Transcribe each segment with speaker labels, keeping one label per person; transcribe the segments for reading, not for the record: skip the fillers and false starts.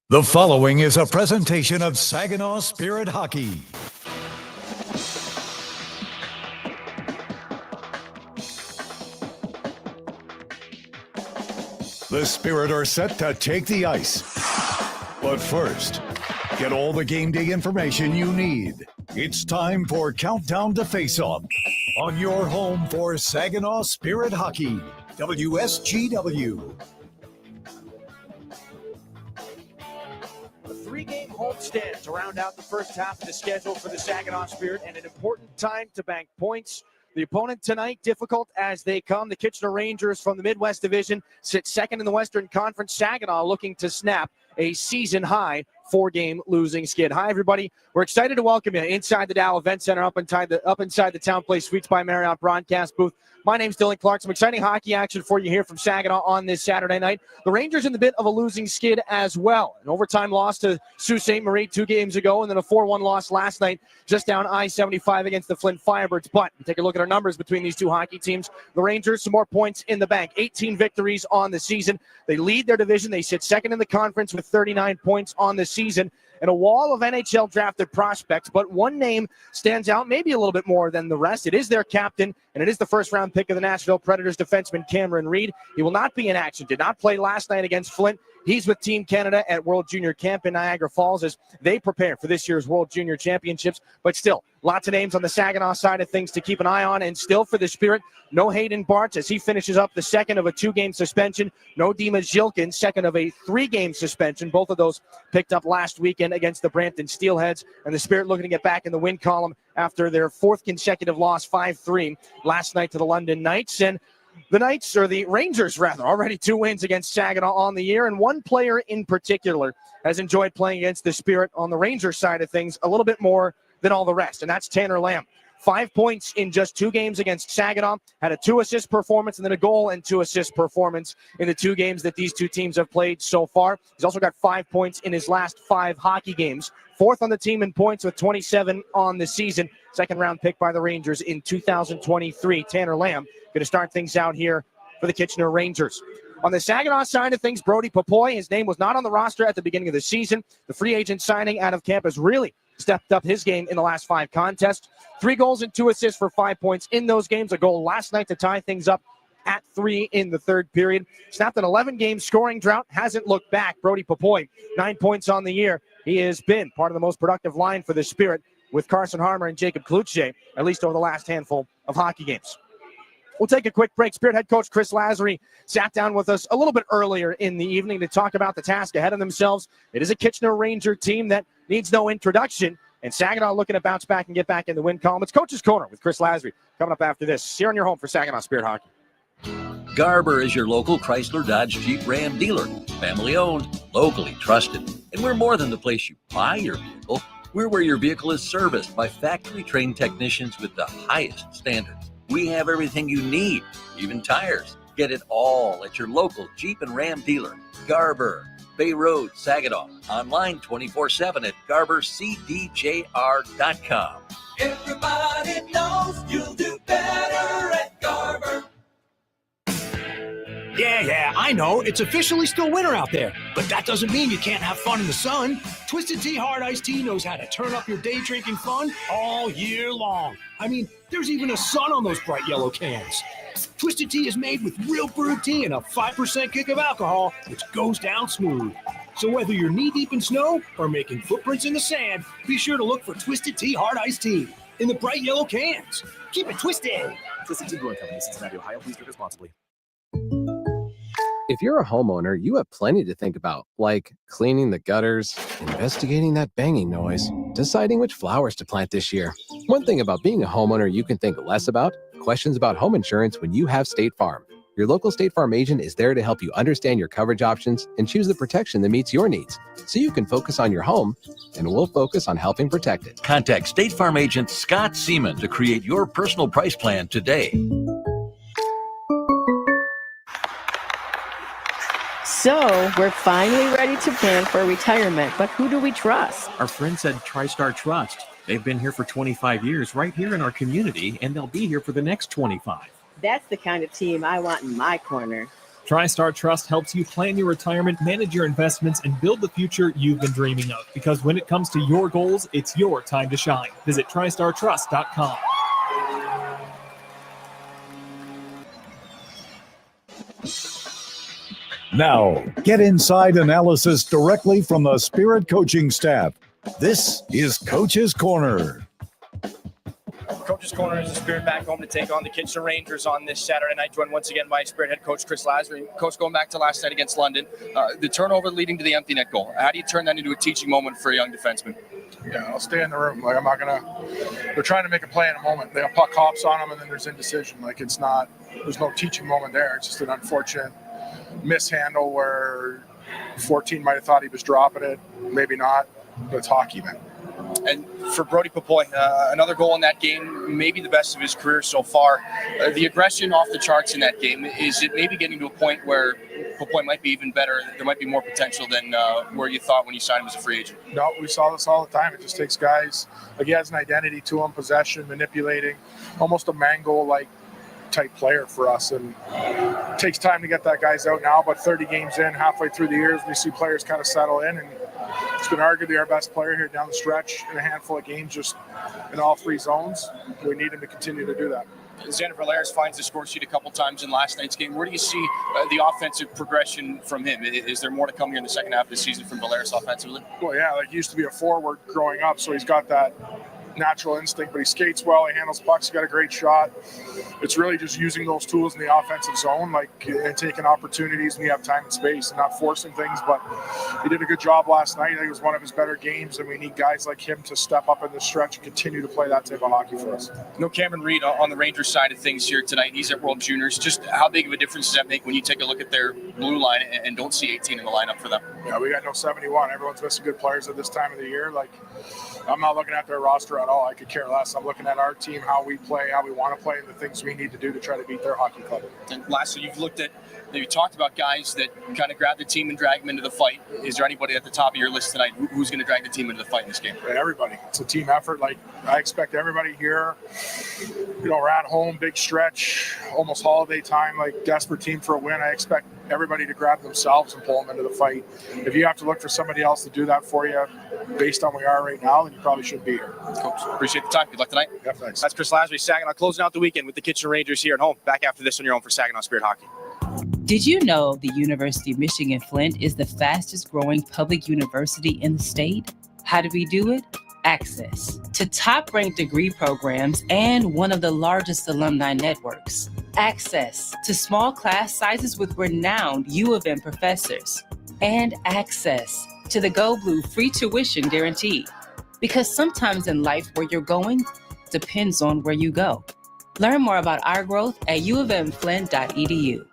Speaker 1: The following is a presentation of Saginaw Spirit Hockey. The Spirit are set to take the ice. But first, get all the game day information you need. It's time for Countdown to Face-Off on your home for Saginaw Spirit Hockey, WSGW.
Speaker 2: Three-game homestand to round out the first half of the schedule for the Saginaw Spirit, and an important time to bank points. The opponent tonight, difficult as they come. The Kitchener Rangers from the Midwest Division sit second in the Western Conference. Saginaw looking to snap a season-high four-game losing skid. Hi, everybody. We're excited to welcome you inside the Dow Event Center, up inside the Town Place Suites by Marriott broadcast booth. My name's Dylan Clark. Some exciting hockey action for you here from Saginaw on this Saturday night. The Rangers in the bit of a losing skid as well. An overtime loss to Sault Ste. Marie 2 games ago, and then a 4-1 loss last night just down I-75 against the Flint Firebirds. But take a look at our numbers between these two hockey teams. The Rangers, some more points in the bank. 18 victories on the season. They lead their division. They sit second in the conference with 39 points on the season. And a wall of NHL drafted prospects, but one name stands out maybe a little bit more than the rest. It is their captain, and it is the first-round pick of the Nashville Predators defenseman Cameron Reid. He will not be in action, did not play last night against Flint. He's with Team Canada at World Junior Camp in Niagara Falls as they prepare for this year's World Junior Championships. But still, lots of names on the Saginaw side of things to keep an eye on. And still for the Spirit, no Hayden Bartz as he finishes up the second of a 2-game suspension. No Dima Zhilkin, second of a 3-game suspension. Both of those picked up last weekend against the Brampton Steelheads. And the Spirit looking to get back in the win column after their 4th consecutive loss, 5-3, last night to the London Knights. And the Rangers, already 2 wins against Saginaw on the year, and one player in particular has enjoyed playing against the Spirit on the Rangers side of things a little bit more than all the rest, and that's Tanner Lamb. 5 points in just 2 games against Saginaw, had a 2-assist performance and then a goal and 2-assist performance in the 2 games that these two teams have played so far. He's also got 5 points in his last 5 hockey games. 4th on the team in points with 27 on the season. Second-round pick by the Rangers in 2023. Tanner Lamb going to start things out here for the Kitchener Rangers. On the Saginaw side of things, Brody Popoy, his name was not on the roster at the beginning of the season. The free agent signing out of camp has really stepped up his game in the last 5 contests. 3 goals and 2 assists for 5 points in those games. A goal last night to tie things up at 3 in the 3rd period. Snapped an 11-game scoring drought. Hasn't looked back. Brody Popoy, 9 points on the year. He has been part of the most productive line for the Spirit with Carson Harmer and Jacob Kluche, at least over the last handful of hockey games. We'll take a quick break. Spirit head coach Chris Lazary sat down with us a little bit earlier in the evening to talk about the task ahead of themselves. It is a Kitchener Ranger team that needs no introduction, and Saginaw looking to bounce back and get back in the win column. It's Coach's Corner with Chris Lazary coming up after this here on your home for Saginaw Spirit Hockey.
Speaker 3: Garber is your local Chrysler Dodge Jeep Ram dealer. Family owned, locally trusted. And we're more than the place you buy your vehicle. We're where your vehicle is serviced by factory-trained technicians with the highest standards. We have everything you need, even tires. Get it all at your local Jeep and Ram dealer. Garber, Bay Road, Saginaw. Online 24/7 at GarberCDJR.com.
Speaker 4: Everybody knows you'll do better at Garber.
Speaker 5: Yeah, I know. It's officially still winter out there, but that doesn't mean you can't have fun in the sun. Twisted Tea Hard Iced Tea knows how to turn up your day drinking fun all year long. I mean, there's even a sun on those bright yellow cans. Twisted Tea is made with real brewed tea and a 5% kick of alcohol, which goes down smooth. So whether you're knee-deep in snow or making footprints in the sand, be sure to look for Twisted Tea Hard Iced Tea in the bright yellow cans. Keep it twisted.
Speaker 6: Twisted Tea Brewing Company, Cincinnati, Ohio. Please drink responsibly.
Speaker 7: If you're a homeowner, you have plenty to think about, like cleaning the gutters, investigating that banging noise, deciding which flowers to plant this year. One thing about being a homeowner you can think less about, questions about home insurance when you have State Farm. Your local State Farm agent is there to help you understand your coverage options and choose the protection that meets your needs, so you can focus on your home, and we'll focus on helping protect it.
Speaker 3: Contact State Farm agent Scott Seaman to create your personal price plan today.
Speaker 8: So, we're finally ready to plan for retirement, but who do we trust?
Speaker 9: Our friends at TriStar Trust. They've been here for 25 years right here in our community, and they'll be here for the next 25.
Speaker 8: That's the kind of team I want in my corner.
Speaker 10: TriStar Trust helps you plan your retirement, manage your investments, and build the future you've been dreaming of. Because when it comes to your goals, it's your time to shine. Visit TriStarTrust.com.
Speaker 1: Now, get inside analysis directly from the Spirit coaching staff. This is Coach's Corner.
Speaker 2: Coach's Corner is the Spirit back home to take on the Kitchener Rangers on this Saturday night, joined once again by Spirit head coach Chris Lasry. Coach, going back to last night against London, the turnover leading to the empty net goal. How do you turn that into a teaching moment for a young defenseman?
Speaker 11: Yeah, I'll stay in the room. Like, I'm not going to – they're trying to make a play in a moment. They have puck hops on them, and then there's indecision. Like, it's not – there's no teaching moment there. It's just an unfortunate mishandle where 14 might have thought he was dropping it. Maybe not, but it's hockey, man.
Speaker 2: And for Brody Popoy, another goal in that game, maybe the best of his career so far. The aggression off the charts in that game, is it maybe getting to a point where Popoy might be even better? There might be more potential than where you thought when you signed him as a free agent?
Speaker 11: No, we saw this all the time. It just takes guys, like, he has an identity to him, possession, manipulating, almost a Mango-like type player for us, and it takes time to get that guys out now, but 30 games in, halfway through the years, we see players kind of settle in, and it's been arguably our best player here down the stretch in a handful of games, just in all three zones. We need him to continue to do that.
Speaker 2: Xander Valeris finds the score sheet a couple times in last night's game. Where do you see the offensive progression from him? Is there more to come here in the second half of the season from Valeris offensively?
Speaker 11: Well, yeah, like, he used to be a forward growing up, so he's got that natural instinct, but he skates well, he handles pucks, he's got a great shot. It's really just using those tools in the offensive zone, like, and taking opportunities when you have time and space and not forcing things. But he did a good job last night. I think it was one of his better games, and we need guys like him to step up in the stretch and continue to play that type of hockey for us.
Speaker 2: No Cameron Reed on the Rangers side of things here tonight. He's at World Juniors. Just how big of a difference does that make when you take a look at their blue line and don't see 18 in the lineup for them?
Speaker 11: Yeah, we got no 71. Everyone's missing good players at this time of the year. Like, I'm not looking at their roster at all. I could care less. I'm looking at our team, how we play, how we want to play, and the things we need to do to try to beat their hockey club.
Speaker 2: And lastly, you talked about guys that kind of grab the team and drag them into the fight. Is there anybody at the top of your list tonight who's going to drag the team into the fight in this game?
Speaker 11: Everybody. It's a team effort. Like, I expect everybody here, we're at home, big stretch, almost holiday time, like, desperate team for a win. I expect everybody to grab themselves and pull them into the fight. If you have to look for somebody else to do that for you based on where we are right now, then you probably shouldn't be here.
Speaker 2: Coach, appreciate the time. Good luck tonight.
Speaker 11: Yeah, thanks.
Speaker 2: That's Chris Lasry, Saginaw, closing out the weekend with the Kitchener Rangers here at home. Back after this on your own for Saginaw Spirit Hockey.
Speaker 12: Did you know the University of Michigan Flint is the fastest growing public university in the state? How do we do it? Access to top-ranked degree programs and one of the largest alumni networks. Access to small class sizes with renowned U of M professors. And access to the Go Blue free tuition guarantee. Because sometimes in life, where you're going depends on where you go. Learn more about our growth at uofmflint.edu.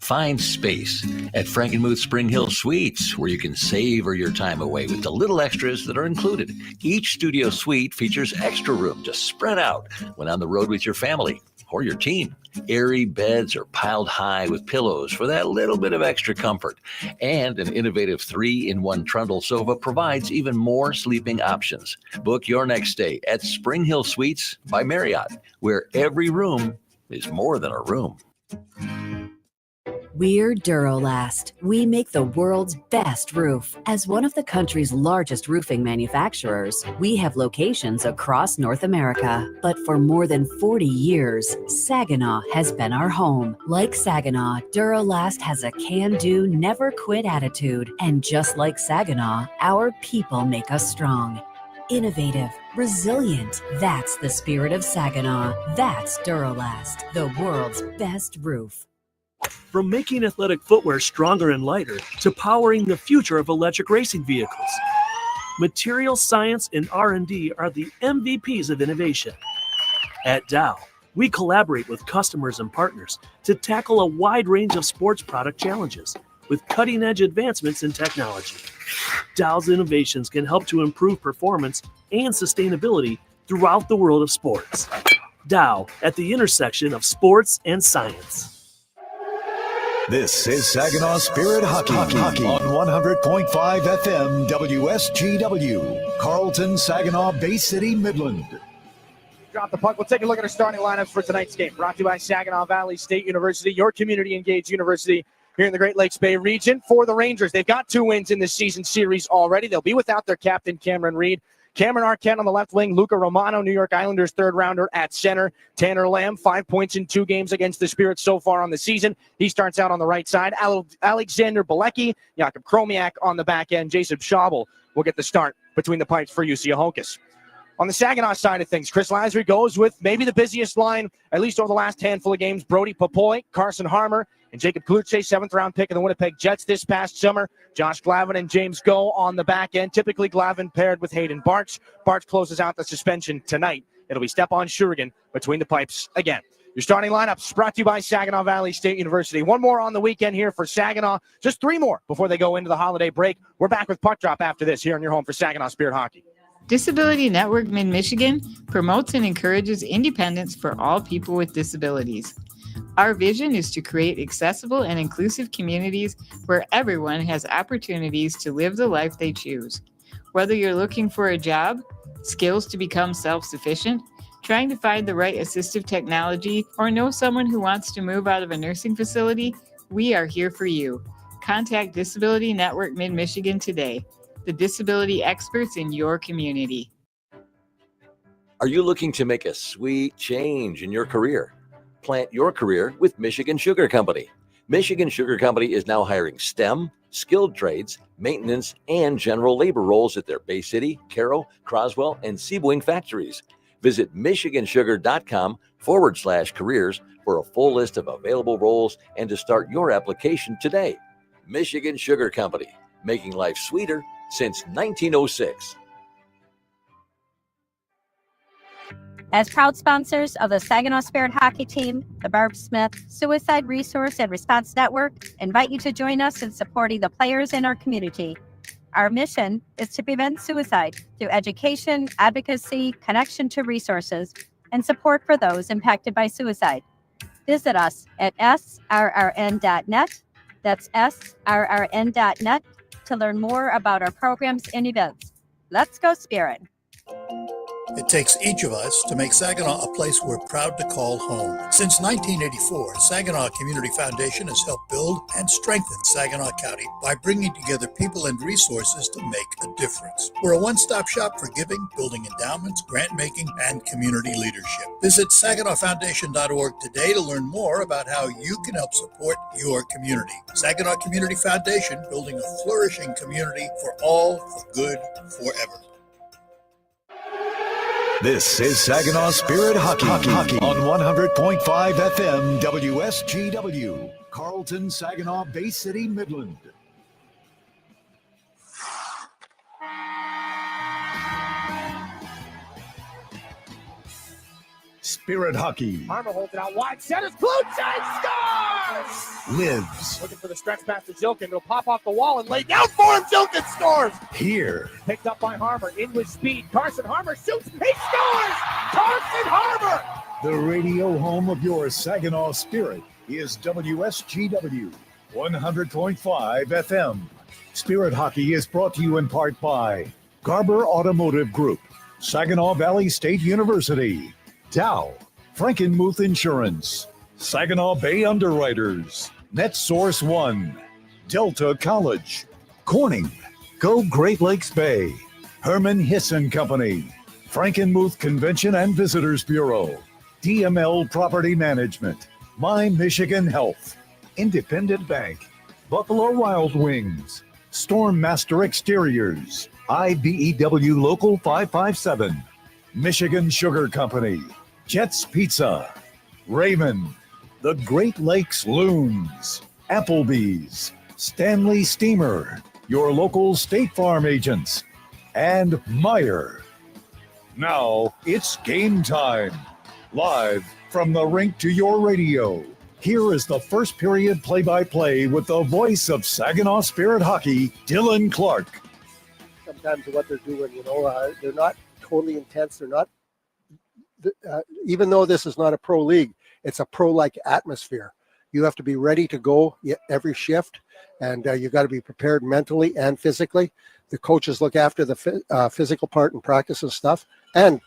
Speaker 3: Find space at Frankenmuth Spring Hill Suites, where you can savor your time away with the little extras that are included. Each studio suite features extra room to spread out when on the road with your family or your team. Airy beds are piled high with pillows for that little bit of extra comfort. And an innovative 3-in-1 trundle sofa provides even more sleeping options. Book your next stay at Spring Hill Suites by Marriott, where every room is more than a room.
Speaker 13: We're Durolast. We make the world's best roof. As one of the country's largest roofing manufacturers, we have locations across North America. But for more than 40 years, Saginaw has been our home. Like Saginaw, Durolast has a can-do, never-quit attitude. And just like Saginaw, our people make us strong. Innovative, resilient. That's the spirit of Saginaw. That's Durolast, the world's best roof.
Speaker 14: From making athletic footwear stronger and lighter to powering the future of electric racing vehicles, material science and R&D are the MVPs of innovation. At Dow, we collaborate with customers and partners to tackle a wide range of sports product challenges with cutting-edge advancements in technology. Dow's innovations can help to improve performance and sustainability throughout the world of sports. Dow, at the intersection of sports and science.
Speaker 1: This is Saginaw Spirit Hockey on 100.5 FM WSGW, Carlton, Saginaw, Bay City, Midland.
Speaker 2: drop the puck. We'll take a look at our starting lineups for tonight's game. Brought to you by Saginaw Valley State University, your community-engaged university here in the Great Lakes Bay region. For the Rangers, they've got 2 wins in this season series already. They'll be without their captain, Cameron Reed. Cameron Arquette on the left wing, Luca Romano, New York Islanders third-rounder at center. Tanner Lamb, 5 points in 2 games against the Spirit so far on the season. He starts out on the right side. Alexander Bilecki, Jakub Kromiak on the back end. Jason Schabel will get the start between the pipes for UC Honkus. On the Saginaw side of things, Chris Lasry goes with maybe the busiest line, at least over the last handful of games. Brody Popoy, Carson Harmer, and Jacob Klutze, 7th-round pick of the Winnipeg Jets this past summer. Josh Glavin and James Go on the back end. Typically, Glavin paired with Hayden Barch. Barch closes out the suspension tonight. It'll be Stepan Shurigan between the pipes again. Your starting lineups brought to you by Saginaw Valley State University. 1 more on the weekend here for Saginaw. Just 3 more before they go into the holiday break. We're back with Puck Drop after this here on your home for Saginaw Spirit Hockey.
Speaker 15: Disability Network Mid-Michigan promotes and encourages independence for all people with disabilities. Our vision is to create accessible and inclusive communities where everyone has opportunities to live the life they choose. Whether you're looking for a job, skills to become self-sufficient, trying to find the right assistive technology, or know someone who wants to move out of a nursing facility, we are here for you. Contact Disability Network Mid-Michigan today, the disability experts in your community.
Speaker 3: Are you looking to make a sweet change in your career? Plant your career with Michigan Sugar Company. Michigan Sugar Company is now hiring STEM, skilled trades, maintenance, and general labor roles at their Bay City, Caro, Croswell, and Seaboing factories. Visit michigansugar.com/careers for a full list of available roles and to start your application today. Michigan Sugar Company, making life sweeter since 1906.
Speaker 16: As proud sponsors of the Saginaw Spirit Hockey Team, the Barb Smith Suicide Resource and Response Network invite you to join us in supporting the players in our community. Our mission is to prevent suicide through education, advocacy, connection to resources, and support for those impacted by suicide. Visit us at srrn.net. That's srrn.net to learn more about our programs and events. Let's go Spirit!
Speaker 17: It takes each of us to make Saginaw a place we're proud to call home. Since 1984, Saginaw Community Foundation has helped build and strengthen Saginaw County by bringing together people and resources to make a difference. We're a one-stop shop for giving, building endowments, grant-making, and community leadership. Visit SaginawFoundation.org today to learn more about how you can help support your community. Saginaw Community Foundation, building a flourishing community for all, for good, forever.
Speaker 1: This is Saginaw Spirit Hockey on 100.5 FM WSGW, Carlton, Saginaw, Bay City, Midland. Spirit Hockey
Speaker 2: Harmer holds it out wide. Centers, Klutze scores!
Speaker 1: lives
Speaker 2: Looking for the stretch pass to Zilkin. He'll pop off the wall and lay down for him. Zilkin scores!
Speaker 1: here.
Speaker 2: Picked up by Harmer. In with speed. Carson Harmer shoots. He scores! Carson Harmer!
Speaker 1: The radio home of your Saginaw Spirit is WSGW 100.5 FM. Spirit Hockey is brought to you in part by Garber Automotive Group, Saginaw Valley State University, Dow, Frankenmuth Insurance, Saginaw Bay Underwriters, NetSource One, Delta College, Corning, Go Great Lakes Bay, Herman Hisson Company, Frankenmuth Convention and Visitors Bureau, DML Property Management, My Michigan Health, Independent Bank, Buffalo Wild Wings, Stormmaster Exteriors, IBEW Local 557, Michigan Sugar Company, Jets Pizza, Raymond, the Great Lakes Loons, Applebee's, Stanley Steamer, your local State Farm agents, and Meyer. Now it's game time. Live from the rink to your radio. Here is the first period play-by-play with the voice of Saginaw Spirit Hockey, Dylan Clark.
Speaker 18: Sometimes what they're doing, they're not totally intense. They're not, even though this is not a pro league, it's a pro-like atmosphere. You have to be ready to go every shift, and you've got to be prepared mentally and physically. The coaches look after the physical part and practice and stuff, and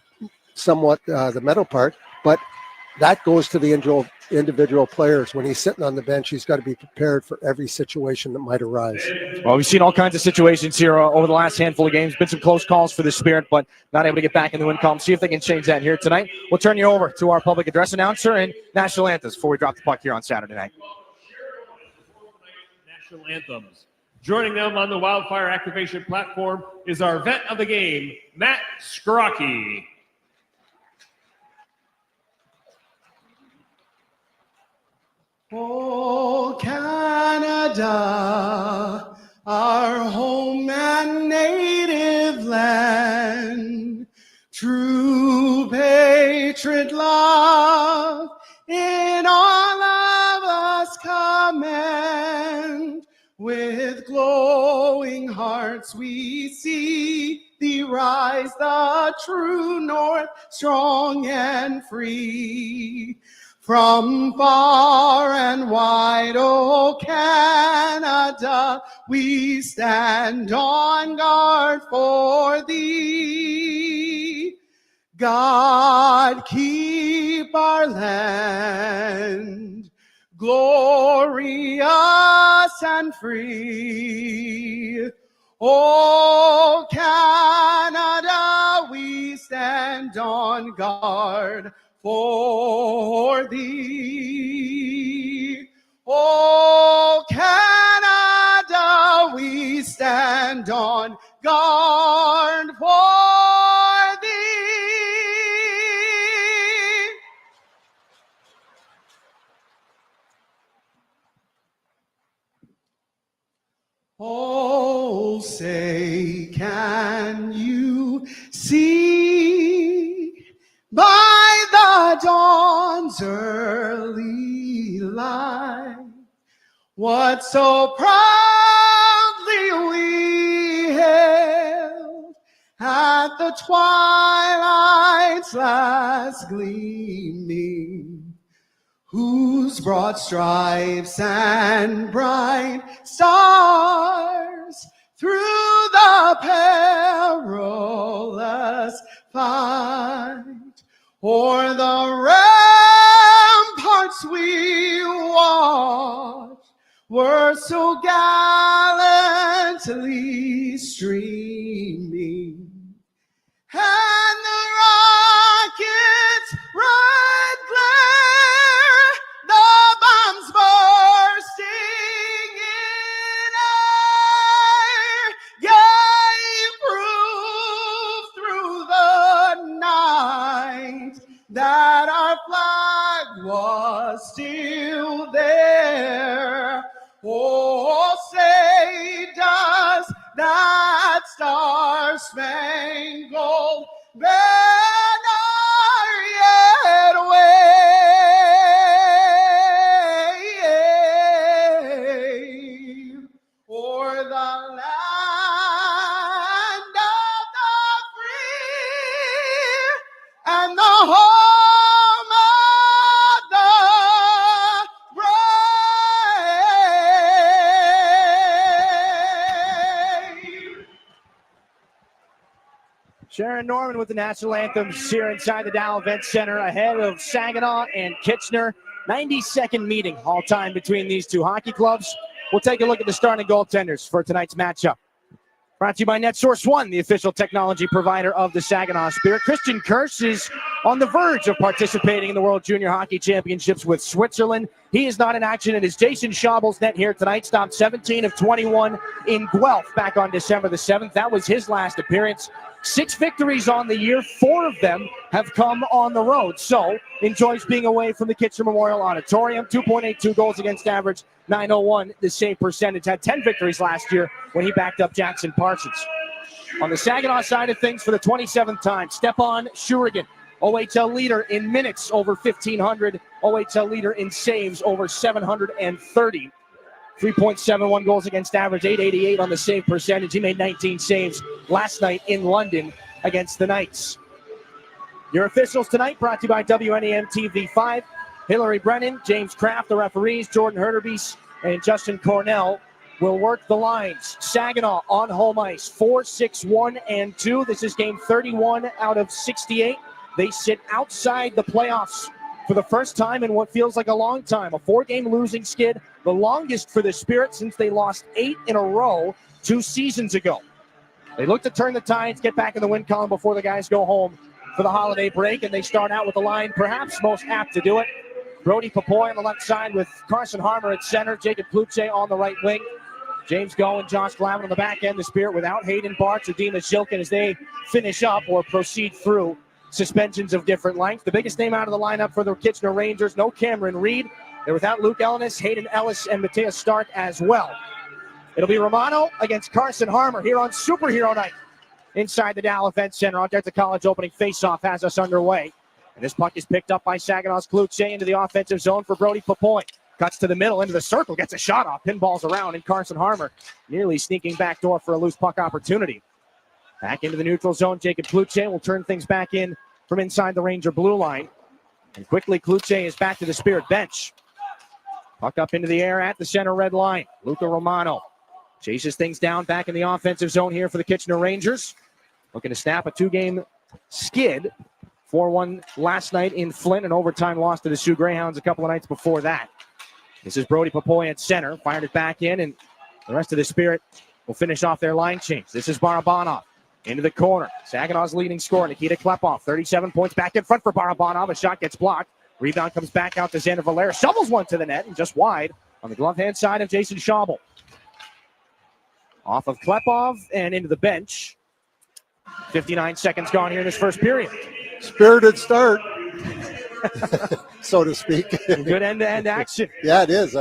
Speaker 18: somewhat the mental part, but that goes to the individual players. When he's sitting on the bench, he's got to be prepared for every situation that might arise.
Speaker 2: Well, we've seen all kinds of situations here over the last handful of games. Been some close calls for the Spirit, but not able to get back in the win column. See if they can change that here tonight. We'll turn you over to our public address announcer and national anthems before we drop the puck here on Saturday night.
Speaker 19: National anthems. Joining them on the Wildfire Activation platform is our vet of the game, Matt Scrocky.
Speaker 20: Oh, Canada, our home and native land, true patriot love in all of us commend. With glowing hearts we see thee rise, the true north, strong and free. From far and wide, oh Canada, we stand on guard for thee. God keep our land glorious and free. Oh Canada, we stand on guard for thee. Oh Canada, we stand on guard for thee. Oh, say, can you see by the dawn's early light what so proudly we hailed at the twilight's last gleaming, whose broad stripes and bright stars through the perilous fight o'er the ramparts we watched were so gallantly streaming, and the rockets' red glare, the bombs bursting in air, gave proof through the night that our flag was still there. Oh, say does that star-spangled banner yet wave o'er the land of the free and the home of the brave.
Speaker 2: Sharon Norman with the national anthems here inside the Dow Event Center ahead of Saginaw and Kitchener. 92nd meeting all time between these two hockey clubs. We'll take a look at the starting goaltenders for tonight's matchup. Brought to you by NetSource One, the official technology provider of the Saginaw Spirit. Christian Kirsch is on the verge of participating in the World Junior Hockey Championships with Switzerland. He is not in action. It is Jason Schabel's net here tonight. Stopped 17 of 21 in Guelph back on December the 7th. That was his last appearance. 6 victories on the year. 4 of them have come on the road. So enjoys being away from the Kitchener Memorial Auditorium. 2.82 goals against average. .901 the save percentage. Had 10 victories last year when he backed up Jackson Parsons. On the Saginaw side of things, for the 27th time, Stepan Shurigan, OHL leader in minutes over 1,500. OHL leader in saves over 730. 3.71 goals against average, .888 on the save percentage. He made 19 saves last night in London against the Knights. Your officials tonight brought to you by WNEM TV5. Hillary Brennan, James Kraft, the referees, Jordan Herderbees, and Justin Cornell will work the lines. Saginaw on home ice, 4-6-1-2. This is game 31 out of 68. they sit outside the playoffs for the first time in what feels like a long time. A 4-game losing skid, the longest for the Spirit since they lost 8 in a row 2 seasons ago. They look to turn the tides, get back in the win column before the guys go home for the holiday break, and they start out with the line perhaps most apt to do it. Brody Papoy on the left side with Carson Harmer at center, Jacob Pluche on the right wing. James Goh and Josh Glavin on the back end. The Spirit without Hayden Bartz or Dima Shilkin as they finish up or proceed through suspensions of different lengths. The biggest name out of the lineup for the Kitchener Rangers, no Cameron Reed. They're without Luke Ellis, Hayden Ellis, and Matthias Stark as well. It'll be Romano against Carson Harmer here on Superhero Night inside the Dow Event Center. Delta College opening faceoff has us underway. And this puck is picked up by Saginaw's Kluche into the offensive zone for Brody Papoy. Cuts to the middle, into the circle, gets a shot off, pinballs around, and Carson Harmer nearly sneaking back door for a loose puck opportunity. Back into the neutral zone, Jacob Kluche will turn things back in from inside the Ranger blue line. And quickly, Kluche is back to the Spirit bench. Puck up into the air at the center red line. Luca Romano chases things down back in the offensive zone here for the Kitchener Rangers. Looking to snap a 2-game skid. 4-1 last night in Flint, an overtime loss to the Sioux Greyhounds a couple of nights before that. This is Brody Papoy at center. Fired it back in, and the rest of the Spirit will finish off their line change. This is Barabanov into the corner. Saginaw's leading scorer, Nikita Klepov. 37 points back in front for Barabanov. A shot gets blocked. Rebound comes back out to Xander Valera. Shovels one to the net and just wide on the glove-hand side of Jason Schaubel. Off of Klepov and into the bench. 59 seconds gone here in this first period.
Speaker 18: Spirited start, so to speak.
Speaker 2: Good end-to-end action.
Speaker 18: Yeah, it is.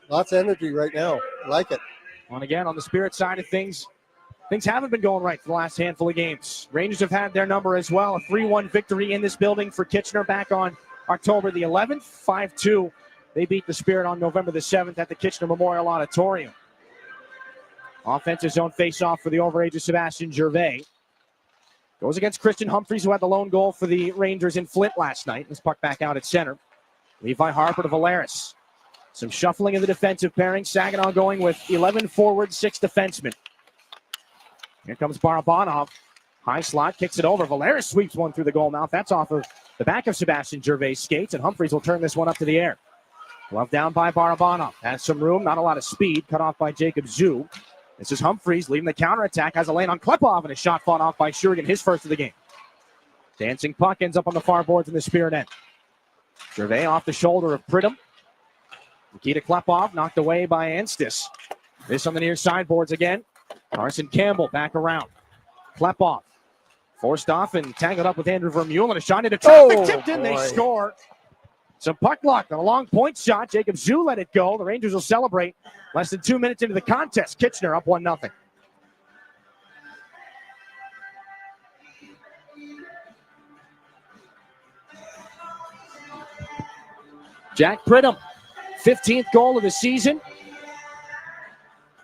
Speaker 18: Lots of energy right now. I like it.
Speaker 2: And again, on the Spirit side of things haven't been going right for the last handful of games. Rangers have had their number as well. A 3-1 victory in this building for Kitchener back on October the 11th. 5-2. They beat the Spirit on November the 7th at the Kitchener Memorial Auditorium. Offensive zone face-off for the overage of Sebastian Gervais. Goes against Christian Humphreys, who had the lone goal for the Rangers in Flint last night. This puck back out at center. Levi Harper to Valeris. Some shuffling in the defensive pairing. Saginaw going with 11 forward, 6 defensemen. Here comes Barabanov. High slot, kicks it over. Valeris sweeps one through the goal mouth. That's off of the back of Sebastian Gervais' skates, and Humphreys will turn this one up to the air. Glove down by Barabanov. Has some room, not a lot of speed. Cut off by Jacob Zhu. This is Humphreys leading the counterattack. Has a lane on Klepov, and a shot fought off by Shurigan, his first of the game. Dancing puck ends up on the far boards in the Spirit end. Gervais off the shoulder of Pridham. Nikita Klepov knocked away by Anstis. This on the near sideboards again. Carson Campbell back around. Klepov forced off and tangled up with Andrew Vermeulen. A shot into traffic, tipped in, they score. Some puck luck on a long point shot. Jacob Zhu let it go. The Rangers will celebrate less than 2 minutes into the contest. Kitchener up 1-0. Jack Pridham, 15th goal of the season.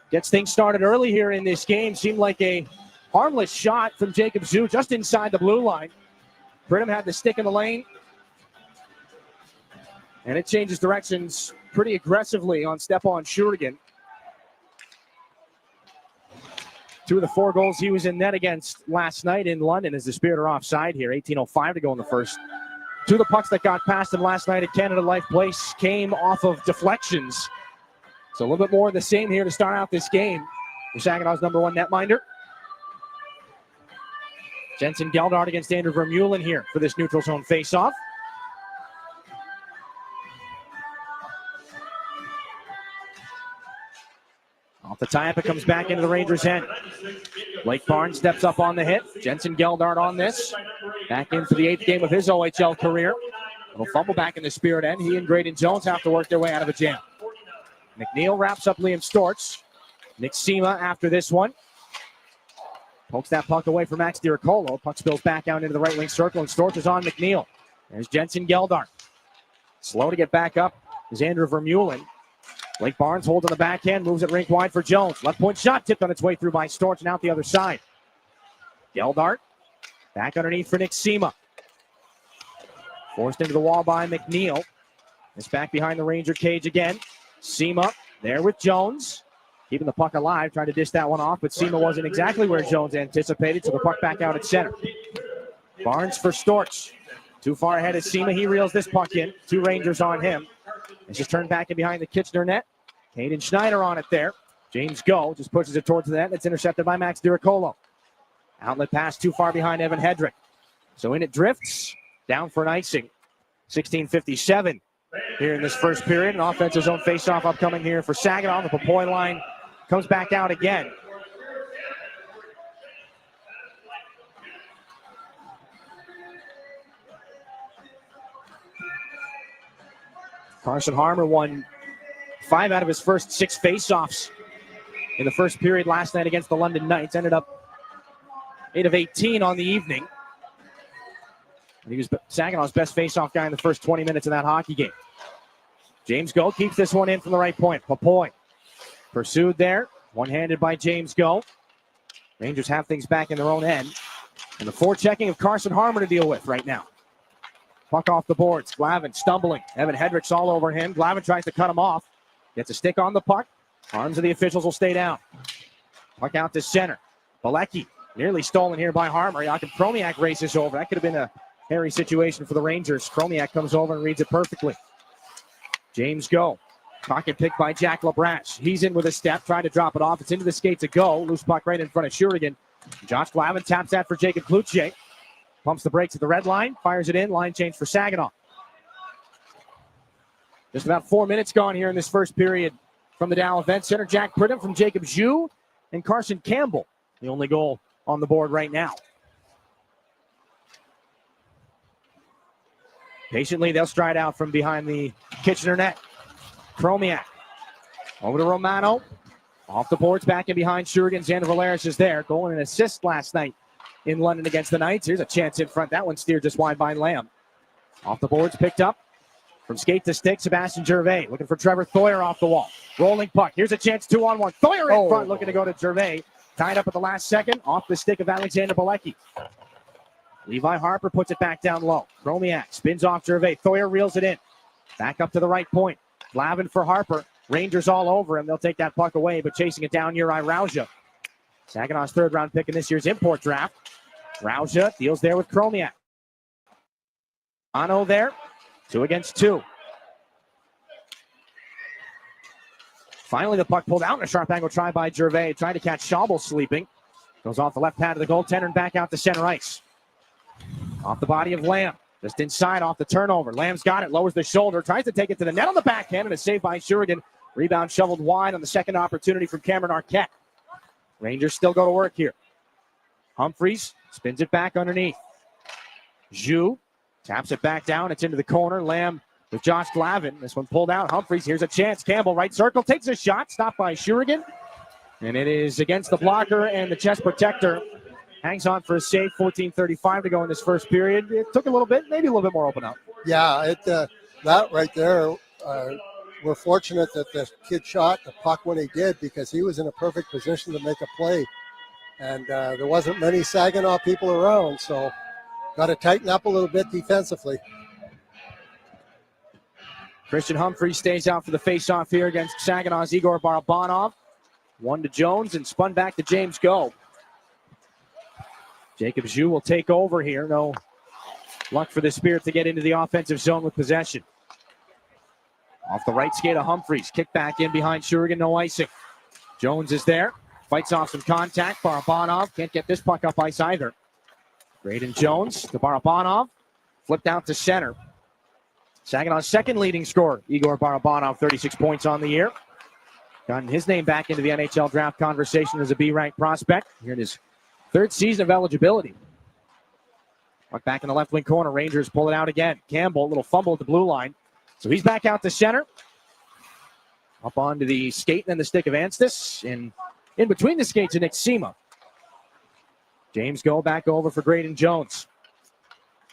Speaker 2: Gets things started early here in this game. Seemed like a harmless shot from Jacob Zhu just inside the blue line. Pridham had the stick in the lane. And it changes directions pretty aggressively on Stepan Shurigan. 2 of the 4 goals he was in net against last night in London as the Spirit are offside here. 18:05 to go in the first. 2 of the pucks that got past him last night at Canada Life Place came off of deflections. So a little bit more of the same here to start out this game for Saginaw's number 1 netminder. Jensen Geldart against Andrew Vermeulen here for this neutral zone faceoff. Off the tie-up, it comes back into the Rangers' end. Blake Barnes steps up on the hit. Jensen Geldart on this. Back in for the 8th game of his OHL career. Little fumble back in the Spirit end. He and Graydon Jones have to work their way out of a jam. McNeil wraps up Liam Storch. Nick Sema after this one. Pokes that puck away from Max Diricolo. Puck spills back out into the right wing circle, and Storch is on McNeil. There's Jensen Geldart. Slow to get back up is Andrew Vermeulen. Blake Barnes holds on the backhand, moves it rink wide for Jones. Left point shot tipped on its way through by Storch and out the other side. Geldart back underneath for Nick Sema. Forced into the wall by McNeil. It's back behind the Ranger cage again. Sema there with Jones. Keeping the puck alive, trying to dish that one off, but Sema wasn't exactly where Jones anticipated, so the puck back out at center. Barnes for Storch. Too far ahead is Sema. He reels this puck in. 2 Rangers on him. It's just turned back in behind the Kitchener net. Caden Schneider on it there. James Go just pushes it towards the net. It's intercepted by Max Diricolo. Outlet pass too far behind Evan Hedrick. So in it drifts. Down for an icing. 16:57 here in this first period. An offensive zone faceoff upcoming here for Saginaw. The Papoy line comes back out again. Carson Harmer won 5 out of his first 6 faceoffs in the first period last night against the London Knights. Ended up 8 of 18 on the evening. He was Saginaw's best faceoff guy in the first 20 minutes of that hockey game. James Go keeps this one in from the right point. Papoy pursued there. One-handed by James Go. Rangers have things back in their own end. And the forechecking of Carson Harmer to deal with right now. Puck off the boards. Glavin stumbling. Evan Hedrick's all over him. Glavin tries to cut him off. Gets a stick on the puck. Arms of the officials will stay down. Puck out to center. Balecki nearly stolen here by Harmer. Jakob Chromiak races over. That could have been a hairy situation for the Rangers. Chromiak comes over and reads it perfectly. James Go. Pocket picked by Jack LaBrache. He's in with a step, trying to drop it off. It's into the skates of Go. Loose puck right in front of Shurigan. Josh Glavin taps that for Jacob Cloutier. Pumps the brakes at the red line. Fires it in. Line change for Saginaw. Just about 4 minutes gone here in this first period from the Dow Event Center. Jack Pridham from Jacob Jou and Carson Campbell. The only goal on the board right now. Patiently, they'll stride out from behind the Kitchener net. Chromiak over to Romano. Off the boards, back in behind Shurigan. Xander Valeris is there. Goal and an assist last night in London against the Knights. Here's a chance in front. That one steered just wide by Lamb. Off the boards, picked up. From skate to stick, Sebastian Gervais looking for Trevor Thoyer off the wall. Rolling puck. Here's a chance, 2-on-1. Thoyer in front, looking to go to Gervais. Tied up at the last second, off the stick of Alexander Balecki. Levi Harper puts it back down low. Chromiak spins off Gervais. Thoyer reels it in. Back up to the right point. Glavin for Harper. Rangers all over him. They'll take that puck away, but chasing it down, Uri Rauja. Saginaw's 3rd-round pick in this year's import draft. Rauja deals there with Chromiak. Ano there. 2 against 2. Finally, the puck pulled out in a sharp angle try by Gervais. Trying to catch Schaubel sleeping. Goes off the left pad of the goaltender and back out to center ice. Off the body of Lamb. Just inside off the turnover. Lamb's got it. Lowers the shoulder. Tries to take it to the net on the backhand. And a save by Shurigan. Rebound shoveled wide on the second opportunity from Cameron Arquette. Rangers still go to work here. Humphreys spins it back underneath. Jou taps it back down. It's into the corner. Lamb with Josh Glavin. This one pulled out. Humphreys, here's a chance. Campbell, right circle, takes a shot. Stopped by Shurigan. And it is against the blocker and the chest protector. Hangs on for a save. 14:35 to go in this first period. It took a little bit, maybe a little bit more open up.
Speaker 18: Yeah, that right there, we're fortunate that the kid shot the puck when he did, because he was in a perfect position to make a play. And there wasn't many Saginaw people around, so got to tighten up a little bit defensively.
Speaker 2: Christian Humphreys stays out for the faceoff here against Saginaw's Igor Barabanov. 1 to Jones and spun back to James Go. Jacob Jou will take over here. No luck for the Spirit to get into the offensive zone with possession. Off the right skate of Humphreys. Kick back in behind Shurigan. No icing. Jones is there. Fights off some contact. Barabanov can't get this puck up ice either. Braden Jones to Barabanov. Flipped out to center. Saginaw's 2nd leading scorer, Igor Barabanov, 36 points on the year. Gotten his name back into the NHL draft conversation as a B-ranked prospect. Here in his 3rd season of eligibility. Puck back in the left wing corner. Rangers pull it out again. Campbell, a little fumble at the blue line. So he's back out to center. Up onto the skate and then the stick of Anstis. And in between the skates of Nick Sema. James Go back over for Braden Jones.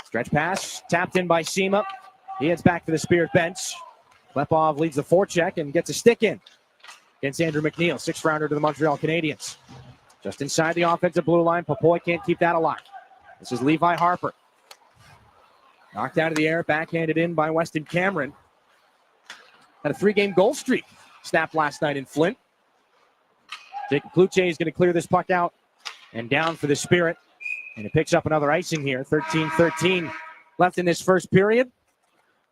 Speaker 2: Stretch pass, tapped in by Sema. He heads back to the Spirit bench. Klepov leads the forecheck and gets a stick in against Andrew McNeil, 6th-rounder to the Montreal Canadiens. Just inside the offensive blue line. Papoy can't keep that alive. This is Levi Harper. Knocked out of the air, backhanded in by Weston Cameron. Had a 3-game goal streak snapped last night in Flint. Jacob Cloutier is going to clear this puck out and down for the Spirit. And it picks up another icing here. 13-13 left in this first period.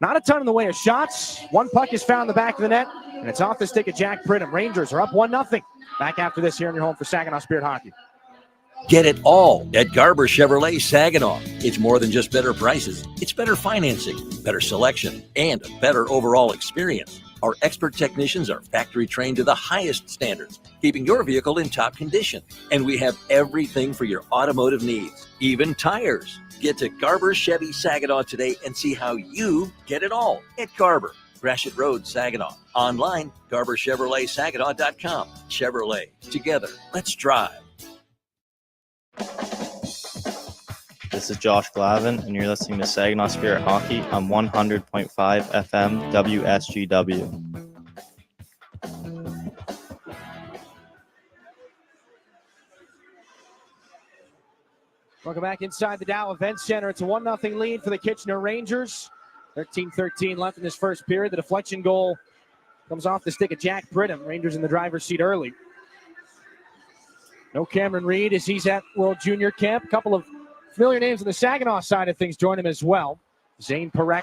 Speaker 2: Not a ton in the way of shots. One puck is found in the back of the net, and it's off the stick of Jack Pridham. Rangers are up 1-0. Back after this here in your home for Saginaw Spirit Hockey.
Speaker 3: Get it all at Garber Chevrolet Saginaw. It's more than just better prices. It's better financing, better selection, and a better overall experience. Our expert technicians are factory trained to the highest standards, keeping your vehicle in top condition. And we have everything for your automotive needs, even tires. Get to Garber Chevy Saginaw today and see how you get it all at Garber. Gratiot Road, Saginaw. Online, GarberChevroletSaginaw.com. Chevrolet. Together, let's drive.
Speaker 21: This is Josh Glavin, and you're listening to Saginaw Spirit Hockey on 100.5 FM WSGW.
Speaker 2: Welcome back inside the Dow Event Center. It's a 1-0 lead for the Kitchener Rangers. 13-13 left in this first period. The deflection goal comes off the stick of Jack Pridham. Rangers in the driver's seat early. No Cameron Reed as he's at World Junior Camp. A couple of familiar names on the Saginaw side of things join him as well. Zane Parek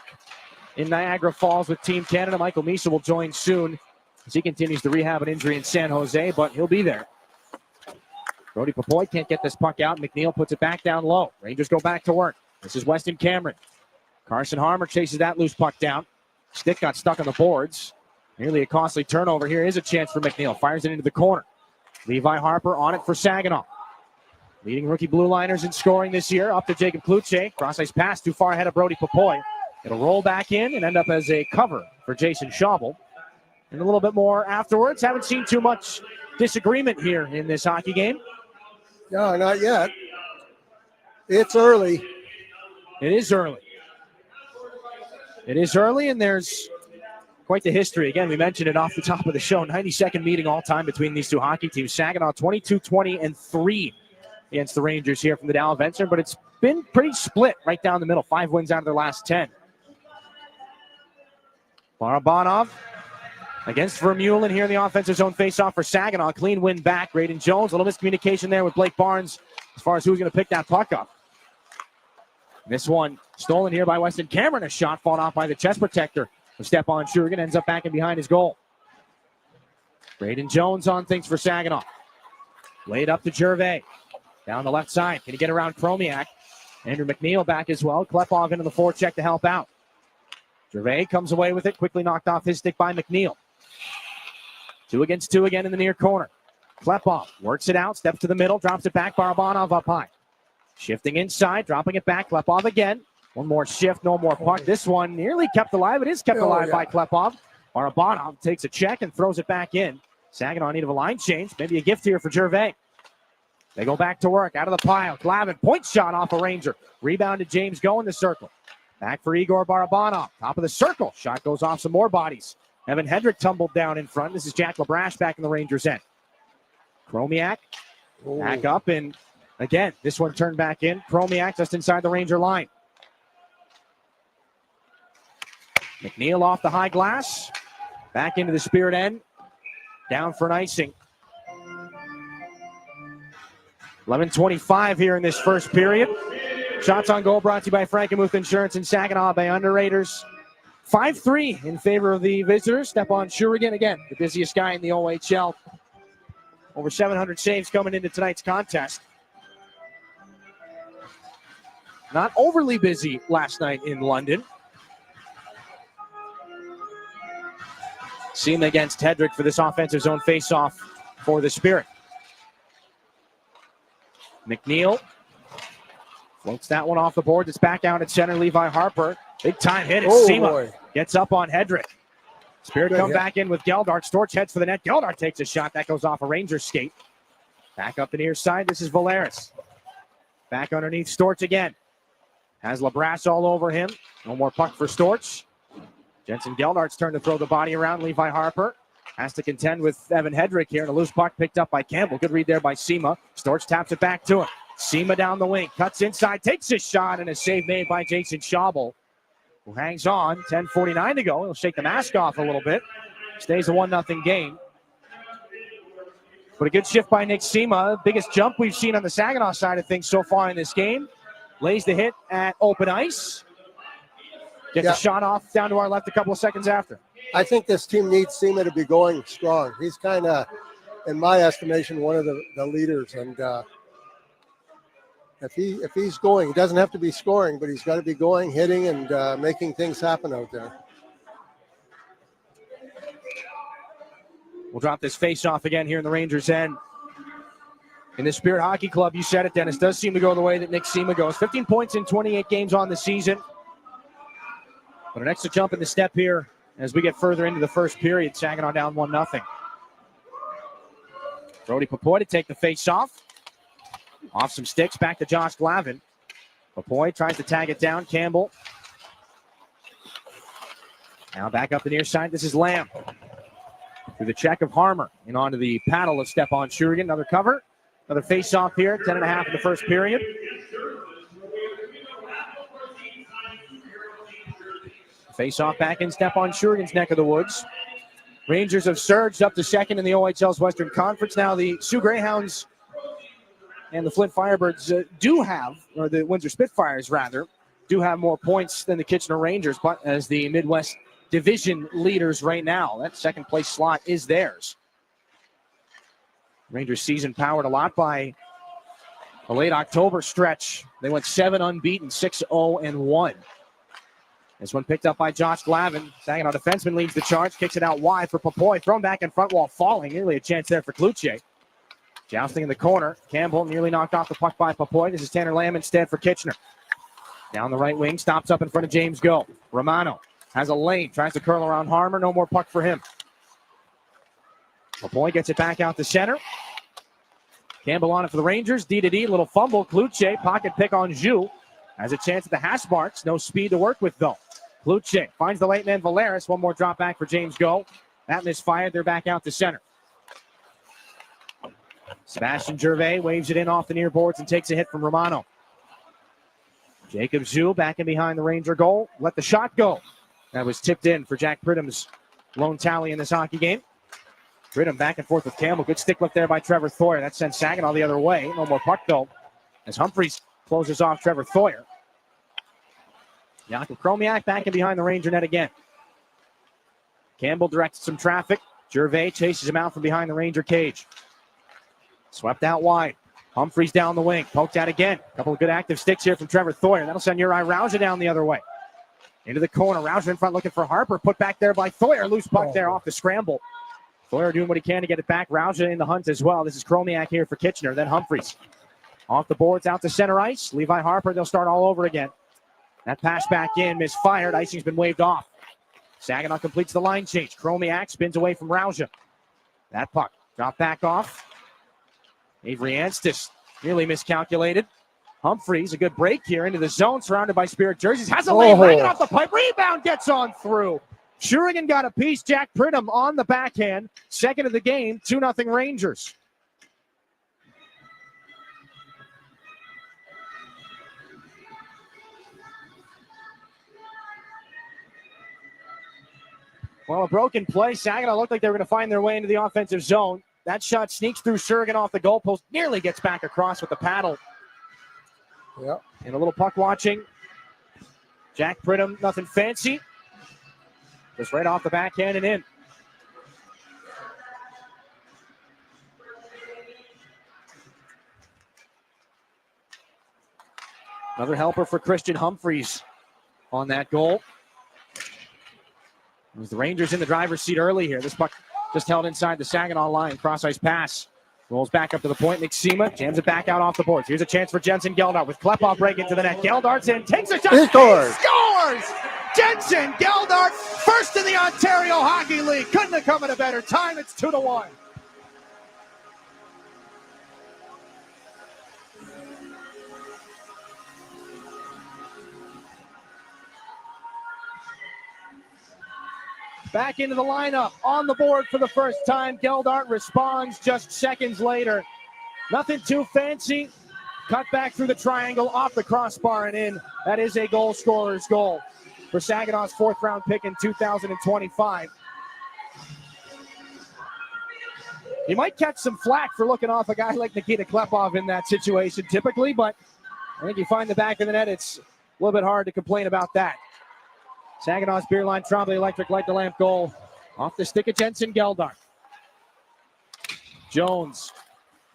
Speaker 2: in Niagara Falls with Team Canada. Michael Misa will join soon as he continues to rehab an injury in San Jose, but he'll be there. Brody Papoy can't get this puck out. McNeil puts it back down low. Rangers go back to work. This is Weston Cameron. Carson Harmer chases that loose puck down. Stick got stuck on the boards. Nearly a costly turnover. Here is a chance for McNeil. Fires it into the corner. Levi Harper on it for Saginaw. Leading rookie blue liners in scoring this year. Up to Jacob Kluche. Cross-ice pass too far ahead of Brody Papoy. It'll roll back in and end up as a cover for Jason Schaubel. And a little bit more afterwards. Haven't seen too much disagreement here in this hockey game.
Speaker 18: No, not yet. It's early.
Speaker 2: It is early. It is early, and there's quite the history. Again, we mentioned it off the top of the show. 92nd meeting all time between these two hockey teams. Saginaw 22-20-3 against the Rangers here from the Dow Event Center, but it's been pretty split right down the middle. 5 wins out of their last 10. Barabanov against Vermeulen here in the offensive zone faceoff for Saginaw. Clean win back. Braden Jones, a little miscommunication there with Blake Barnes as far as who's going to pick that puck up. This one stolen here by Weston Cameron. A shot fought off by the chest protector. Stepan Shurigan ends up back in behind his goal. Braden Jones on things for Saginaw. Laid up to Gervais. Down the left side. Can he get around Chromiak? Andrew McNeil back as well. Klepov into the forecheck to help out. Gervais comes away with it. Quickly knocked off his stick by McNeil. 2 against 2 again in the near corner. Klepov works it out. Steps to the middle. Drops it back. Barabanov up high. Shifting inside. Dropping it back. Klepov again. One more shift. No more puck. This one nearly kept alive. It is kept alive by Klepov. Barabanov takes a check and throws it back in. Saginaw in need of a line change. Maybe a gift here for Gervais. They go back to work. Out of the pile. Glavin. Point shot off a Ranger. Rebounded James Go in the circle. Back for Igor Barabanov. Top of the circle. Shot goes off some more bodies. Evan Hendrick tumbled down in front. This is Jack LaBrache back in the Rangers' end. Chromiak back up, and again, this one turned back in. Chromiak just inside the Ranger line. McNeil off the high glass. Back into the Spirit end. Down for an icing. 11:25 here in this first period. Shots on goal brought to you by Frankenmuth Insurance and Saginaw Bay Underraters. 5-3 in favor of the visitors. Stepan Shurigan, again, the busiest guy in the OHL. Over 700 saves coming into tonight's contest. Not overly busy last night in London. Seema against Hedrick for this offensive zone faceoff for the Spirit. McNeil floats that one off the board. It's back out at center. Levi Harper. Big time hit. It's Seema. Gets up on Hedrick. Spirit come back in with Geldart. Storch heads for the net. Geldart takes a shot. That goes off a Ranger skate. Back up the near side. This is Valeris. Back underneath Storch again. Has LaBrasse all over him. No more puck for Storch. Jensen Geldart's turn to throw the body around. Levi Harper has to contend with Evan Hedrick here. And a loose puck picked up by Campbell. Good read there by Seema. Storch taps it back to him. Seema down the wing. Cuts inside. Takes his shot. And a save made by Jason Schaubel, who hangs on. 10:49 to go. He'll shake the mask off a little bit. Stays a 1-0 game. But a good shift by Nick Sema. Biggest jump we've seen on the Saginaw side of things so far in this game. Lays the hit at open ice. Gets a shot off down to our left a couple of seconds after.
Speaker 18: I think this team needs Sema to be going strong. He's kind of, in my estimation, one of the leaders. And if he's going, he doesn't have to be scoring, but he's got to be going, hitting, and making things happen out there.
Speaker 2: We'll drop this face-off again here in the Rangers' end. In the Spirit Hockey Club, you said it, Dennis, does seem to go the way that Nick Sema goes. 15 points in 28 games on the season. But an extra jump in the step here as we get further into the first period. Saginaw down 1-0. Brody Papoy to take the face-off. Off some sticks, back to Josh Glavin. Papoy tries to tag it down. Campbell. Now back up the near side. This is Lamb. Through the check of Harmer. And onto the paddle of Stepan Shurigan. Another cover. Another face-off here. 10.5 in the first period. Face-off back in Stepan Shurigan's neck of the woods. Rangers have surged up to second in the OHL's Western Conference. Now the Sioux Greyhounds and the Flint Firebirds do have, or the Windsor Spitfires rather, do have more points than the Kitchener Rangers, but as the Midwest Division leaders right now, that second place slot is theirs. Rangers season powered a lot by a late October stretch. They went 7 unbeaten, 6-0-1. This one picked up by Josh Glavin. Saginaw defenseman leads the charge, kicks it out wide for Papoy. Thrown back in front while falling. Nearly a chance there for Cloutier. Jousting in the corner. Campbell nearly knocked off the puck by Papoy. This is Tanner Lamb instead for Kitchener. Down the right wing, stops up in front of James Go. Romano has a lane, tries to curl around Harmer. No more puck for him. Papoy gets it back out to center. Campbell on it for the Rangers. D-to-D, little fumble. Cloutier, pocket pick on Zhu. Has a chance at the hash marks. No speed to work with, though. Cloutier finds the late man Valeris. One more drop back for James Go. That misfired. They're back out to center. Sebastian Gervais waves it in off the near boards and takes a hit from Romano. Jacob Zhu back in behind the Ranger goal. Let the shot go. That was tipped in for Jack Pridham's lone tally in this hockey game. Pridham back and forth with Campbell. Good stick look there by Trevor Thoyer. That sends Saginaw the other way. No more puck, though, as Humphreys closes off Trevor Thoyer. Jakub Kromiak back in behind the Ranger net again. Campbell directs some traffic. Gervais chases him out from behind the Ranger cage. Swept out wide. Humphreys down the wing. Poked out again. A couple of good active sticks here from Trevor Thoyer. That'll send Uri Rauja down the other way. Into the corner. Rauja in front looking for Harper. Put back there by Thoyer. Loose puck there off the scramble. Thoyer doing what he can to get it back. Rauja in the hunt as well. This is Kromiak here for Kitchener. Then Humphreys. Off the boards out to center ice. Levi Harper. They'll start all over again. That pass back in. Misfired. Icing's been waved off. Saginaw completes the line change. Kromiak spins away from Rauja. That puck dropped back off. Avery Anstis nearly miscalculated. Humphreys, a good break here into the zone, surrounded by Spirit jerseys. Has a lane, bring it off the pipe. Rebound gets on through. Shurigan got a piece. Jack Pridham on the backhand. Second of the game, 2-0 Rangers. Well, a broken play. Saginaw looked like they were going to find their way into the offensive zone. That shot sneaks through Shurigan off the goalpost. Nearly gets back across with the paddle.
Speaker 18: Yep.
Speaker 2: And a little puck watching. Jack Pridham, nothing fancy. Just right off the backhand and in. Another helper for Christian Humphreys on that goal. It was the Rangers in the driver's seat early here. This puck just held inside the Saginaw line. Cross-ice pass. Rolls back up to the point. Nick Sema jams it back out off the boards. Here's a chance for Jensen Geldart with Klepov break into the net. Geldart's in, takes a shot.
Speaker 18: He scores!
Speaker 2: Jensen Geldart, first in the Ontario Hockey League. Couldn't have come at a better time. It's 2-1. Back into the lineup, on the board for the first time. Geldart responds just seconds later. Nothing too fancy. Cut back through the triangle, off the crossbar and in. That is a goal scorer's goal for Saginaw's fourth-round pick in 2025. He might catch some flack for looking off a guy like Nikita Klepov in that situation typically, but I think you find the back of the net, it's a little bit hard to complain about that. Saginaw's beer line, Trombley Electric light the lamp goal off the stick of Jensen Geldart. Jones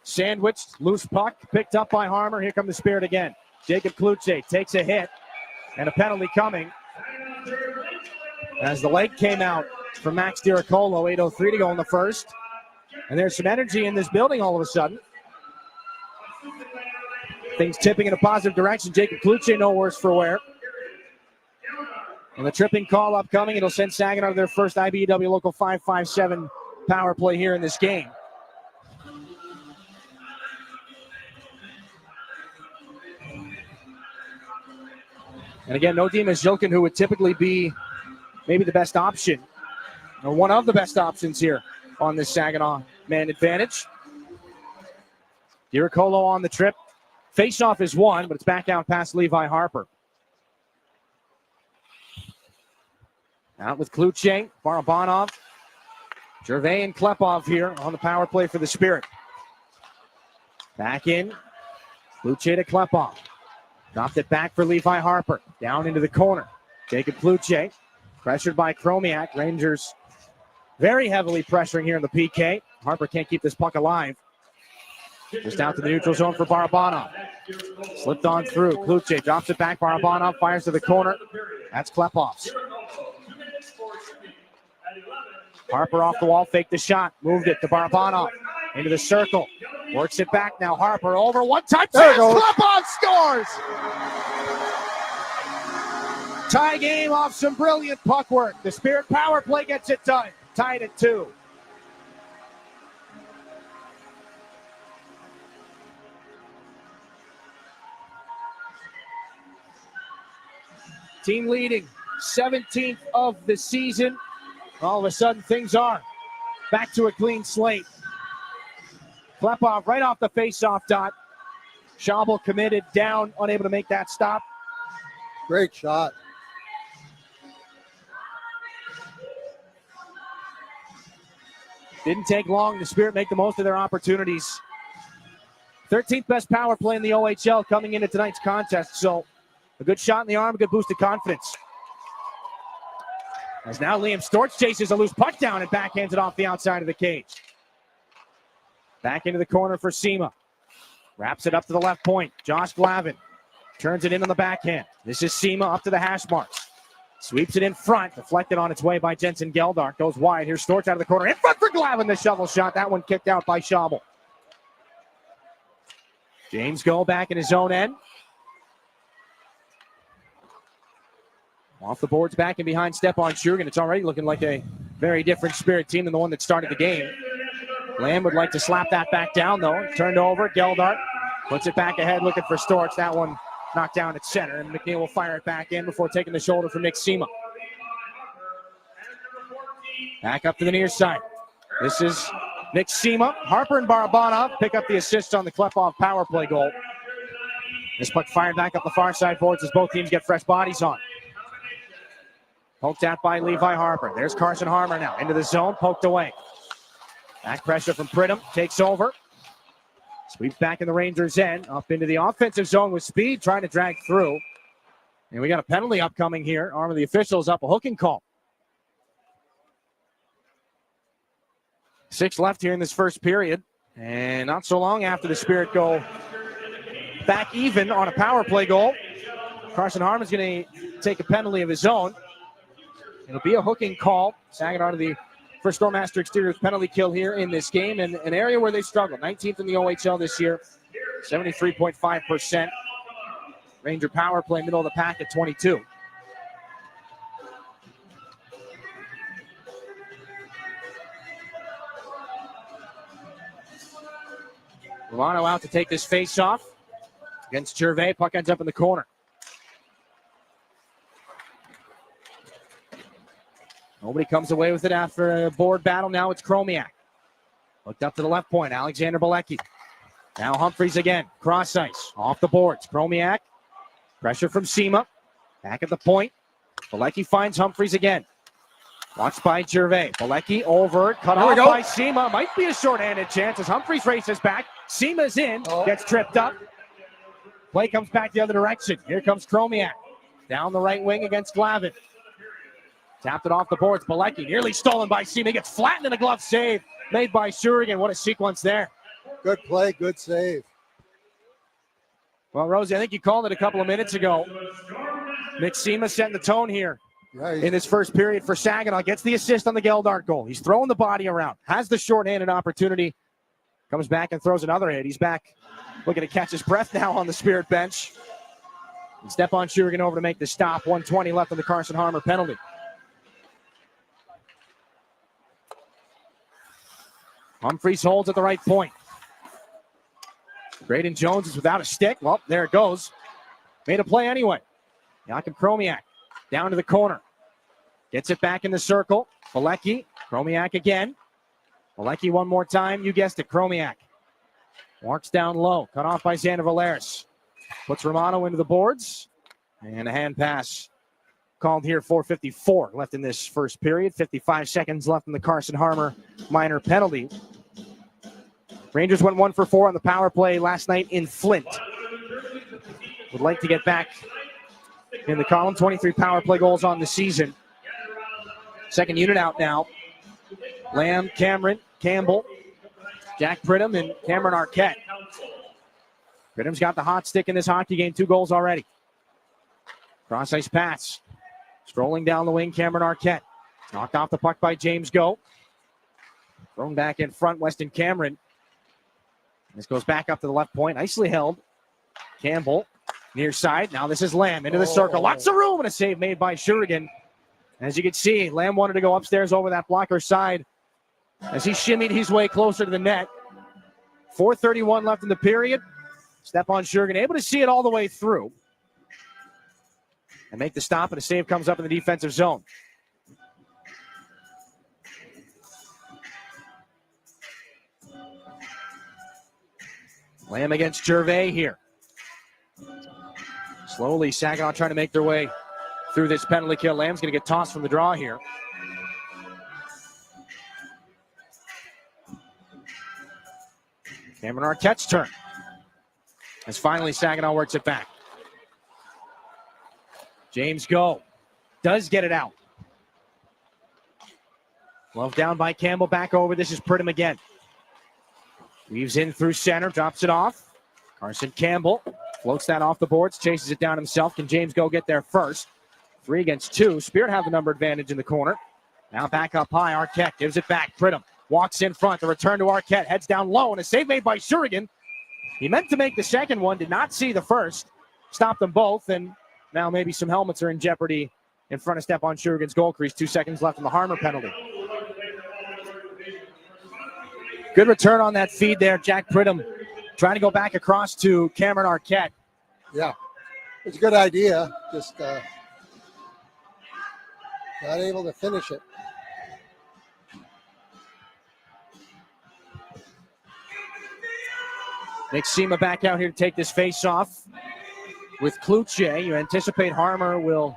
Speaker 2: sandwiched, loose puck, picked up by Harmer. Here come the Spirit again. Jacob Kluche takes a hit and a penalty coming as the leg came out from Max Diricolo. 8:03 to go in the first. And there's some energy in this building all of a sudden. Things tipping in a positive direction. Jacob Kluche no worse for wear. And the tripping call upcoming. It'll send Saginaw to their first IBEW Local 557 power play here in this game. And again, no Dimas Jilkin, who would typically be maybe the best option, or one of the best options here on this Saginaw man advantage. Diricolo on the trip. Face-off is won, but it's back out past Levi Harper. Out with Kluche, Barabanov, Gervais and Klepov here on the power play for the Spirit. Back in, Kluche to Klepov. Dropped it back for Levi Harper. Down into the corner. Jacob Kluche, pressured by Chromiak. Rangers very heavily pressuring here in the PK. Harper can't keep this puck alive. Just out to the neutral zone for Barabanov. Slipped on through. Kluche drops it back. Barabanov fires to the corner. That's Klepov's. Harper off the wall, faked the shot. Moved it to Barabanov. Into the circle. Works it back now. Harper over. One time. Klepov scores! Tie game off some brilliant puck work. The Spirit power play gets it done. Tied at 2. Team leading 17th of the season. All of a sudden, things are back to a clean slate. Klepov right off the face-off dot. Schabel committed, down, unable to make that stop.
Speaker 18: Great shot.
Speaker 2: Didn't take long. The Spirit make the most of their opportunities. 13th best power play in the OHL coming into tonight's contest. So a good shot in the arm, a good boost of confidence. As now Liam Storch chases a loose puck down and backhands it off the outside of the cage. Back into the corner for Sema. Wraps it up to the left point. Josh Glavin turns it in on the backhand. This is Sema up to the hash marks. Sweeps it in front. Deflected on its way by Jensen Geldart. Goes wide. Here's Storch out of the corner. In front for Glavin. The shovel shot. That one kicked out by Schabel. James Go back in his own end. Off the boards, back and behind Stepan Shugan. It's already looking like a very different Spirit team than the one that started the game. Lamb would like to slap that back down, though. Turned over. Geldart puts it back ahead, looking for Storch. That one knocked down at center, and McNeil will fire it back in before taking the shoulder from Nick Sema. Back up to the near side. This is Nick Sema. Harper and Barabanov pick up the assist on the Klepov power play goal. This puck fired back up the far side boards as both teams get fresh bodies on. Poked out by Levi Harper. There's Carson Harmer now. Into the zone, poked away. Back pressure from Pridham. Takes over. Sweeps back in the Rangers' end. Up into the offensive zone with speed. Trying to drag through. And we got a penalty upcoming here. Arm of the officials up a hooking call. 6 left here in this first period. And not so long after the Spirit go back even on a power play goal. Carson Harmon's going to take a penalty of his own. It'll be a hooking call. Saginaw to the first Stormmaster Exteriors penalty kill here in this game, and an area where they struggled. 19th in the OHL this year, 73.5%. Ranger power play, middle of the pack at 22. Romano out to take this face-off against Gervais. Puck ends up in the corner. Nobody comes away with it after a board battle. Now it's Chromiak. Looked up to the left point. Alexander Bilecki. Now Humphreys again. Cross ice. Off the boards. Chromiak. Pressure from Sema. Back at the point. Bilecki finds Humphreys again. Watched by Gervais. Balecki over, cut off by Sema. Might be a shorthanded chance as Humphreys races back. Sema's in, gets tripped up. Play comes back the other direction. Here comes Chromiak. Down the right wing against Glavin. Tapped it off the boards. Balecki nearly stolen by Sema. Gets flattened in a glove save made by Shurigan. What a sequence there.
Speaker 18: Good play, good save.
Speaker 2: Well, Rosie, I think you called it a couple of minutes ago. Nick Sema setting the tone here in this first period for Saginaw. Gets the assist on the Geldart goal. He's throwing the body around. Has the shorthanded opportunity. Comes back and throws another hit. He's back looking to catch his breath now on the Spirit bench. And Stepan Shurigan over to make the stop. 1:20 left on the Carson Harmer penalty. Humphreys holds at the right point. Graydon Jones is without a stick. Well, there it goes. Made a play anyway. Jakub Chromiak down to the corner. Gets it back in the circle. Balecki. Chromiak again. Balecki one more time. You guessed it. Chromiak. Walks down low. Cut off by Xander Valeris. Puts Romano into the boards. And a hand pass called here. 4:54 left in this first period. 55 seconds left in the Carson Harmer minor penalty. Rangers went 1 for 4 on the power play last night in Flint. Would like to get back in the column. 23 power play goals on the season. Second unit out now. Lamb, Cameron, Campbell, Jack Pridham, and Cameron Arquette. Pridham's got the hot stick in this hockey game. 2 goals already. Cross ice pass. Strolling down the wing, Cameron Arquette. Knocked off the puck by James Go. Thrown back in front, Weston Cameron. This goes back up to the left point. Nicely held. Campbell, near side. Now this is Lamb into the circle. Lots of room and a save made by Shurigan. As you can see, Lamb wanted to go upstairs over that blocker side as he shimmied his way closer to the net. 4:31 left in the period. Stepan Shurigan able to see it all the way through and make the stop, and a save comes up in the defensive zone. Lamb against Gervais here. Slowly, Saginaw trying to make their way through this penalty kill. Lamb's going to get tossed from the draw here. Cameron Arquette's turn. As finally Saginaw works it back. James Go does get it out. Glove down by Campbell, back over. This is Pridham again. Weaves in through center, drops it off. Carson Campbell floats that off the boards, chases it down himself. Can James Go get there first? 3 against 2. Spirit have the number advantage in the corner. Now back up high. Arquette gives it back. Pridham walks in front. The return to Arquette. Heads down low, and a save made by Shurigan. He meant to make the second one, did not see the first. Stopped them both, and now maybe some helmets are in jeopardy in front of Stepan Shurigan's goal crease. 2 seconds left on the Harmer penalty. Good return on that feed there. Jack Pridham trying to go back across to Cameron Arquette.
Speaker 18: Yeah, it's a good idea. Just not able to finish it.
Speaker 2: Nick Sema back out here to take this face-off with Kluche. You anticipate Harmer will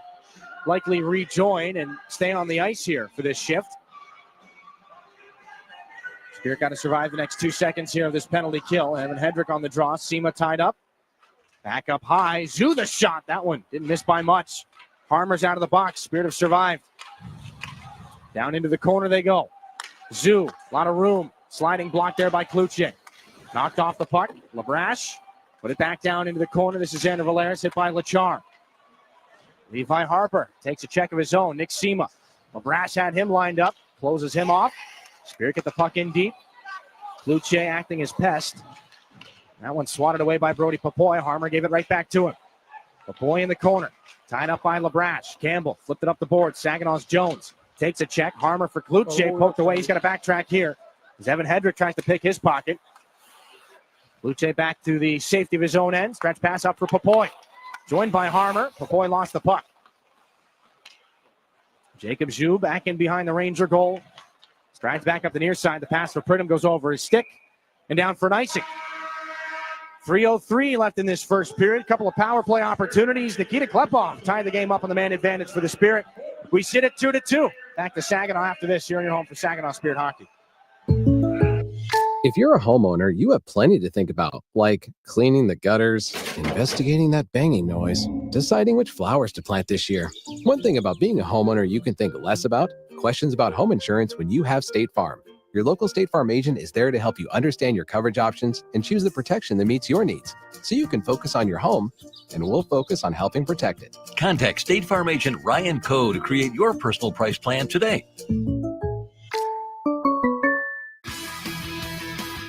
Speaker 2: likely rejoin and stay on the ice here for this shift. Spirit got to survive the next 2 seconds here of this penalty kill. Evan Hedrick on the draw. Sema tied up. Back up high. Zoo the shot. That one didn't miss by much. Harmer's out of the box. Spirit have survived. Down into the corner they go. Zoo, a lot of room. Sliding block there by Kluche. Knocked off the puck. Labrache put it back down into the corner. This is Xander Valeris hit by Lachar. Levi Harper takes a check of his own. Nick Sema. Labrache had him lined up. Closes him off. Spirit get the puck in deep. Kluche acting as pest. That one swatted away by Brody Papoy. Harmer gave it right back to him. Papoy in the corner. Tied up by Labrache. Campbell flipped it up the board. Saginaw's Jones takes a check. Harmer for Kluche. Poked away. He's got to backtrack here as Evan Hedrick tries to pick his pocket. Kluche back to the safety of his own end. Stretch pass up for Papoy. Joined by Harmer. Papoy lost the puck. Jacob Zhu back in behind the Ranger goal. Strides back up the near side. The pass for Pridham goes over his stick and down for an icing. 3:03 left in this first period. A couple of power play opportunities. Nikita Klepov tied the game up on the man advantage for the Spirit. We sit at 2-2. Back to Saginaw after this. You're in your home for Saginaw Spirit Hockey.
Speaker 7: If you're a homeowner, you have plenty to think about, like cleaning the gutters, investigating that banging noise, deciding which flowers to plant this year. One thing about being a homeowner you can think less about, questions about home insurance when you have State Farm. Your local State Farm agent is there to help you understand your coverage options and choose the protection that meets your needs, so you can focus on your home, and we'll focus on helping protect it.
Speaker 3: Contact State Farm agent Ryan Coe to create your personal price plan today.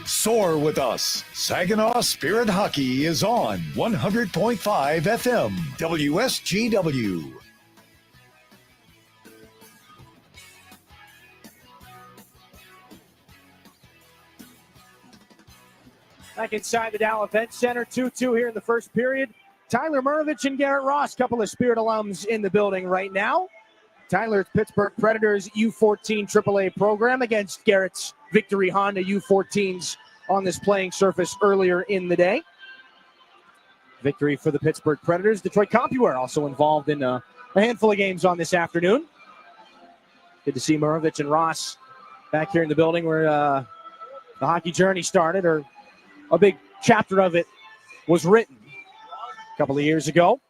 Speaker 1: Soar with us. Saginaw Spirit Hockey is on 100.5 FM WSGW.
Speaker 2: Back inside the Dow Event Center, 2-2 here in the first period. Tyler Murovich and Garrett Ross, couple of Spirit alums in the building right now. Tyler's Pittsburgh Predators U14 AAA program against Garrett's Victory Honda U14s on this playing surface earlier in the day. Victory for the Pittsburgh Predators. Detroit CompuWare also involved in a handful of games on this afternoon. Good to see Murovich and Ross back here in the building where the hockey journey started, or a big chapter of it was written a couple of years ago.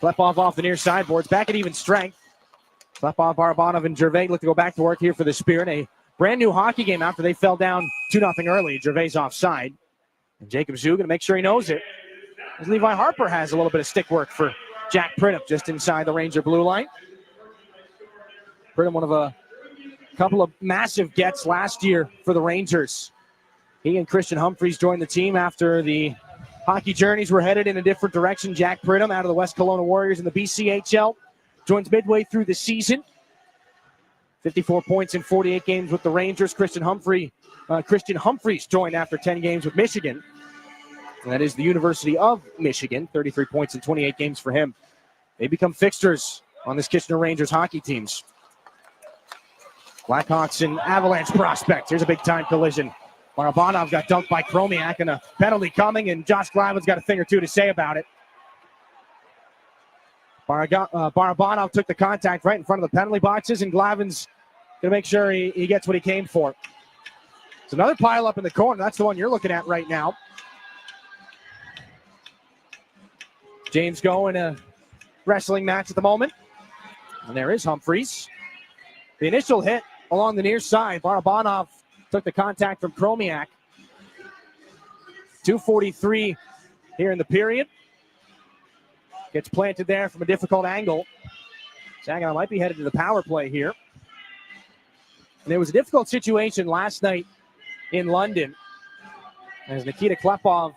Speaker 2: Klepov off the near sideboards, back at even strength. Klepov, Barabanov, and Gervais look to go back to work here for the Spirit. A brand new hockey game after they fell down 2-0 early. Gervais offside. And Jacob Zhu going to make sure he knows it, as Levi Harper has a little bit of stick work for Jack Pridham just inside the Ranger blue line. Pridham, one of a couple of massive gets last year for the Rangers. He and Christian Humphreys joined the team after the hockey journeys were headed in a different direction. Jack Pridham out of the West Kelowna Warriors in the BCHL joins midway through the season. 54 points in 48 games with the Rangers. Christian Humphreys joined after 10 games with Michigan. And that is the University of Michigan. 33 points in 28 games for him. They become fixtures on this Kitchener Rangers hockey teams. Blackhawks and Avalanche prospects. Here's a big-time collision. Barabanov got dunked by Chromiak, and a penalty coming, and Josh Glavin's got a thing or two to say about it. Barabanov took the contact right in front of the penalty boxes, and Glavin's going to make sure he gets what he came for. It's another pile up in the corner. That's the one you're looking at right now. James Go in a wrestling match at the moment. And there is Humphreys. The initial hit along the near side. Barabanov took the contact from Chromiak. 2:43 here in the period. Gets planted there from a difficult angle. Saginaw might be headed to the power play here. And there was a difficult situation last night in London as Nikita Klepov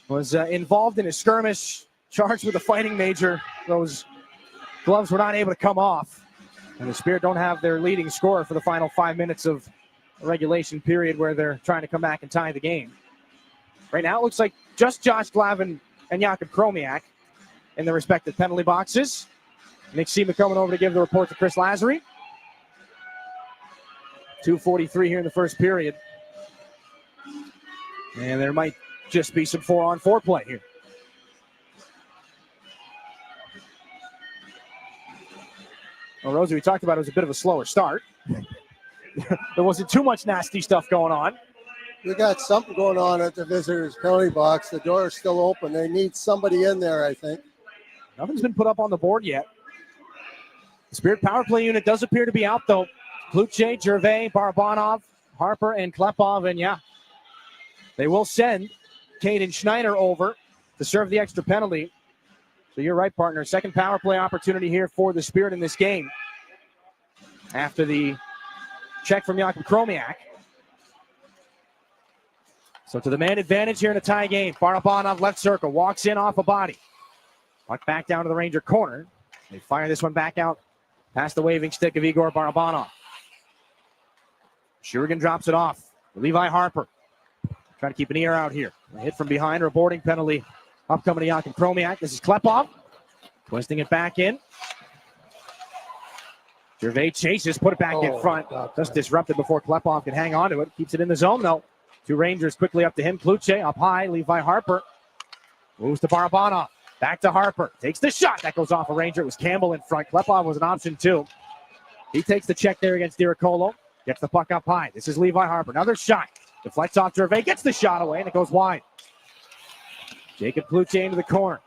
Speaker 2: was involved in a skirmish, charged with a fighting major. Those gloves were not able to come off. And the Spirit don't have their leading scorer for the final 5 minutes of the regulation period where they're trying to come back and tie the game. Right now it looks like just Josh Glavin and Jakub Chromiak in their respective penalty boxes. Nick Seema coming over to give the report to Chris Lazary. 2:43 here in the first period. And there might just be some 4-on-4 play here. Well, Rosie, we talked about it was a bit of a slower start. There wasn't too much nasty stuff going on.
Speaker 18: We got something going on at the visitors' penalty box. The door is still open. They need somebody in there, I think.
Speaker 2: Nothing's been put up on the board yet. The Spirit power play unit does appear to be out, though. Kluche, Gervais, Barabanov, Harper, and Klepov. And, yeah, they will send Caden Schneider over to serve the extra penalty. So you're right, partner. Second power play opportunity here for the Spirit in this game. After the check from Jakub Chromiak. So to the man advantage here in a tie game. Barabanov left circle, walks in off a body. Puck back down to the Ranger corner. They fire this one back out past the waving stick of Igor Barabanov. Shurigan drops it off. Levi Harper trying to keep an ear out here. A hit from behind or a boarding penalty upcoming to Jakub Chromiak. This is Klepov. Twisting it back in. Gervais chases, put it back in front. Just disrupted before Klepov can hang on to it. Keeps it in the zone, though. Two Rangers quickly up to him. Kluche up high. Levi Harper moves to Barabanov. Back to Harper. Takes the shot. That goes off a Ranger. It was Campbell in front. Klepov was an option too. He takes the check there against Diricolo. Gets the puck up high. This is Levi Harper. Another shot. Deflects off Gervais. Gets the shot away, and it goes wide. Jacob Cloutier into the corner.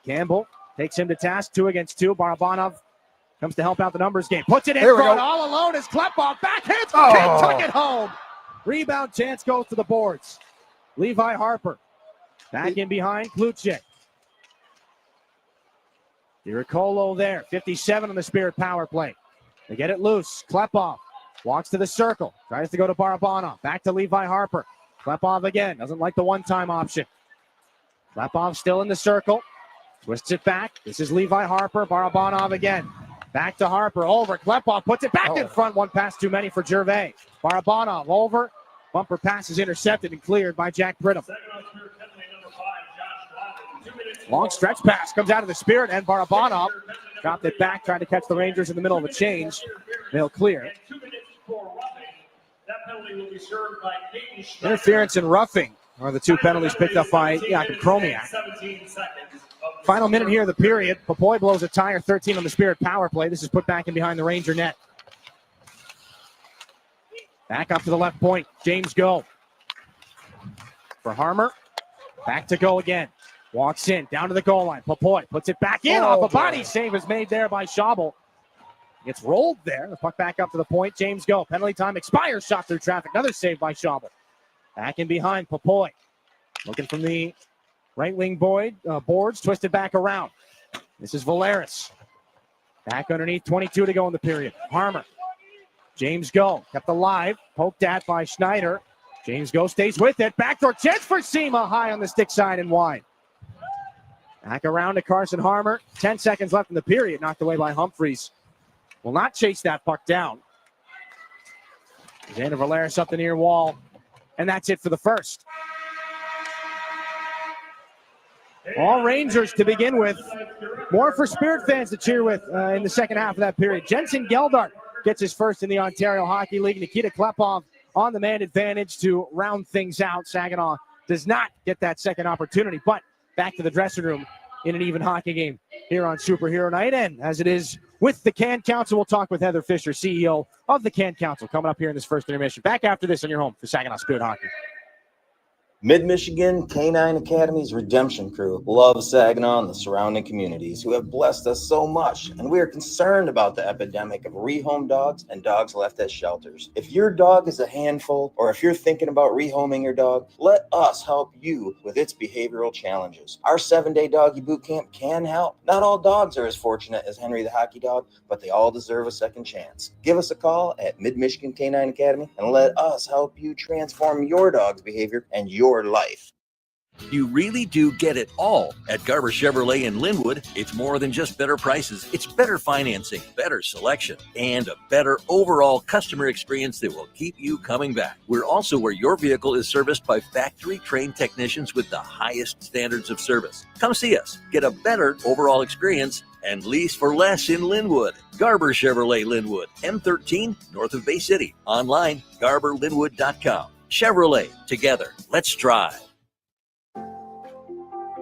Speaker 2: Campbell takes him to task. 2 against 2. Barabanov comes to help out the numbers game. Puts it in front. All alone is Klepov. Backhands. Can't tuck it home. Rebound chance goes to the boards. Levi Harper. Back in behind Cloutier. Diricolo there. 57 on the Spirit power play. They get it loose. Klepov walks to the circle. Tries to go to Barabanov. Back to Levi Harper. Klepov again. Doesn't like the one-time option. Klepov still in the circle. Twists it back. This is Levi Harper. Barabanov again. Back to Harper. Over. Klepov puts it back in front. One pass too many for Gervais. Barabanov over. Bumper pass is intercepted and cleared by Jack Pridham. Long stretch pass comes out of the Spirit, and Barabanov dropped it back, trying to catch the Rangers in the middle of a change. They'll clear. Interference and roughing are the 2 penalties picked up by Jakub Chromiak. Final minute here of the period. Popoy blows a tire, 13 on the Spirit power play. This is put back in behind the Ranger net. Back up to the left point. James Go. For Harmer. Back to Go again. Walks in, down to the goal line. Popoy puts it back in. Off a body save is made there by Schabel. Gets rolled there. The puck back up to the point. James Go. Penalty time expires. Shot through traffic. Another save by Schabel. Back in behind. Popoy. Looking from the right wing boards. Twisted back around. This is Valeris. Back underneath. 22 to go in the period. Harmer. James Go. Kept alive. Poked at by Schneider. James Go stays with it. Backdoor chance for Sema. High on the stick side and wide. Back around to Carson Harmer. 10 seconds left in the period. Knocked away by Humphreys. Will not chase that puck down. Xander Valeris up the near wall. And that's it for the first. All Rangers to begin with. More for Spirit fans to cheer with in the second half of that period. Jensen Geldart gets his first in the Ontario Hockey League. Nikita Klepov on the man advantage to round things out. Saginaw does not get that second opportunity, but back to the dressing room in an even hockey game here on Superhero Night. And as it is with the Can Council, we'll talk with Heather Fisher, CEO of the Can Council, coming up here in this first intermission. Back after this on your home for Saginaw Spirit Hockey.
Speaker 4: Mid-Michigan Canine Academy's Redemption Crew loves Saginaw and the surrounding communities who have blessed us so much, and we are concerned about the epidemic of rehomed dogs and dogs left at shelters. If your dog is a handful, or if you're thinking about rehoming your dog, let us help you with its behavioral challenges. Our 7-day doggy boot camp can help. Not all dogs are as fortunate as Henry the Hockey Dog, but they all deserve a second chance. Give us a call at Mid-Michigan Canine Academy and let us help you transform your dog's behavior and your life.
Speaker 3: You really do get it all at Garber Chevrolet in Linwood. It's more than just better prices. It's better financing, better selection, and a better overall customer experience that will keep you coming back. We're also where your vehicle is serviced by factory-trained technicians with the highest standards of service. Come see us. Get a better overall experience and lease for less in Linwood. Garber Chevrolet Linwood, M13, north of Bay City. Online, garberlinwood.com. Chevrolet, together, let's drive.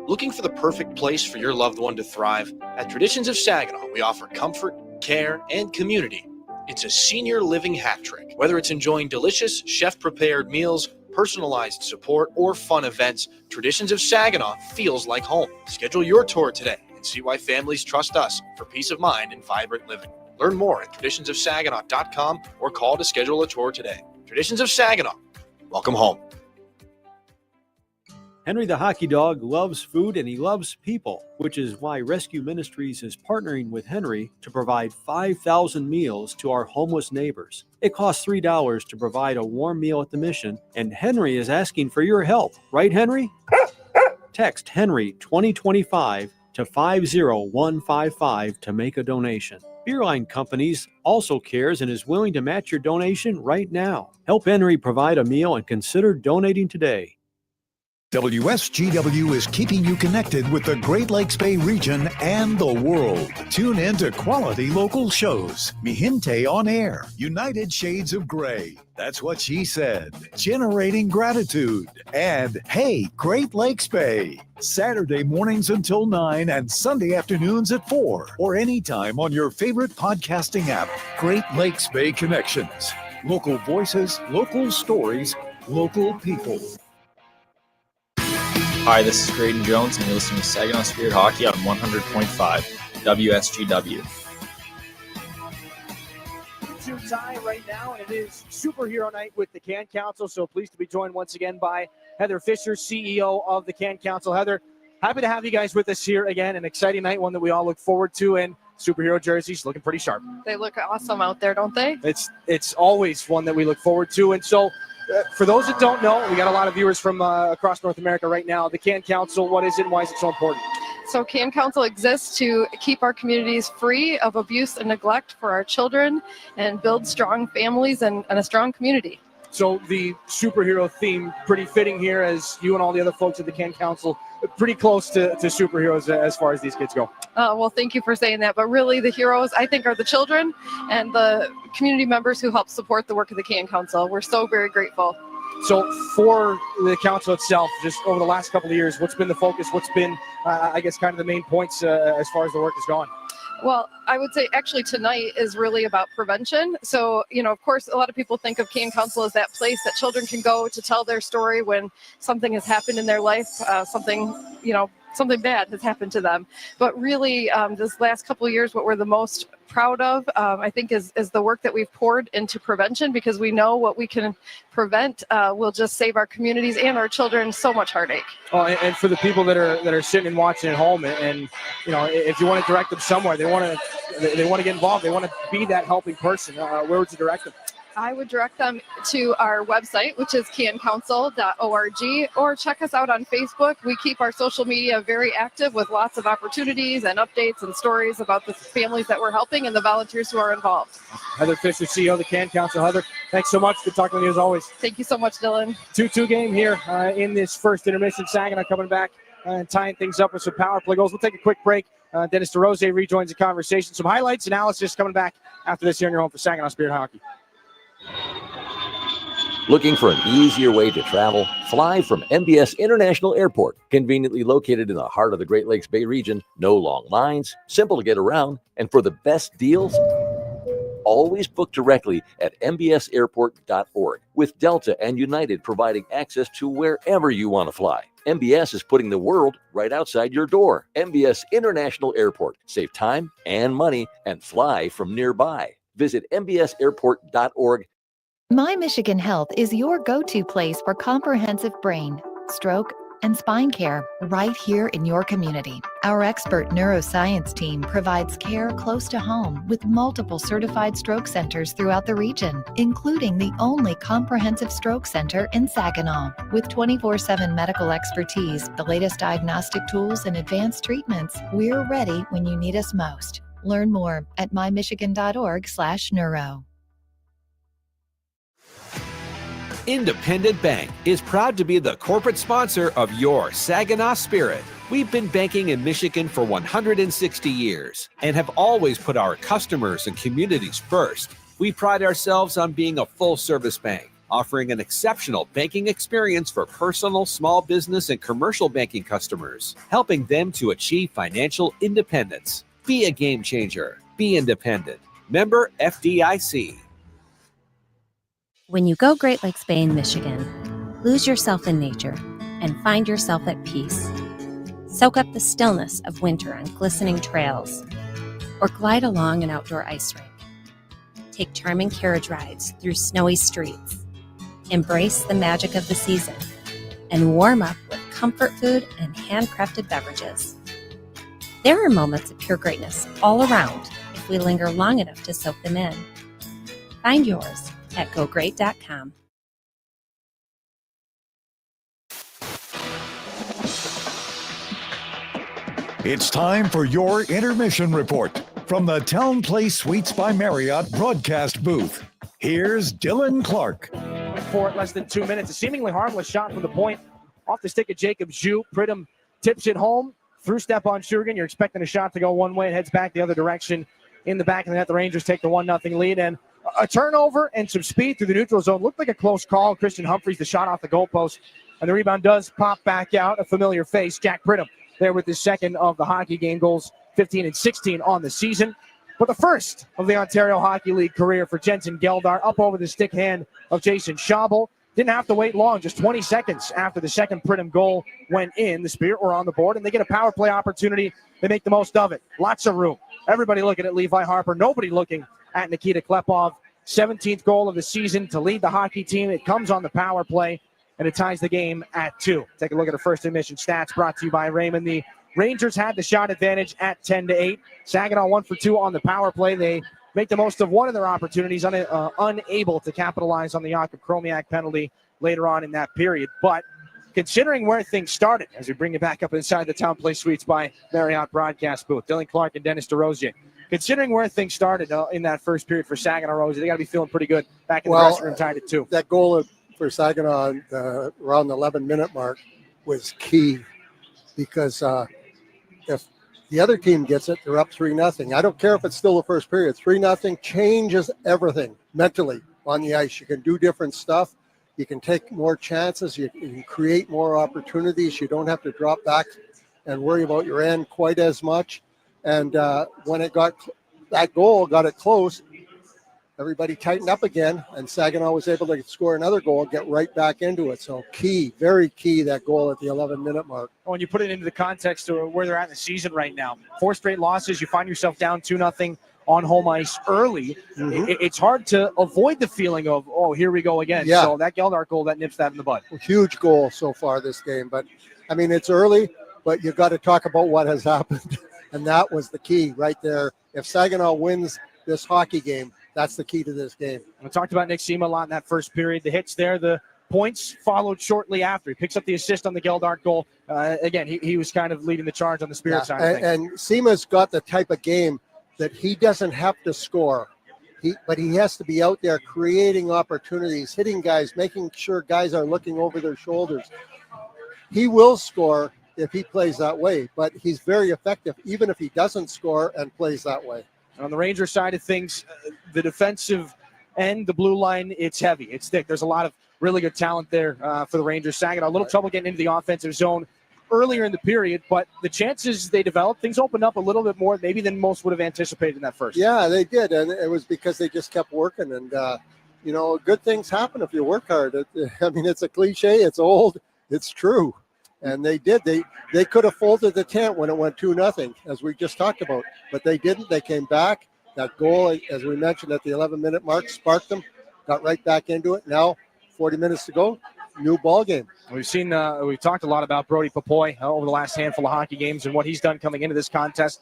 Speaker 22: Looking for the perfect place for your loved one to thrive? At Traditions of Saginaw, we offer comfort, care, and community. It's a senior living hat trick. Whether it's enjoying delicious, chef-prepared meals, personalized support, or fun events, Traditions of Saginaw feels like home. Schedule your tour today and see why families trust us for peace of mind and vibrant living. Learn more at traditionsofsaginaw.com or call to schedule a tour today. Traditions of Saginaw. Welcome home.
Speaker 23: Henry the Hockey Dog loves food and he loves people, which is why Rescue Ministries is partnering with Henry to provide 5,000 meals to our homeless neighbors. It costs $3 to provide a warm meal at the mission, and Henry is asking for your help. Right, Henry? Text Henry 2025 to 50155 to make a donation. Beerline Companies also cares and is willing to match your donation right now. Help Henry provide a meal and consider donating today.
Speaker 1: WSGW is keeping you connected with the Great Lakes Bay region and the world. Tune in to quality local shows. Mihinte on Air, United Shades of Gray, That's What She Said, Generating Gratitude, and Hey, Great Lakes Bay. Saturday mornings until 9 and Sunday afternoons at 4, or anytime on your favorite podcasting app. Great Lakes Bay Connections. Local voices, local stories, local people.
Speaker 5: Hi, this is Graydon Jones, and you're listening to Saginaw Spirit Hockey on 100.5 WSGW.
Speaker 2: Two tie right now, and it is superhero night with the Can Council. So pleased to be joined once again by Heather Fisher, CEO of the Can Council. Heather, happy to have you guys with us here again. An exciting night, one that we all look forward to, and superhero jerseys looking pretty sharp.
Speaker 6: They look awesome out there, don't they?
Speaker 2: It's always one that we look forward to, and so. For those that don't know, we got a lot of viewers from across North America right now. The Can Council, what is it and why is it so important?
Speaker 6: So Can Council exists to keep our communities free of abuse and neglect for our children and build strong families and a strong community.
Speaker 2: So the superhero theme, pretty fitting here as you and all the other folks at the Can Council, pretty close to superheroes as far as these kids go.
Speaker 6: Well, thank you for saying that. But really the heroes, I think, are the children and the community members who help support the work of the Can Council. We're so very grateful.
Speaker 2: So for the council itself, just over the last couple of years, what's been the focus? What's been, I guess, kind of the main points as far as the work has gone?
Speaker 6: Well, I would say actually tonight is really about prevention. So, of course, a lot of people think of Can Council as that place that children can go to tell their story when something has happened in their life, something bad has happened to them. But really, this last couple of years, what we're the most proud of, I think, is the work that we've poured into prevention, because we know what we can prevent will just save our communities and our children so much heartache.
Speaker 2: Oh, and for the people that are sitting and watching at home, and if you want to direct them somewhere, they want to get involved, they want to be that helping person. Where would you direct them?
Speaker 6: I would direct them to our website, which is cancouncil.org, or check us out on Facebook. We keep our social media very active with lots of opportunities and updates and stories about the families that we're helping and the volunteers who are involved.
Speaker 2: Heather Fisher, CEO of the Can Council. Heather, thanks so much. Good talking with you as always.
Speaker 6: Thank you so much, Dylan.
Speaker 2: 2-2 game here in this first intermission. Saginaw coming back and tying things up with some power play goals. We'll take a quick break. Dennis DeRose rejoins the conversation. Some highlights analysis coming back after this here in your home for Saginaw Spirit Hockey.
Speaker 3: Looking for an easier way to travel? Fly from MBS International Airport, conveniently located in the heart of the Great Lakes Bay region. No long lines, simple to get around, and for the best deals, always book directly at mbsairport.org, with Delta and United providing access to wherever you want to fly. MBS is putting the world right outside your door. MBS International Airport. Save time and money and fly from nearby. Visit mbsairport.org.
Speaker 9: My Michigan Health is your go-to place for comprehensive brain, stroke, and spine care right here in your community. Our expert neuroscience team provides care close to home with multiple certified stroke centers throughout the region, including the only comprehensive stroke center in Saginaw. With 24/7 medical expertise, the latest diagnostic tools, and advanced treatments, we're ready when you need us most. Learn more at mymichigan.org/neuro.
Speaker 24: Independent Bank is proud to be the corporate sponsor of your Saginaw Spirit. We've been banking in Michigan for 160 years and have always put our customers and communities first. We pride ourselves on being a full-service bank, offering an exceptional banking experience for personal, small business, and commercial banking customers, helping them to achieve financial independence. Be a game changer. Be independent. Member FDIC.
Speaker 25: When you go Great Lakes Bay in Michigan, lose yourself in nature and find yourself at peace. Soak up the stillness of winter on glistening trails, or glide along an outdoor ice rink. Take charming carriage rides through snowy streets. Embrace the magic of the season and warm up with comfort food and handcrafted beverages. There are moments of pure greatness all around if we linger long enough to soak them in. Find yours at gogreat.com.
Speaker 1: It's time for your intermission report from the Town Place Suites by Marriott broadcast booth. Here's Dylan Clark.
Speaker 2: For less than 2 minutes, a seemingly harmless shot from the point off the stick of Jacob Zhu. Pridham tips it home. Through step on Shugan. You're expecting a shot to go one way. It heads back the other direction in the back of the net. The Rangers take the 1-0 lead. And a turnover and some speed through the neutral zone. Looked like a close call. Christian Humphreys, the shot off the goalpost. And the rebound does pop back out. A familiar face, Jack Pridham, there with his second of the hockey game goals, 15 and 16 on the season. But the first of the Ontario Hockey League career for Jensen Geldar, up over the stick hand of Jason Schabel. Didn't have to wait long, just 20 seconds after the second Pridham goal went in. The Spirit were on the board, and they get a power play opportunity. They make the most of it. Lots of room. Everybody looking at Levi Harper. Nobody looking at Nikita Klepov. 17th goal of the season to lead the hockey team. It comes on the power play, and it ties the game at 2. Take a look at the first admission stats brought to you by Raymond. The Rangers had the shot advantage at 10-8. Saginaw 1 for 2 on the power play. They make the most of one of their opportunities, unable to capitalize on the Jakub Chromiak penalty later on in that period. But considering where things started, as we bring it back up inside the Town Place Suites by Marriott Broadcast Booth, Dylan Clark and Dennis DeRosier. Considering where things started in that first period for Saginaw Rose, they got to be feeling pretty good back in the dressing room, tied at 2.
Speaker 18: That goal for Saginaw around the 11-minute mark was key because if the other team gets it, they're up 3-0. I don't care if it's still the first period. 3-0 changes everything mentally on the ice. You can do different stuff. You can take more chances. You can create more opportunities. You don't have to drop back and worry about your end quite as much. And when it got that goal, got it close, everybody tightened up again, and Saginaw was able to score another goal, get right back into it. So key, very key, that goal at the 11-minute mark.
Speaker 2: When you put it into the context of where they're at in the season right now, 4 straight losses, you find yourself down 2-0 on home ice early. It's hard to avoid the feeling of, oh, here we go again.
Speaker 18: Yeah.
Speaker 2: So that Geldar goal, that nips that in the bud.
Speaker 18: Huge goal so far this game. But, I mean, it's early, but you've got to talk about what has happened. And that was the key right there. If Saginaw wins this hockey game, that's the key to this game.
Speaker 2: We talked about Nick Sema a lot in that first period. The hits there, the points followed shortly after. He picks up the assist on the Geldart goal. Again, he was kind of leading the charge on the Spirit side of things.
Speaker 18: And Sema's got the type of game that he doesn't have to score. But he has to be out there creating opportunities, hitting guys, making sure guys are looking over their shoulders. He will score if he plays that way, but he's very effective even if he doesn't score and plays that way.
Speaker 2: On the Ranger side of things, the defensive end, the blue line, it's heavy, it's thick. There's a lot of really good talent there for the Rangers. Saginaw, a little trouble getting into the offensive zone earlier in the period, but the chances they developed, things opened up a little bit more maybe than most would have anticipated in that first.
Speaker 18: Yeah, they did, and it was because they just kept working, and good things happen if you work hard. I mean, it's a cliche, it's old, it's true. And they did. They could have folded the tent when it went 2-0, as we just talked about. But they didn't. They came back. That goal, as we mentioned, at the 11-minute mark, sparked them, got right back into it. Now, 40 minutes to go, new ball game.
Speaker 2: We've talked a lot about Brody Popoy over the last handful of hockey games and what he's done coming into this contest.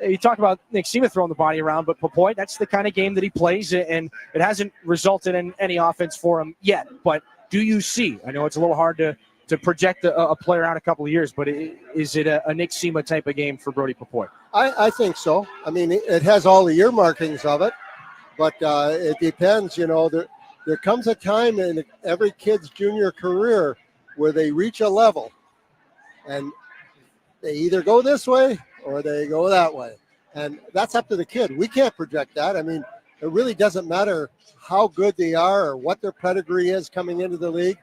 Speaker 2: You talk about Nick Sema throwing the body around, but Popoy, that's the kind of game that he plays, and it hasn't resulted in any offense for him yet. But do you see, I know it's a little hard to project a player out a couple of years, but is it a Nick Sema type of game for Brody Popoy?
Speaker 18: I think so. I mean, it has all the earmarkings of it, but it depends. There comes a time in every kid's junior career where they reach a level, and they either go this way or they go that way. And that's up to the kid. We can't project that. I mean, it really doesn't matter how good they are or what their pedigree is coming into the league.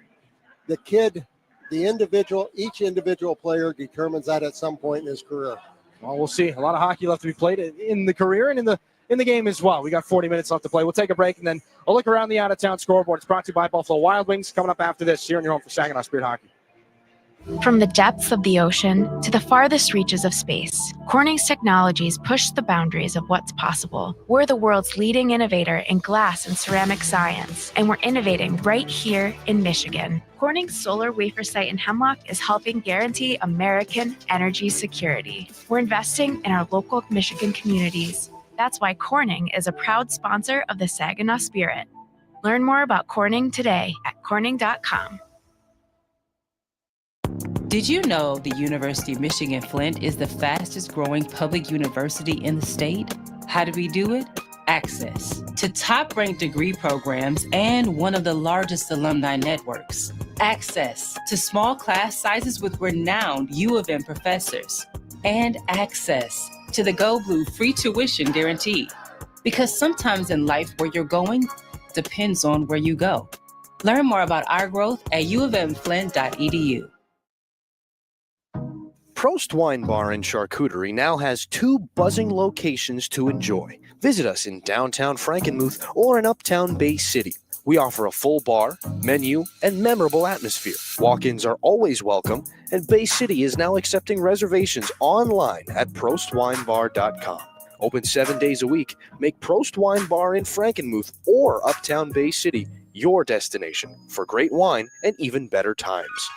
Speaker 18: The kid, each individual player determines that at some point in his career.
Speaker 2: Well, we'll see. A lot of hockey left to be played in the career and in the game as well. We got 40 minutes left to play. We'll take a break and then a look around the out-of-town scoreboard. It's brought to you by Buffalo Wild Wings. Coming up after this here in your home for Saginaw Spirit Hockey.
Speaker 8: From the depths of the ocean to the farthest reaches of space, Corning's technologies push the boundaries of what's possible. We're the world's leading innovator in glass and ceramic science, and we're innovating right here in Michigan. Corning's solar wafer site in Hemlock is helping guarantee American energy security. We're investing in our local Michigan communities. That's why Corning is a proud sponsor of the Saginaw Spirit. Learn more about Corning today at corning.com.
Speaker 10: Did you know the University of Michigan-Flint is the fastest growing public university in the state? How do we do it? Access to top-ranked degree programs and one of the largest alumni networks. access to small class sizes with renowned U of M professors, and access to the Go Blue free tuition guarantee. Because sometimes in life, where you're going depends on where you go. Learn more about our growth at uofmflint.edu.
Speaker 11: Prost Wine Bar and Charcuterie now has 2 buzzing locations to enjoy. Visit us in downtown Frankenmuth or in uptown Bay City. We offer a full bar, menu, and memorable atmosphere. Walk-ins are always welcome, and Bay City is now accepting reservations online at prostwinebar.com. Open 7 days a week. Make Prost Wine Bar in Frankenmuth or uptown Bay City your destination for great wine and even better times.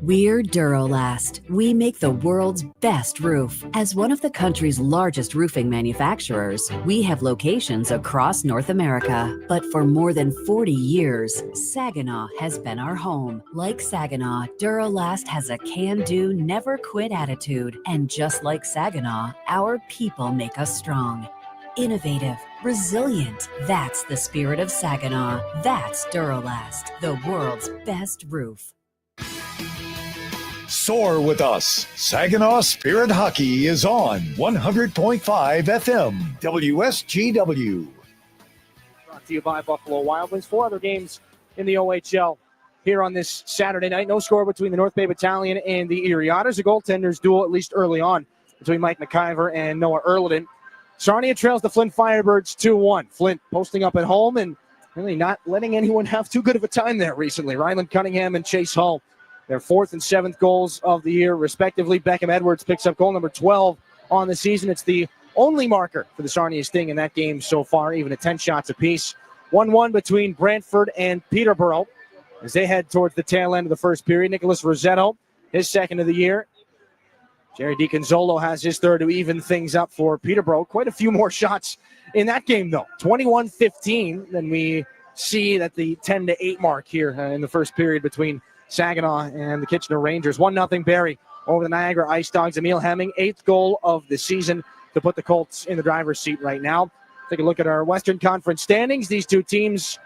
Speaker 12: We're Durolast. We make the world's best roof. As one of the country's largest roofing manufacturers, we have locations across North America. But for more than 40 years, Saginaw has been our home. Like Saginaw, Durolast has a can-do, never-quit attitude. And just like Saginaw, our people make us strong. Innovative, resilient. That's the spirit of Saginaw. That's Durolast, the world's best roof.
Speaker 1: Soar with us. Saginaw Spirit Hockey is on 100.5 FM WSGW.
Speaker 2: Brought to you by Buffalo Wild Wings. 4 other games in the OHL here on this Saturday night. No score between the North Bay Battalion and the Erie Otters. A goaltenders duel, at least early on, between Mike McIver and Noah Erledin. Sarnia trails the Flint Firebirds 2-1. Flint posting up at home and really not letting anyone have too good of a time there recently. Ryland Cunningham and Chase Hull, their 4th and 7th goals of the year, respectively. Beckham Edwards picks up goal number 12 on the season. It's the only marker for the Sarnia Sting in that game so far, even at 10 shots apiece. 1-1 between Brantford and Peterborough as they head towards the tail end of the first period. Nicholas Rossetto, his 2nd of the year. Jerry DiConzolo has his 3rd to even things up for Peterborough. Quite a few more shots in that game, though. 21-15. Then we see that the 10-8 mark here in the first period between Saginaw and the Kitchener Rangers. 1-0 Barrie over the Niagara Ice Dogs. Emil Hemming, 8th goal of the season to put the Colts in the driver's seat right now. Take a look at our Western Conference standings. These two teams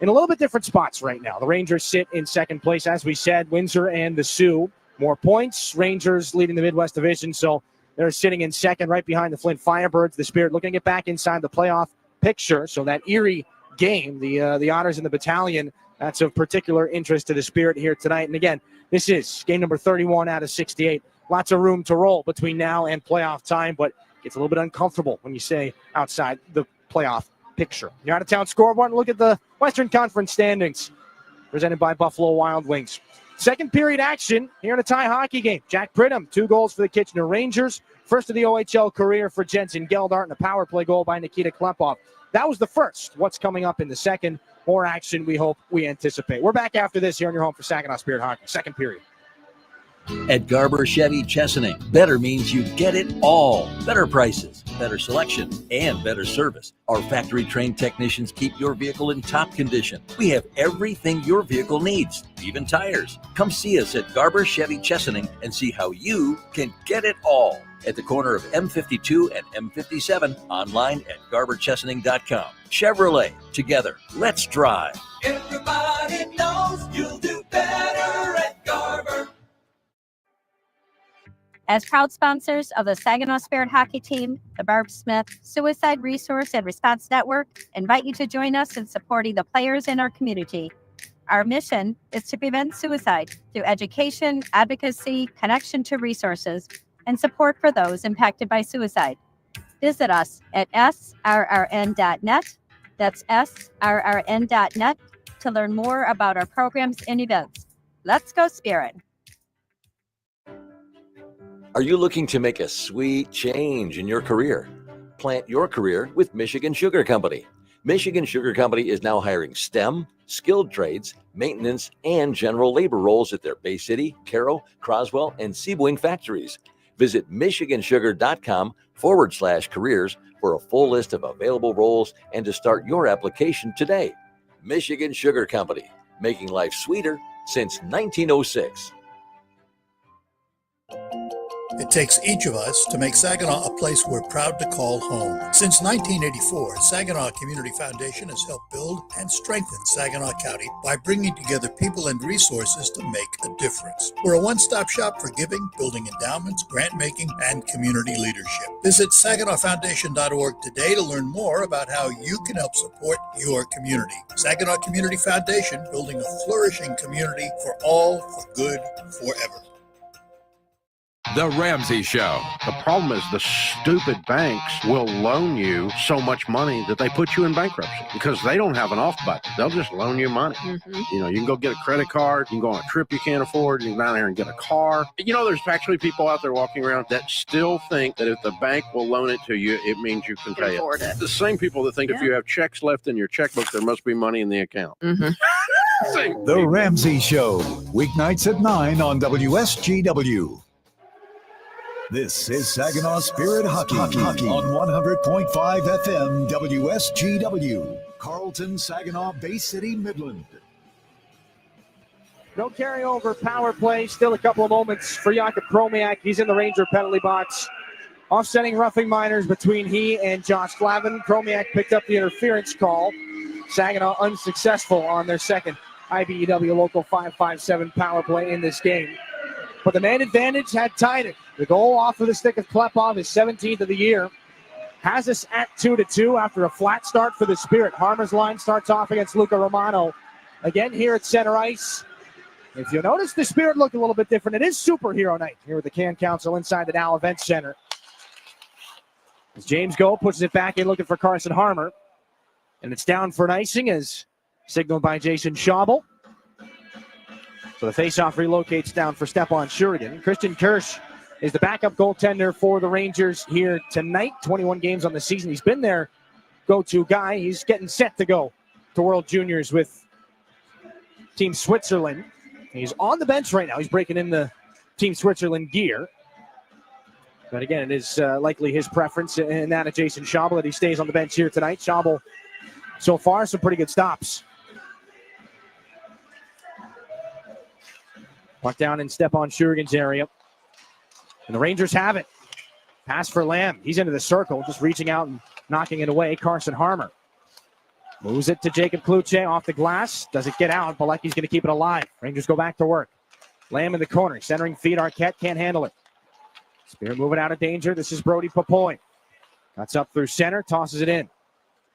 Speaker 2: in a little bit different spots right now. The Rangers sit in 2nd place, as we said. Windsor and the Sioux, more points. Rangers leading the Midwest Division, so they're sitting in 2nd right behind the Flint Firebirds. The Spirit looking to get back inside the playoff picture, so that Erie game, the Otters and the Battalion, that's of particular interest to the Spirit here tonight. And again, this is game number 31 out of 68. Lots of room to roll between now and playoff time, but it gets a little bit uncomfortable when you say outside the playoff picture. Your out-of-town scoreboard, and look at the Western Conference standings presented by Buffalo Wild Wings. 2nd period action here in a tie hockey game. Jack Pridham, 2 goals for the Kitchener Rangers. 1st of the OHL career for Jensen Geldart, and a power play goal by Nikita Klepov. That was the first. What's coming up in the second? More action, we hope, we anticipate. We're back after this here on your home for Saginaw Spirit Hockey. 2nd period.
Speaker 3: At Garber Chevy Chesaning, better means you get it all. Better prices, better selection, and better service. Our factory-trained technicians keep your vehicle in top condition. We have everything your vehicle needs, even tires. Come see us at Garber Chevy Chesaning and see how you can get it all. At the corner of M52 and M57, online at garberchesaning.com. Chevrolet, together, let's drive.
Speaker 13: Everybody knows you'll do better at Garber.
Speaker 16: As proud sponsors of the Saginaw Spirit Hockey Team, the Barb Smith Suicide Resource and Response Network invite you to join us in supporting the players in our community. Our mission is to prevent suicide through education, advocacy, connection to resources, and support for those impacted by suicide. Visit us at srrn.net. That's srrn.net to learn more about our programs and events. Let's go Spirit.
Speaker 3: Are you looking to make a sweet change in your career? Plant your career with Michigan Sugar Company. Michigan Sugar Company is now hiring STEM, skilled trades, maintenance, and general labor roles at their Bay City, Caro, Croswell, and Seaboing factories. Visit michigansugar.com/careers for a full list of available roles and to start your application today. Michigan Sugar Company, making life sweeter since 1906.
Speaker 14: It takes each of us to make Saginaw a place we're proud to call home. Since 1984, Saginaw Community Foundation has helped build and strengthen Saginaw County by bringing together people and resources to make a difference. We're a one-stop shop for giving, building endowments, grant making, and community leadership. Visit SaginawFoundation.org today to learn more about how you can help support your community. Saginaw Community Foundation, building a flourishing community for all, for good, forever.
Speaker 15: The Ramsey Show.
Speaker 17: The problem is the stupid banks will loan you so much money that they put you in bankruptcy because they don't have an off button. They'll just loan you money. You know, you can go get a credit card, you can go on a trip you can't afford, you can go down there and get a car. You know, there's actually people out there walking around that still think that if the bank will loan it to you, it means you can pay it. The same people that think if you have checks left in your checkbook, there must be money in the account.
Speaker 1: The Ramsey Show, weeknights at 9 on WSGW. This is Saginaw Spirit Hockey on 100.5 FM WSGW. Carlton, Saginaw, Bay City, Midland.
Speaker 2: No carryover power play. Still a couple of moments for Jakob Chromiak. He's in the Ranger penalty box. Offsetting roughing minors between he and Josh Glavin. Chromiak picked up the interference call. Saginaw unsuccessful on their second IBEW Local 557 power play in this game. But the man advantage had tied it. The goal off of the stick of Klepov, his 17th of the year, has us at 2-2 after a flat start for the Spirit. Harmer's line starts off against Luca Romano. Again here at center ice. If you notice, the Spirit looked a little bit different. It is superhero night here with the Can Council inside the Dow Event Center. As James Goh pushes it back in looking for Carson Harmer. And it's down for an icing as signaled by Jason Schaubel. So the faceoff relocates down for Stepan Shurigan. Christian Kirsch is the backup goaltender for the Rangers here tonight. 21 games on the season. He's been their go-to guy. He's getting set to go to World Juniors with Team Switzerland. He's on the bench right now. He's breaking in the Team Switzerland gear. But again, it is likely his preference and that of Jason Schaubel that he stays on the bench here tonight. Schaubel, so far, some pretty good stops. Puck down in Stepan Shurigan's area. And the Rangers have it. Pass for Lamb. He's into the circle, just reaching out and knocking it away. Carson Harmer moves it to Jacob Kluche off the glass. Does it get out? Balecki's going to keep it alive. Rangers go back to work. Lamb in the corner. Centering feed. Arquette can't handle it. Spirit moving out of danger. This is Brody Papoy. Cuts up through center. Tosses it in.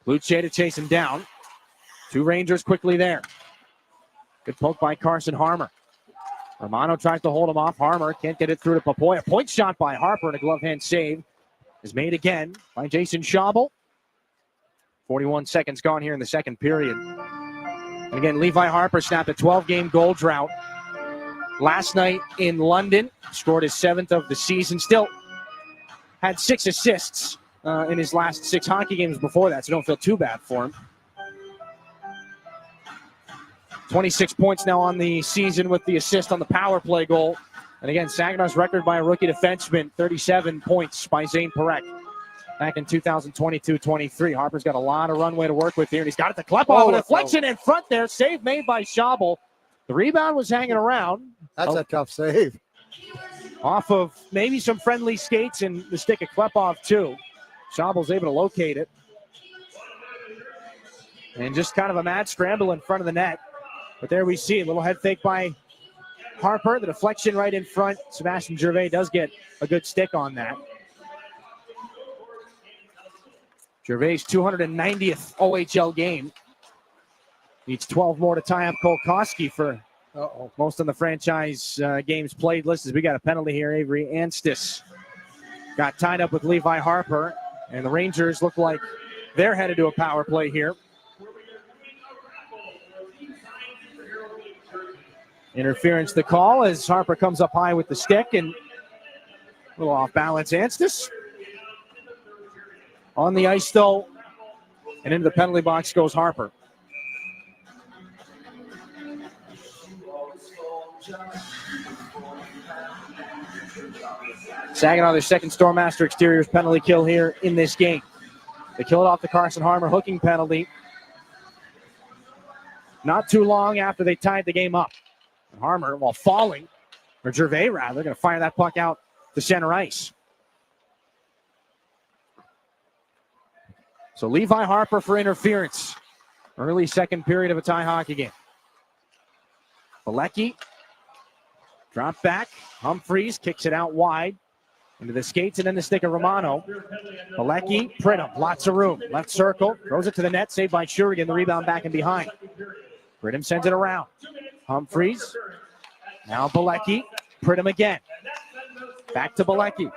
Speaker 2: Kluche to chase him down. Two Rangers quickly there. Good poke by Carson Harmer. Romano tries to hold him off. Harmer can't get it through to Papoy. A point shot by Harper and a glove hand save is made again by Jason Schaubel. 41 seconds gone here in the second period. And again, Levi Harper snapped a 12-game goal drought last night in London. Scored his 7th of the season. Still had 6 assists in his last 6 hockey games before that, so don't feel too bad for him. 26 points now on the season with the assist on the power play goal. And again, Saginaw's record by a rookie defenseman, 37 points by Zane Parekh back in 2022-23. Harper's got a lot of runway to work with here, and he's got it to Klepov. A deflection in front there. Save made by Schaubel. The rebound was hanging around.
Speaker 18: That's a tough save.
Speaker 2: Off of maybe some friendly skates and the stick of Klepov, too. Schaubel's able to locate it. And just kind of a mad scramble in front of the net. But there we see a little head fake by Harper. The deflection right in front. Sebastian Gervais does get a good stick on that. Gervais' 290th OHL game. Needs 12 more to tie up Kolkoski for most of the franchise games played list. As we got a penalty here. Avery Anstis got tied up with Levi Harper. And the Rangers look like they're headed to a power play here. Interference the call as Harper comes up high with the stick and a little off balance. Anstis on the ice though, and into the penalty box goes Harper. Saginaw, their second Stormmaster Exteriors penalty kill here in this game. They kill it off the Carson Harmer hooking penalty not too long after they tied the game up. Harmer, while falling, or Gervais rather, going to fire that puck out to center ice. So Levi Harper for interference. Early second period of a tie hockey game. Bilecki, drop back. Humphreys kicks it out wide into the skates and then the stick of Romano. Bilecki, Pridham, lots of room. Left circle, throws it to the net, saved by Shurigan. The rebound back and behind. Pridham sends it around. Humphreys, now Bilecki, Pridham again. Back to Bilecki.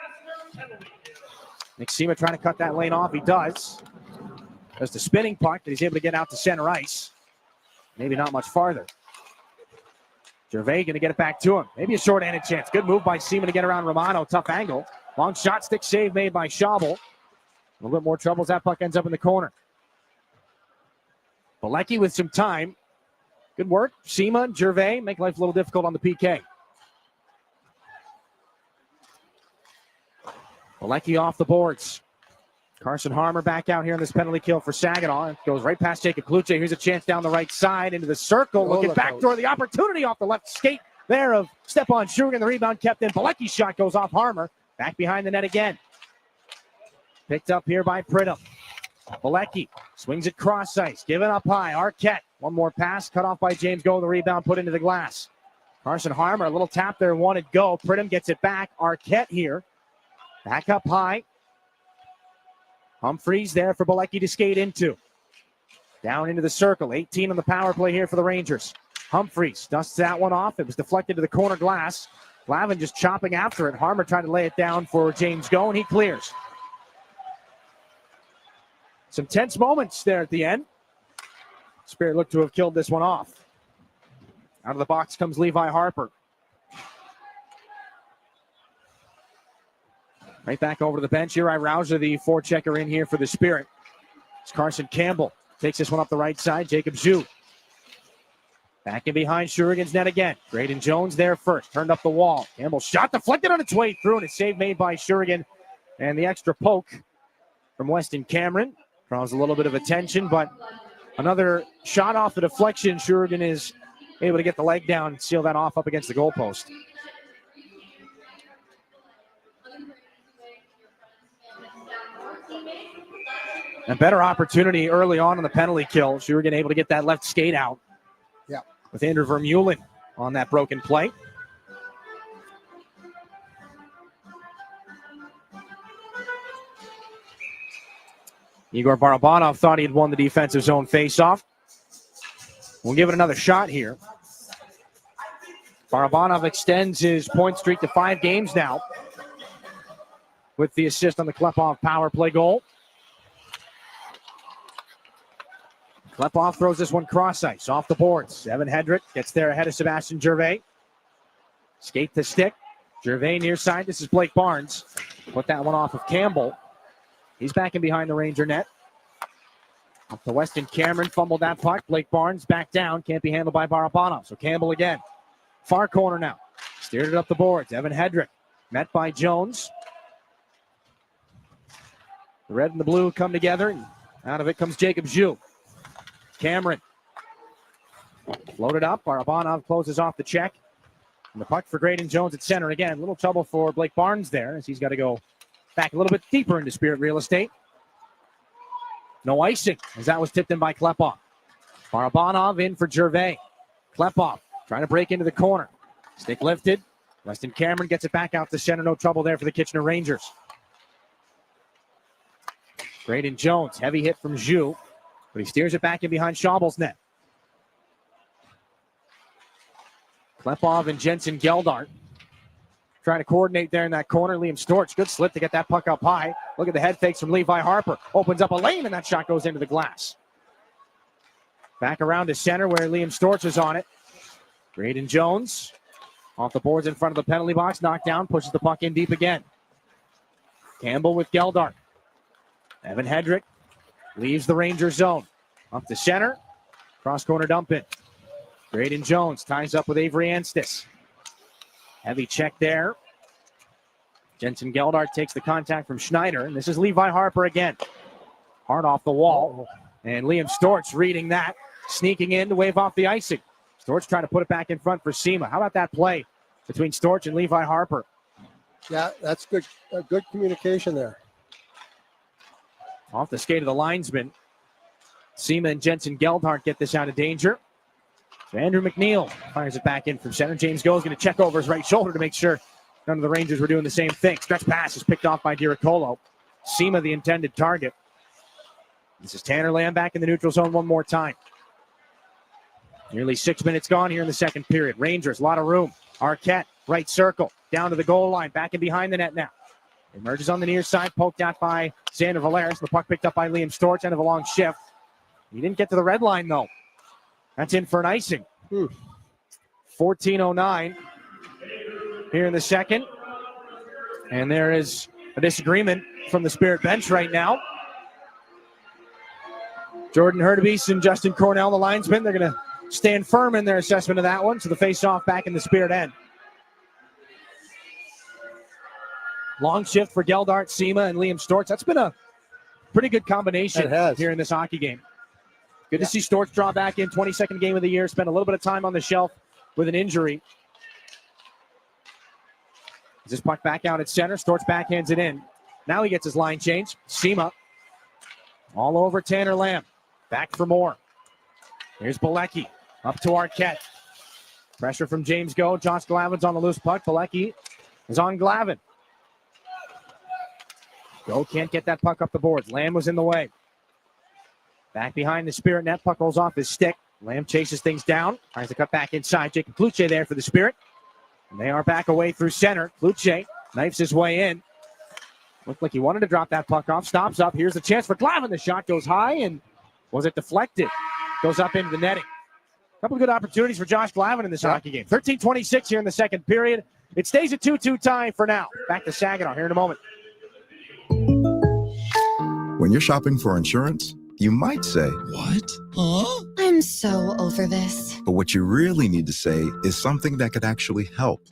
Speaker 2: Nick Sema trying to cut that lane off. He does. There's the spinning puck that he's able to get out to center ice. Maybe not much farther. Gervais going to get it back to him. Maybe a short-handed chance. Good move by Seaman to get around Romano. Tough angle. Long shot stick save made by Schabel. A little bit more trouble as that puck ends up in the corner. Bilecki with some time. Good work. Seaman, Gervais make life a little difficult on the PK. Bilecki off the boards. Carson Harmer back out here on this penalty kill for Saginaw. It goes right past Jacob Kluche. Here's a chance down the right side into the circle. Looking backdoor. The opportunity off the left skate there of Stepan Shurigan. The rebound kept in. Bilecki's shot goes off Harmer. Back behind the net again. Picked up here by Pridham. Bilecki swings it cross ice. Given up high. Arquette. One more pass. Cut off by James Go. The rebound put into the glass. Carson Harmer. A little tap there. Wanted go. Pridham gets it back. Arquette here. Back up high. Humphreys there for Bilecki to skate into. Down into the circle. 18 on the power play here for the Rangers. Humphreys dusts that one off. It was deflected to the corner glass. Glavin just chopping after it. Harmer trying to lay it down for James Go, and he clears. Some tense moments there at the end. Spirit looked to have killed this one off. Out of the box comes Levi Harper. Right back over to the bench here. Rouser, the forechecker in here for the Spirit. It's Carson Campbell. Takes this one up the right side. Jacob Zhu. Back in behind Shurigan's net again. Graydon Jones there first. Turned up the wall. Campbell shot deflected on its way through, and a save made by Shurigan. And the extra poke from Weston Cameron draws a little bit of attention, but another shot off the deflection. Shurigan is able to get the leg down and seal that off up against the goalpost. A better opportunity early on in the penalty kill. Shurigan able to get that left skate out.
Speaker 18: Yeah.
Speaker 2: With Andrew Vermeulen on that broken play. Igor Barabanov thought he had won the defensive zone faceoff. We'll give it another shot here. Barabanov extends his point streak to 5 games now with the assist on the Klepov power play goal. Klepov throws this one cross ice off the boards. Evan Hedrick gets there ahead of Sebastian Gervais. Skate to stick. Gervais near side. This is Blake Barnes. Put that one off of Campbell. He's back in behind the Ranger net. Up to Weston Cameron. Fumbled that puck. Blake Barnes back down. Can't be handled by Barabanov. So Campbell again. Far corner now. Steered it up the boards. Evan Hedrick. Met by Jones. The red and the blue come together. And out of it comes Jacob Zhu. Cameron. Loaded up. Barabanov closes off the check. And the puck for Graydon Jones at center. Again, a little trouble for Blake Barnes there as he's got to go back a little bit deeper into Spirit real estate. No icing as that was tipped in by Klepov. Barabanov in for Gervais. Klepov trying to break into the corner. Stick lifted. Weston Cameron gets it back out to center. No trouble there for the Kitchener Rangers. Graydon Jones. Heavy hit from Zhu. But he steers it back in behind Schabel's net. Klepov and Jensen Geldart trying to coordinate there in that corner. Liam Storch, good slip to get that puck up high. Look at the head fakes from Levi Harper. Opens up a lane, and that shot goes into the glass. Back around to center where Liam Storch is on it. Graydon Jones off the boards in front of the penalty box. Knocked down, pushes the puck in deep again. Campbell with Geldart. Evan Hedrick leaves the Ranger zone. Up to center. Cross corner dump in. Graydon Jones ties up with Avery Anstis. Heavy check there. Jensen Geldart takes the contact from Schneider. And this is Levi Harper again. Hard off the wall. And Liam Storch reading that. Sneaking in to wave off the icing. Storch trying to put it back in front for Sema. How about that play between Storch and Levi Harper?
Speaker 18: Yeah, that's good. Good communication there.
Speaker 2: Off the skate of the linesman. Seema and Jensen Geldhart get this out of danger. So Andrew McNeil fires it back in from center. James Go is going to check over his right shoulder to make sure none of the Rangers were doing the same thing. Stretch pass is picked off by Diricolo. Seema the intended target. This is Tanner Lamb back in the neutral zone one more time. Nearly 6 minutes gone here in the second period. Rangers, a lot of room. Arquette, right circle, down to the goal line, back and behind the net now. Emerges on the near side, poked out by Xander Valeris. The puck picked up by Liam Storch, end of a long shift. He didn't get to the red line, though. That's in for an icing. 14:09 here in the second. And there is a disagreement from the Spirit bench right now. Jordan Hurtubise and Justin Cornell, the linesmen, they're going to stand firm in their assessment of that one. So the face-off back in the Spirit end. Long shift for Geldart, Seema, and Liam Storch. That's been a pretty good combination here in this hockey game. Good to see Storch draw back in, 22nd game of the year, spent a little bit of time on the shelf with an injury. Is this puck back out at center? Storch backhands it in. Now he gets his line change. Seema all over Tanner Lamb. Back for more. Here's Bilecki up to Arquette. Pressure from James Go. Josh Glavin's on the loose puck. Bilecki is on Glavin. Go can't get that puck up the boards. Lamb was in the way. Back behind the Spirit net. Puck rolls off his stick. Lamb chases things down. Tries to cut back inside. Jacob Kluche there for the Spirit. And they are back away through center. Kluche knifes his way in. Looked like he wanted to drop that puck off. Stops up. Here's the chance for Glavin. The shot goes high and was it deflected? Goes up into the netting. A couple of good opportunities for Josh Glavin in this hockey game. 13:26 here in the second period. It stays at 2-2 tie for now. Back to Saginaw here in a moment.
Speaker 4: When you're shopping for insurance, you might say, "What? Huh?"
Speaker 7: I'm so over this.
Speaker 4: But what you really need to say is something that could actually help.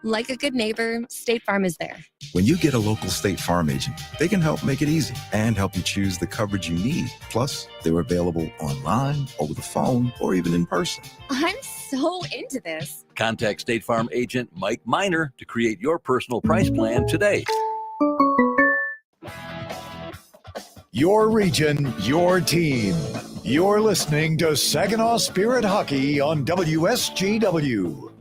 Speaker 7: Like a good neighbor, State Farm is there.
Speaker 4: When you get a local State Farm agent, they can help make it easy and help you choose the coverage you need. Plus, they're available online, over the phone, or even in person.
Speaker 7: I'm so into this.
Speaker 3: Contact State Farm agent Mike Miner to create your personal price plan today.
Speaker 1: Your region, your team. You're listening to Saginaw Spirit Hockey on WSGW.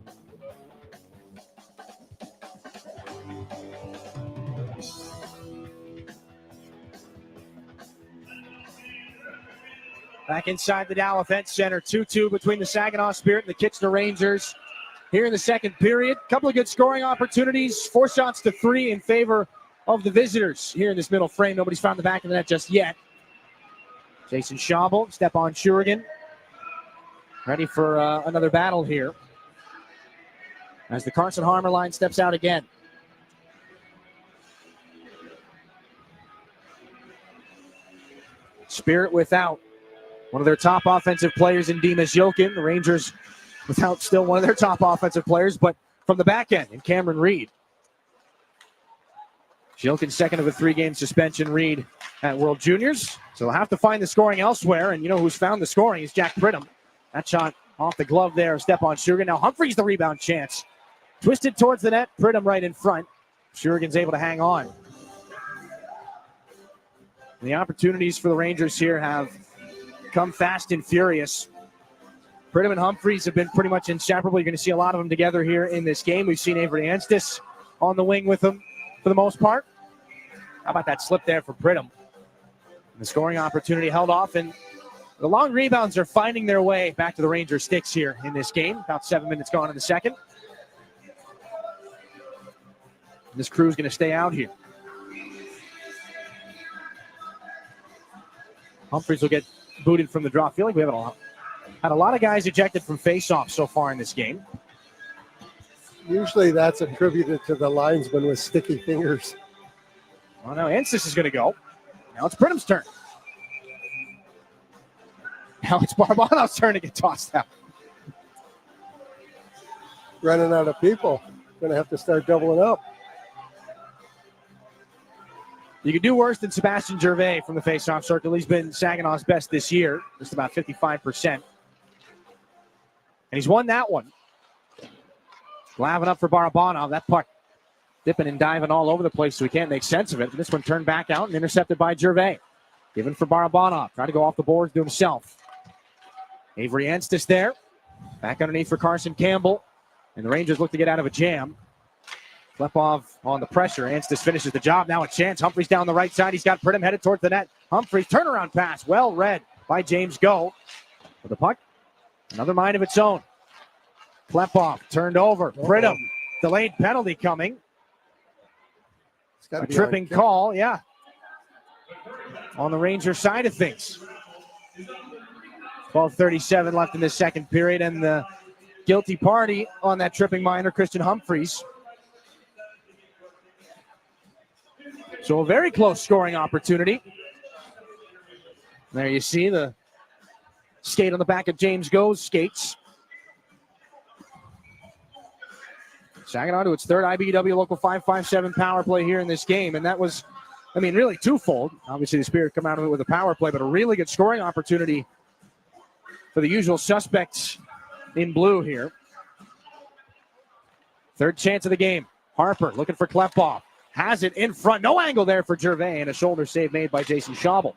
Speaker 2: Back inside the Dow Event Center, 2-2 between the Saginaw Spirit and the Kitchener Rangers. Here in the second period, a couple of good scoring opportunities. 4 shots to 3 in favor of the visitors here in this middle frame. Nobody's found the back of the net just yet. Jason Schabel, Stepan Shurigan, ready for another battle here. As the Carson Harmer line steps out again. Spirit without one of their top offensive players in Dimas Jokin. The Rangers without still one of their top offensive players, but from the back end in Cameron Reed. Jokin second of a 3-game suspension, Reed at World Juniors. So they'll have to find the scoring elsewhere, and you know who's found the scoring is Jack Pridham. That shot off the glove there of Stepan Shurigan. Now Humphreys the rebound chance. Twisted towards the net, Pridham right in front. Shurigan's able to hang on. And the opportunities for the Rangers here have come fast and furious. Pridham and Humphreys have been pretty much inseparable. You're going to see a lot of them together here in this game. We've seen Avery Anstis on the wing with them for the most part. How about that slip there for Pridham? The scoring opportunity held off, and the long rebounds are finding their way back to the Rangers sticks here in this game. About 7 minutes gone in the second. And this crew's going to stay out here. Humphreys will get booted from the draw. I feel like we haven't had a lot of guys ejected from faceoffs so far in this game.
Speaker 18: Usually that's attributed to the linesman with sticky fingers.
Speaker 2: Well, now Anstis is going to go. Now it's Pridham's turn. Now it's Barbano's turn to get tossed out.
Speaker 18: Running out of people. Going to have to start doubling up.
Speaker 2: You can do worse than Sebastian Gervais from the faceoff circle. He's been Saginaw's best this year, just about 55%. And he's won that one. Glavin up for Barabanov. That puck dipping and diving all over the place, so we can't make sense of it. This one turned back out and intercepted by Gervais. Given for Barabanov. Trying to go off the boards to himself. Avery Anstis there. Back underneath for Carson Campbell. And the Rangers look to get out of a jam. Klepov on the pressure. Anstis finishes the job. Now a chance. Humphreys down the right side. He's got Pridham headed towards the net. Humphreys turnaround pass. Well read by James Go. With the puck. Another mind of its own. Klepov turned over. Pridham. Delayed penalty coming. A tripping call. Yeah. On the Ranger side of things. 12:37 left in the second period, and the guilty party on that tripping minor, Christian Humphreys. So a very close scoring opportunity. There you see the skate on the back of James Go's skates. Saginaw to its third IBEW Local 557 power play here in this game, and that was, I mean, really twofold. Obviously, the Spirit come out of it with a power play, but a really good scoring opportunity for the usual suspects in blue here. Third chance of the game. Harper looking for Klepov. Has it in front. No angle there for Gervais, and a shoulder save made by Jason Schaubel.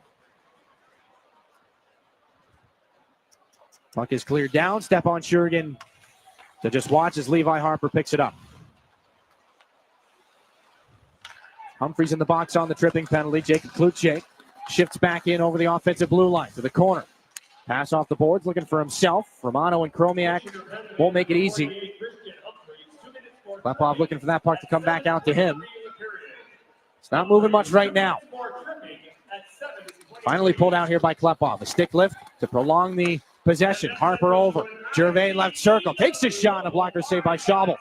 Speaker 2: Puck is cleared down. Stepan Shurigan to just watch as Levi Harper picks it up. Humphreys in the box on the tripping penalty. Jacob Kluche shifts back in over the offensive blue line to the corner. Pass off the boards, looking for himself. Romano and Chromiak won't make it easy. Klepov looking for that puck to come back out to him. It's not moving much right now. Finally pulled out here by Klepov. A stick lift to prolong the possession. Harper over. Gervais left circle. Takes his shot. A blocker saved by Schaubel.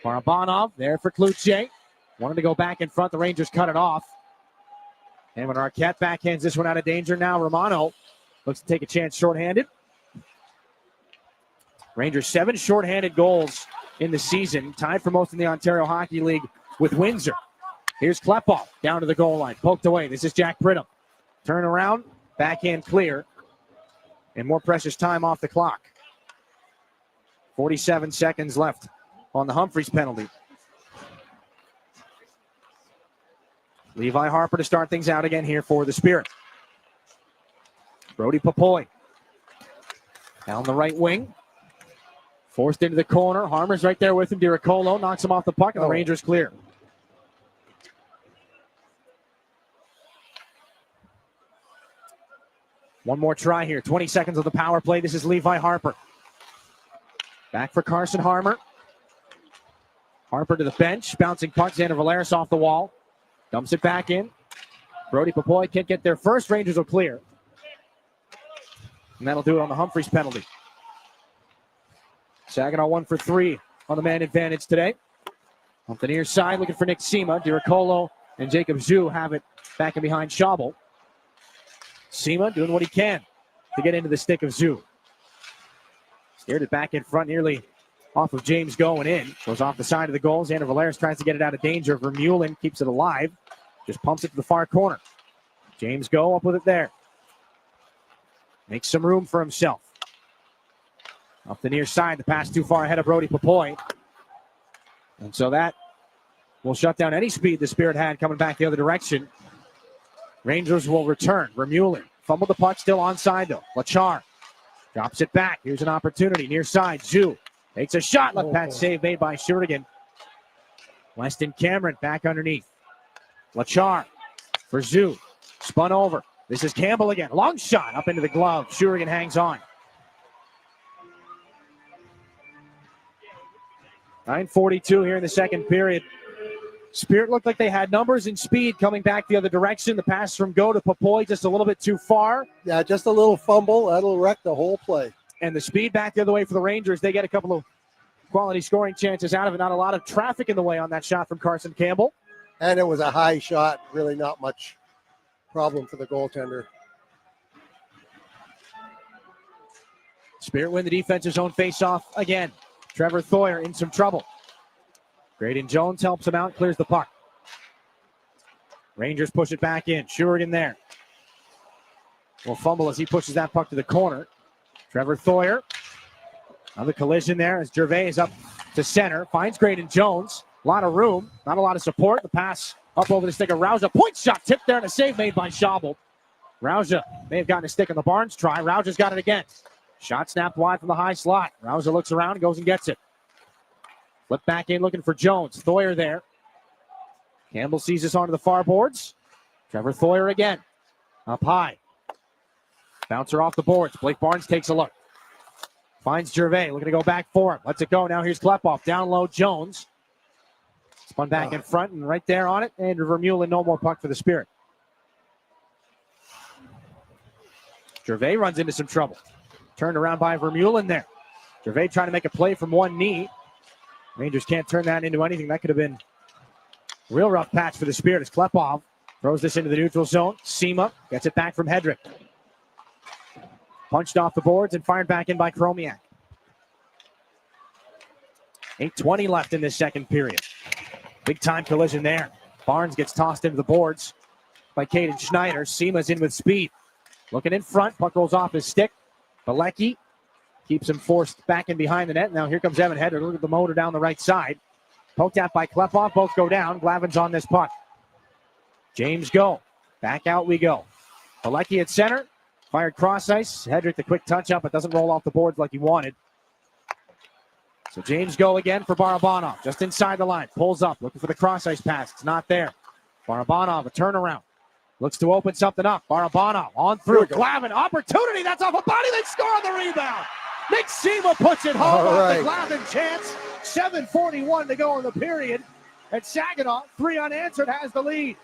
Speaker 2: Barabanov there for Kluche. Wanted to go back in front. The Rangers cut it off. And when Arquette backhands this one out of danger now, Romano looks to take a chance shorthanded. Rangers 7 shorthanded goals in the season. Tied for most in the Ontario Hockey League with Windsor. Here's Klepov down to the goal line. Poked away. This is Jack Pridham. Turn around. Backhand clear. And more precious time off the clock. 47 seconds left on the Humphreys penalty. Levi Harper to start things out again here for the Spirit. Brody Papoy down the right wing. Forced into the corner. Harmer's right there with him. Diricolo knocks him off the puck, and the Rangers clear. One more try here. 20 seconds of the power play. This is Levi Harper. Back for Carson Harmer. Harper to the bench. Bouncing puck. Xander Valeris off the wall. Dumps it back in. Brody Papoy can't get there first. Rangers will clear. And that'll do it on the Humphreys penalty. Saginaw 1 for 3 on the man advantage today. Off the near side, looking for Nick Sema. Diricolo and Jacob Zhu have it back and behind Schaubel. Sema doing what he can to get into the stick of Zhu. Steered it back in front, nearly off of James going in. Goes off the side of the goal. Xander Valeris tries to get it out of danger. Vermeulen keeps it alive. Just pumps it to the far corner. James Go up with it there. Makes some room for himself. Up the near side. The pass too far ahead of Brody Papoy. And so that will shut down any speed the Spirit had coming back the other direction. Rangers will return. Vermeulen fumbled the puck, still onside though. Lachar drops it back. Here's an opportunity. Near side. Zhu takes a shot. Left pad save made by Shurigan. Weston Cameron back underneath. Lachar for Zhu. Spun over. This is Campbell again. Long shot up into the glove. Shurigan hangs on. 9:42 here in the second period. Spirit looked like they had numbers and speed coming back the other direction. The pass from Go to Papoy just a little bit too far.
Speaker 18: Yeah, just a little fumble. That'll wreck the whole play.
Speaker 2: And the speed back the other way for the Rangers. They get a couple of quality scoring chances out of it. Not a lot of traffic in the way on that shot from Carson Campbell.
Speaker 18: And it was a high shot. Really not much problem for the goaltender.
Speaker 2: Spirit win the defensive zone face-off again. Trevor Thoyer in some trouble. Graydon Jones helps him out, clears the puck. Rangers push it back in. Shurigan there. Will fumble as he pushes that puck to the corner. Trevor Thoyer. Another collision there as Gervais is up to center. Finds Graydon Jones. A lot of room, not a lot of support. The pass up over the stick of Rauja. Point shot tipped there and a save made by Schabel. Rauja may have gotten a stick in the Barnes try. Rauja's got it again. Shot snapped wide from the high slot. Rauja looks around and goes and gets it. Flip back in looking for Jones. Thoyer there. Campbell sees this onto the far boards. Trevor Thoyer again. Up high. Bouncer off the boards. Blake Barnes takes a look. Finds Gervais. Looking to go back for him. Lets it go. Now here's Klepoff. Down low, Jones. Spun back in front and right there on it. Andrew Vermeulen, no more puck for the Spirit. Gervais runs into some trouble. Turned around by Vermeulen there. Gervais trying to make a play from one knee. Rangers can't turn that into anything. That could have been a real rough patch for the Spirit as Klepoff throws this into the neutral zone. Sema gets it back from Hedrick. Punched off the boards and fired back in by Chromiak. 8:20 left in this second period. Big time collision there. Barnes gets tossed into the boards by Caden Schneider. Sema's in with speed. Looking in front. Puck rolls off his stick. Balecki keeps him forced back in behind the net. Now here comes Evan Hedrick. Look at the motor down the right side. Poked at by Klepoff. Both go down. Glavin's on this puck. James go. Back out we go. Balecki at center. Fired cross ice. Hedrick the quick touch up. It doesn't roll off the boards like he wanted. So James go again for Barabanov. Just inside the line. Pulls up. Looking for the cross ice pass. It's not there. Barabanov a turnaround. Looks to open something up. Barabanov on through. Glavin. Opportunity. That's off a body. They score on the rebound. Nick Sema puts it home off the Glavin chance. 7:41 to go in the period. And Saginaw, 3 unanswered, has the lead.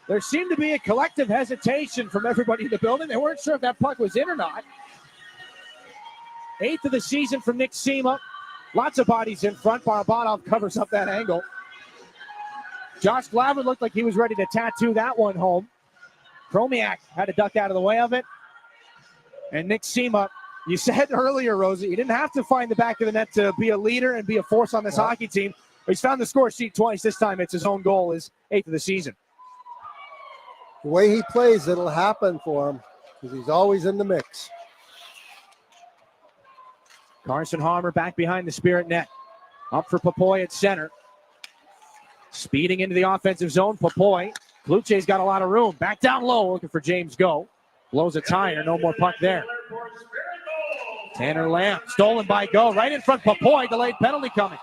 Speaker 2: There seemed to be a collective hesitation from everybody in the building. They weren't sure if that puck was in or not. 8th of the season from Nick Sema. Lots of bodies in front. Barabanov covers up that angle. Josh Glavin looked like he was ready to tattoo that one home. Chromiak had to duck out of the way of it. And Nick Sema, you said earlier, Rosie, he didn't have to find the back of the net to be a leader and be a force on this hockey team. He's found the score sheet twice. This time it's his own goal, his 8th of the season.
Speaker 18: The way he plays, it'll happen for him because he's always in the mix.
Speaker 2: Carson Harmer back behind the Spirit net. Up for Popoy at center. Speeding into the offensive zone, Popoy. Kluche's got a lot of room. Back down low, looking for James Go. Blows a tire, no more puck there. Tanner Lamb, stolen by Go. Right in front, Popoy, delayed penalty coming.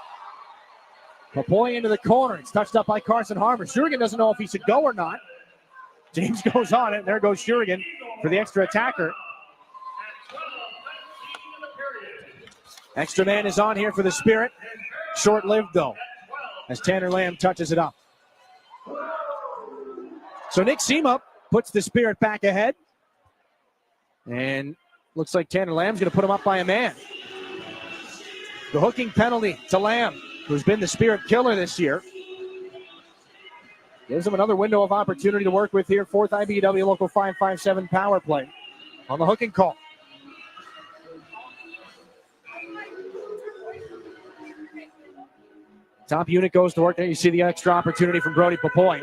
Speaker 2: Popoy into the corner. It's touched up by Carson Harmer. Shurigan doesn't know if he should go or not. James goes on it, and there goes Shurigan for the extra attacker. Extra man is on here for the Spirit. Short-lived, though, as Tanner Lamb touches it up. So Nick Sema puts the Spirit back ahead. And looks like Tanner Lamb's going to put him up by a man. The hooking penalty to Lamb, who's been the Spirit killer this year. Gives him another window of opportunity to work with here. 4th IBW Local 557 power play on the hooking call. Top unit goes to work there. You see the extra opportunity from Brody Popoy.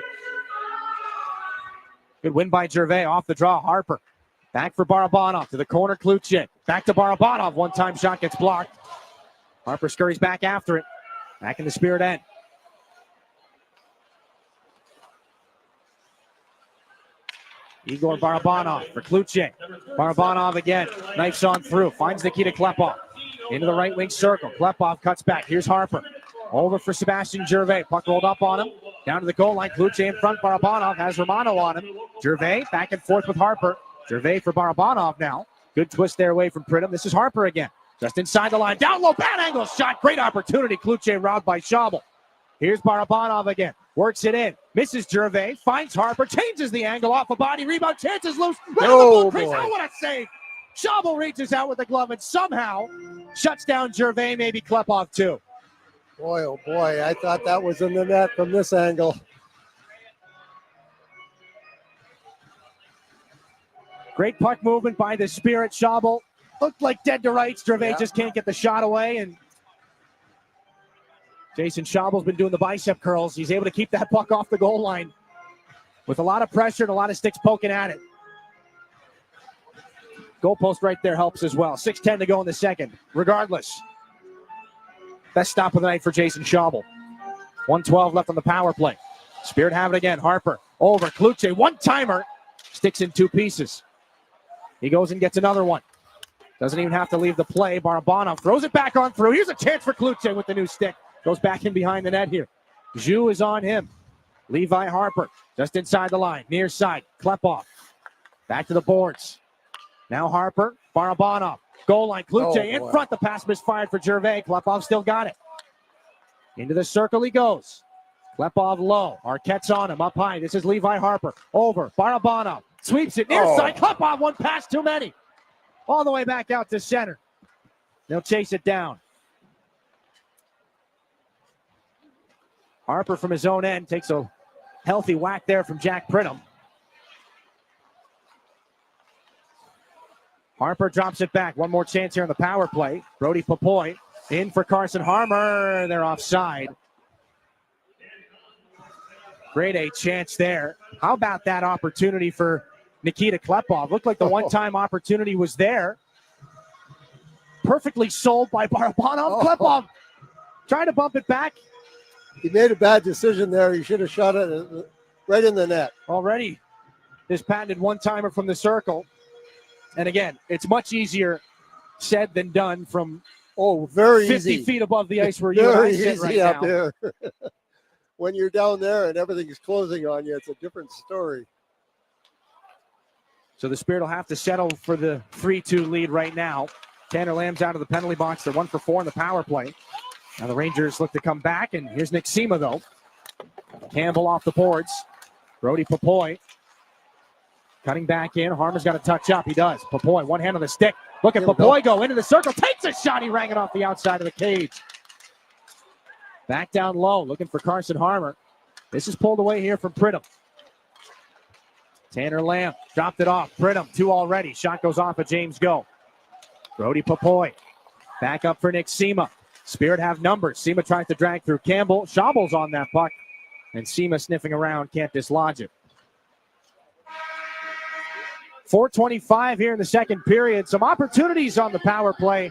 Speaker 2: Good win by Gervais. Off the draw, Harper. Back for Barabanov to the corner, Kluche. Back to Barabanov. One-time shot gets blocked. Harper scurries back after it. Back in the Spirit end. Igor Barabanov for Kluche. Barabanov again. Knifes on through. Finds Nikita Klepoff. Into the right wing circle. Klepoff cuts back. Here's Harper. Over for Sebastian Gervais. Puck rolled up on him. Down to the goal line. Kluche in front. Barabanov has Romano on him. Gervais back and forth with Harper. Gervais for Barabanov now. Good twist there away from Pridham. This is Harper again. Just inside the line. Down low. Bad angle shot. Great opportunity. Kluche robbed by Schabel. Here's Barabanov again. Works it in. Misses Gervais. Finds Harper. Changes the angle off a body. Rebound. Chances loose. Oh, boy. Oh, what a save. Schabel reaches out with the glove and somehow shuts down Gervais. Maybe Klepoff too.
Speaker 18: Boy, oh boy. I thought that was in the net from this angle.
Speaker 2: Great puck movement by the Spirit. Schabel looked like dead to rights. Gervais just can't get the shot away. And Jason Schabel's been doing the bicep curls. He's able to keep that puck off the goal line with a lot of pressure and a lot of sticks poking at it. Goalpost right there helps as well. 6:10 to go in the second. Regardless, best stop of the night for Jason Schaubel. 1:12 left on the power play. Spirit have it again. Harper over. Kluche, one-timer. Sticks in two pieces. He goes and gets another one. Doesn't even have to leave the play. Barabanov throws it back on through. Here's a chance for Kluche with the new stick. Goes back in behind the net here. Zhu is on him. Levi Harper just inside the line. Near side. Klepov. Back to the boards. Now Harper. Barabanov. Goal line. Kluche in front. The pass misfired for Gervais. Klepov still got it. Into the circle he goes. Klepov low. Arquette's on him. Up high. This is Levi Harper. Over. Barabanov. Sweeps it near side. Klepov, one pass too many. All the way back out to center. They'll chase it down. Harper from his own end takes a healthy whack there from Jack Pridham. Harper drops it back. One more chance here on the power play. Brody Papoy in for Carson Harmer. They're offside. Great A chance there. How about that opportunity for Nikita Klepov? Looked like the one-time opportunity was there. Perfectly sold by Barabanov. Klepov trying to bump it back.
Speaker 18: He made a bad decision there. He should have shot it right in the net.
Speaker 2: Already this patented one-timer from the circle. And again, it's much easier said than done from
Speaker 18: very
Speaker 2: 50
Speaker 18: easy.
Speaker 2: feet above the ice where you and I sit right
Speaker 18: up
Speaker 2: now.
Speaker 18: there. When you're down there and everything's closing on you, it's a different story.
Speaker 2: So the Spirit will have to settle for the 3-2 lead right now. Tanner Lamb's out of the penalty box. They're 1 for 4 in the power play. Now the Rangers look to come back, and here's Nick Sema, though. Campbell off the boards. Brody Papoy cutting back in. Harmer's got to touch up. He does. Papoy, one hand on the stick. Look at Papoy go into the circle. Takes a shot. He rang it off the outside of the cage. Back down low, looking for Carson Harmer. This is pulled away here from Pridham. Tanner Lamb dropped it off. Pridham, 2 already. Shot goes off of James Go. Brody Papoy back up for Nick Sema. Spirit have numbers. Sema tries to drag through Campbell. Schaubel's on that puck. And Sema sniffing around, can't dislodge it. 4:25 here in the second period. Some opportunities on the power play.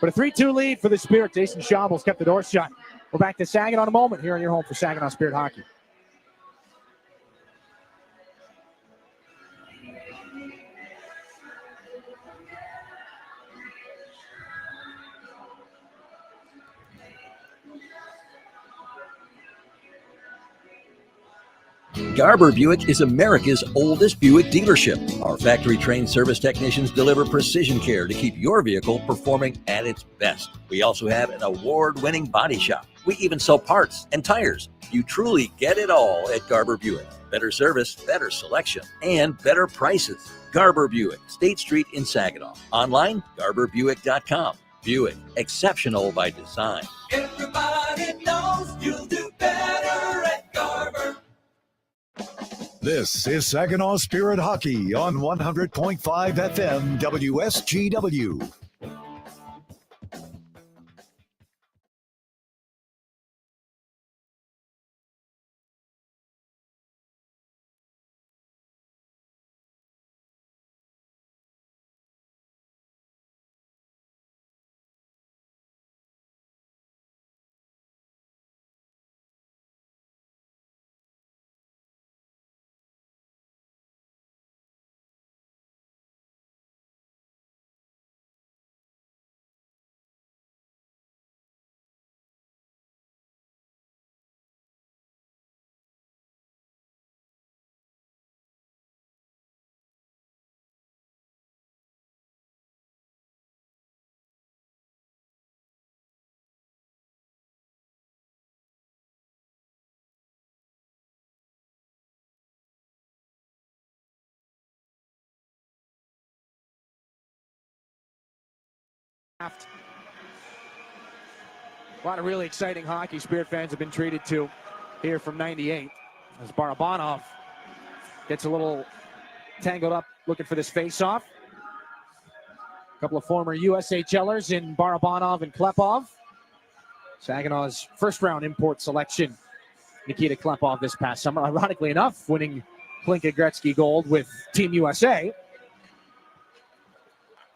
Speaker 2: But a 3-2 lead for the Spirit. Jason Schaubel's kept the door shut. We're back to Saginaw in a moment here on your home for Saginaw Spirit Hockey.
Speaker 3: Garber Buick is America's oldest Buick dealership. Our factory-trained service technicians deliver precision care to keep your vehicle performing at its best. We also have an award-winning body shop. We even sell parts and tires. You truly get it all at Garber Buick. Better service, better selection, and better prices. Garber Buick, State Street in Saginaw. Online, garberbuick.com. Buick, exceptional by design.
Speaker 13: Everybody knows you'll do better at Garber.
Speaker 1: This is Saginaw Spirit Hockey on 100.5 FM WSGW.
Speaker 2: A lot of really exciting hockey Spirit fans have been treated to here from 98. As Barabanov gets a little tangled up looking for this face-off. A couple of former USHLers in Barabanov and Klepov. Saginaw's first-round import selection, Nikita Klepov, this past summer. Ironically enough, winning Klinka Gretzky Gold with Team USA.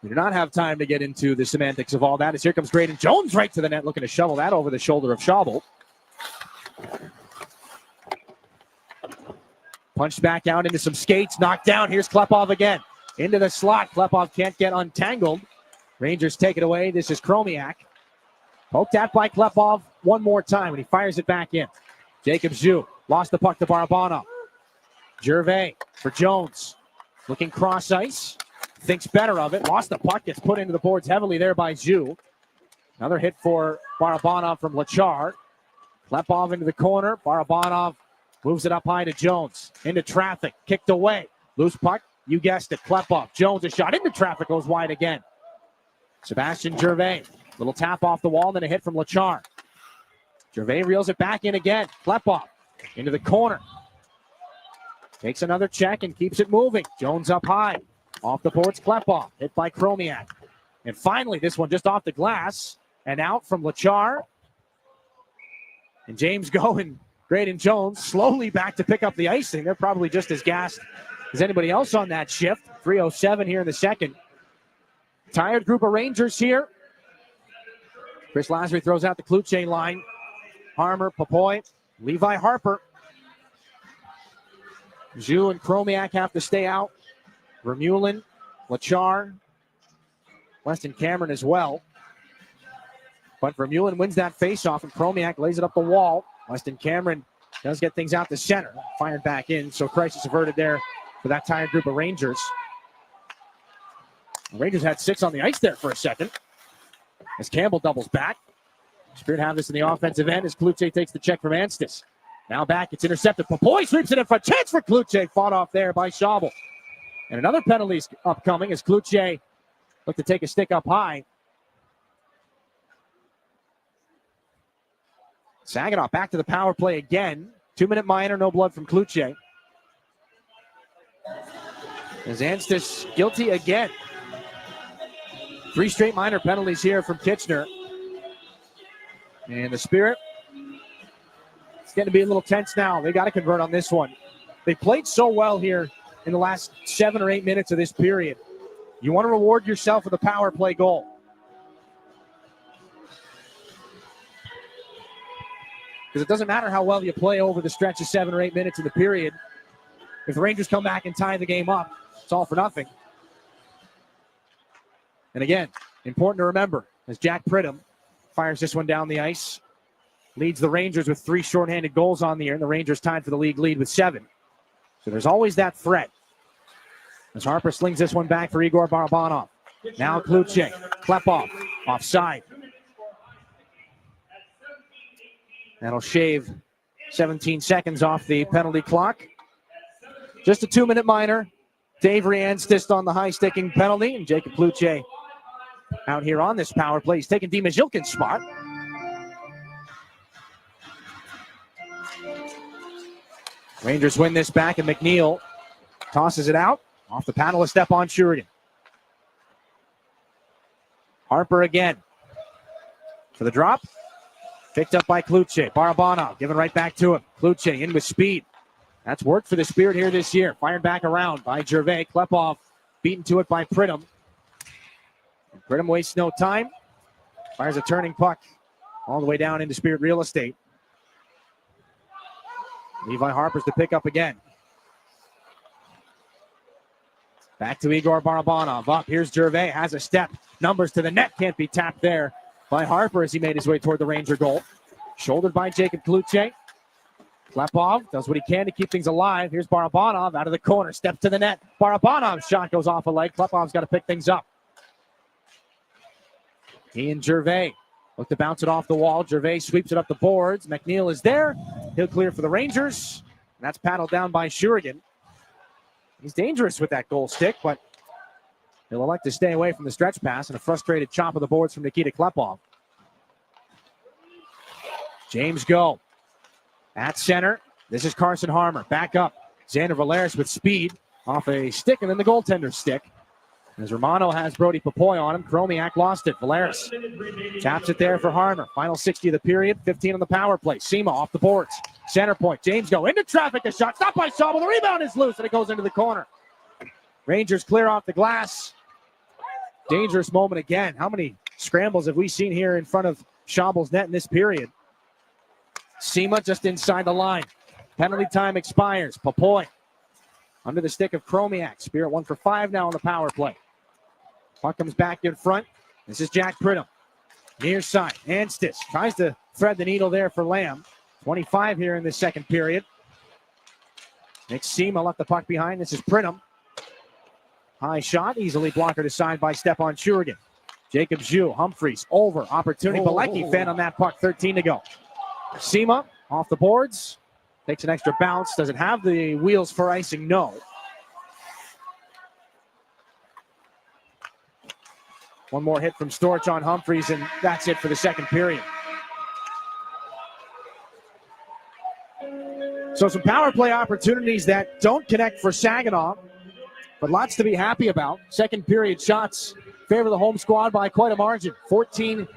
Speaker 2: We do not have time to get into the semantics of all that as here comes Graydon Jones right to the net looking to shovel that over the shoulder of Schabel. Punched back out into some skates, knocked down. Here's Klepov again. Into the slot. Klepov can't get untangled. Rangers take it away. This is Chromiak. Poked at by Klepov one more time when he fires it back in. Jacob Zhu lost the puck to Barabanov. Gervais for Jones. Looking cross ice. Thinks better of it. Lost the puck. Gets put into the boards heavily there by Zhu. Another hit for Barabanov from Lachar. Klepov into the corner. Barabanov moves it up high to Jones. Into traffic. Kicked away. Loose puck. You guessed it. Klepov. Jones a shot into traffic. Goes wide again. Sebastian Gervais. Little tap off the wall. Then a hit from Lachar. Gervais reels it back in again. Klepov into the corner. Takes another check and keeps it moving. Jones up high. Off the boards, Klepov. Hit by Chromiak. And finally, this one just off the glass. And out from Lachar. And James Go and Graydon Jones slowly back to pick up the icing. They're probably just as gassed as anybody else on that shift. 3:07 here in the second. Tired group of Rangers here. Chris Lasry throws out the Kluche line. Harmer, Popoy, Levi Harper. Zhu and Chromiak have to stay out. Vermeulen, Lachar, Weston Cameron as well. But Vermeulen wins that faceoff, and Chromiak lays it up the wall. Weston Cameron does get things out the center. Fired back in, so crisis averted there for that tired group of Rangers. The Rangers had 6 on the ice there for a second. As Campbell doubles back. Spirit have this in the offensive end as Kluche takes the check from Anstis. Now back, it's intercepted. Popoy sweeps it in front. Chance for Kluche, fought off there by Schabel. And another penalty is upcoming as Kluche looked to take a stick up high. Saginaw back to the power play again. 2-minute minor, no blood from Kluche. As Anstis guilty again. 3 straight minor penalties here from Kitchener. And the Spirit, it's getting to be a little tense now. They got to convert on this one. They played so well here in the last 7 or 8 minutes of this period. You want to reward yourself with a power play goal. Because it doesn't matter how well you play over the stretch of 7 or 8 minutes of the period. If the Rangers come back and tie the game up, it's all for nothing. And again, important to remember, as Jack Pridham fires this one down the ice, leads the Rangers with 3 shorthanded goals on the year, and the Rangers tied for the league lead with 7. So there's always that threat. As Harper slings this one back for Igor Barabanov. Now Kluche, Klepov, offside. That'll shave 17 seconds off the penalty clock. Just a 2-minute minor. Dave Anstis on the high-sticking penalty, and Jacob Kluche out here on this power play. He's taking Dima Zhilkin's spot. Rangers win this back, and McNeil tosses it out. Off the paddle, a step on Shurigan. Harper again for the drop. Picked up by Kluche. Barabanov given right back to him. Kluche in with speed. That's worked for the Spirit here this year. Fired back around by Gervais. Klepov beaten to it by Pridham. Pridham wastes no time. Fires a turning puck all the way down into Spirit real estate. Levi Harper's to pick up again. Back to Igor Barabanov. Up. Here's Gervais. Has a step. Numbers to the net. Can't be tapped there by Harper as he made his way toward the Ranger goal. Shouldered by Jacob Kluche. Klepov does what he can to keep things alive. Here's Barabanov out of the corner. Step to the net. Barabanov's shot goes off a leg. Klepov's got to pick things up. He and Gervais look to bounce it off the wall. Gervais sweeps it up the boards. McNeil is there. He'll clear for the Rangers. And that's paddled down by Shurigan. He's dangerous with that goal stick, but he'll elect to stay away from the stretch pass and a frustrated chop of the boards from Nikita Klepov. James Go at center. This is Carson Harmer. Back up. Xander Valeris with speed off a stick and then the goaltender's stick. As Romano has Brody Popoy on him, Chromiak lost it. Valeris taps it there for Harmer. Final 60 of the period, 15 on the power play. Sema off the boards. Center point. James Go into traffic. A shot stopped by Schabel. The rebound is loose and it goes into the corner. Rangers clear off the glass. Dangerous moment again. How many scrambles have we seen here in front of Schaubel's net in this period? Sema just inside the line. Penalty time expires. Popoy under the stick of Chromiak. Spirit 1 for 5 now on the power play. Puck comes back in front. This is Jack Pridham. Near side. Anstis tries to thread the needle there for Lamb. 25 here in the second period. Nick Sema left the puck behind. This is Pridham. High shot. Easily blockered aside by Stepan Churigan. Jacob Zhu. Humphreys over. Opportunity. Bilecki fed on that puck. 13 to go. Sema off the boards. Takes an extra bounce. Does it have the wheels for icing? No. One more hit from Storch on Humphreys, and that's it for the second period. So some power play opportunities that don't connect for Saginaw, but lots to be happy about. Second period shots favor the home squad by quite a margin. 14-8,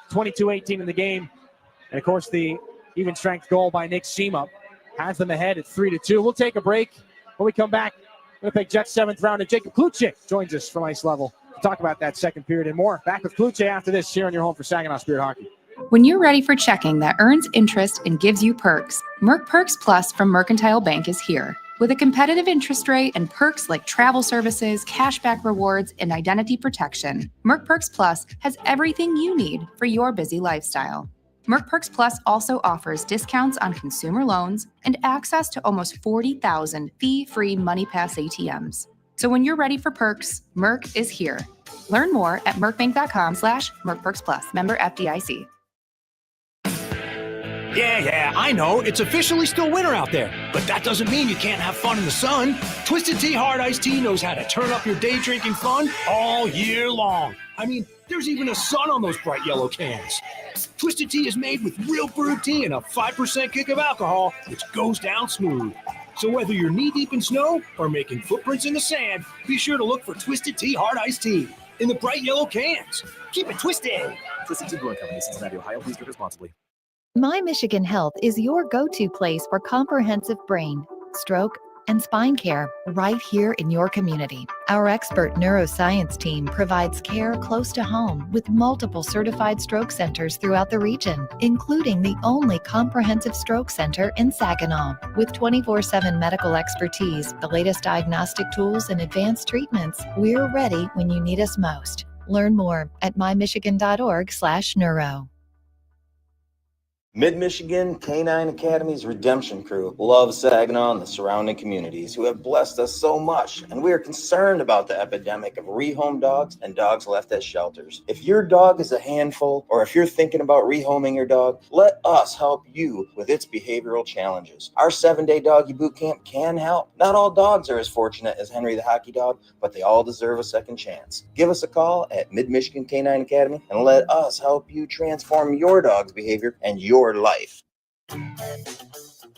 Speaker 2: 22-18 in the game. And of course, the even strength goal by Nick Sema has them ahead at 3-2. We'll take a break. When we come back, Winnipeg Jets 7th rounder Jacob Kluche joins us from Ice Level to talk about that second period and more. Back with Kluche after this here on your home for Saginaw Spirit Hockey.
Speaker 19: When you're ready for checking that earns interest and gives you perks, Merc Perks Plus from Mercantile Bank is here. With a competitive interest rate and perks like travel services, cashback rewards, and identity protection, Merc Perks Plus has everything you need for your busy lifestyle. Merc Perks Plus also offers discounts on consumer loans and access to almost 40,000 fee-free MoneyPass ATMs. So when you're ready for perks, Merc is here. Learn more at mercbank.com/mercperksplus. Member FDIC.
Speaker 20: Yeah, I know. It's officially still winter out there, but that doesn't mean you can't have fun in the sun. Twisted Tea Hard Iced Tea knows how to turn up your day drinking fun all year long. I mean, there's even a sun on those bright yellow cans. Twisted Tea is made with real brewed tea and a 5% kick of alcohol, which goes down smooth. So whether you're knee-deep in snow or making footprints in the sand, be sure to look for Twisted Tea Hard Iced Tea in the bright yellow cans. Keep it twisted.
Speaker 21: Twisted Tea Brewing Company, Cincinnati, Ohio. Please drink responsibly.
Speaker 9: My Michigan Health is your go-to place for comprehensive brain, stroke, and spine care right here in your community. Our expert neuroscience team provides care close to home with multiple certified stroke centers throughout the region, including the only comprehensive stroke center in Saginaw. With 24/7 medical expertise, the latest diagnostic tools, and advanced treatments, we're ready when you need us most. Learn more at mymichigan.org/neuro.
Speaker 22: Mid-Michigan Canine Academy's Redemption Crew loves Saginaw and the surrounding communities who have blessed us so much, and we are concerned about the epidemic of rehome dogs and dogs left at shelters. If your dog is a handful, or if you're thinking about rehoming your dog, let us help you with its behavioral challenges. Our 7-day doggy boot camp can help. Not all dogs are as fortunate as Henry the Hockey Dog, but they all deserve a second chance. Give us a call at Mid-Michigan Canine Academy and let us help you transform your dog's behavior and your life.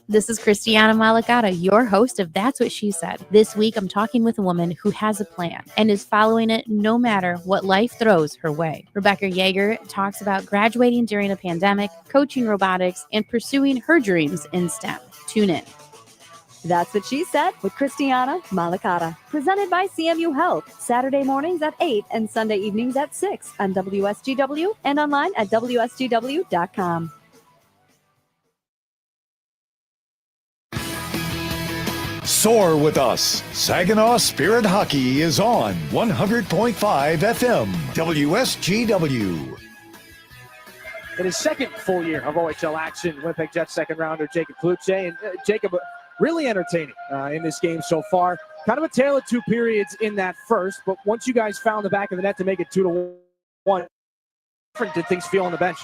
Speaker 23: This is Christiana Malagata, your host of That's What She Said. This week, I'm talking with a woman who has a plan and is following it no matter what life throws her way. Rebecca Yeager talks about graduating during a pandemic, coaching robotics, and pursuing her dreams in STEM. Tune in.
Speaker 26: That's What She Said with Christiana Malakata. Presented by CMU Health. Saturday mornings at 8 and Sunday evenings at 6 on WSGW and online at WSGW.com.
Speaker 1: Soar with us. Saginaw Spirit Hockey is on 100.5 FM, WSGW.
Speaker 2: In his second full year of OHL action, Winnipeg Jets second rounder Jacob Kluche. And Jacob, really entertaining in this game so far. Kind of a tale of two periods in that first, but once you guys found the back of the net to make it 2-1, different did things feel on the bench?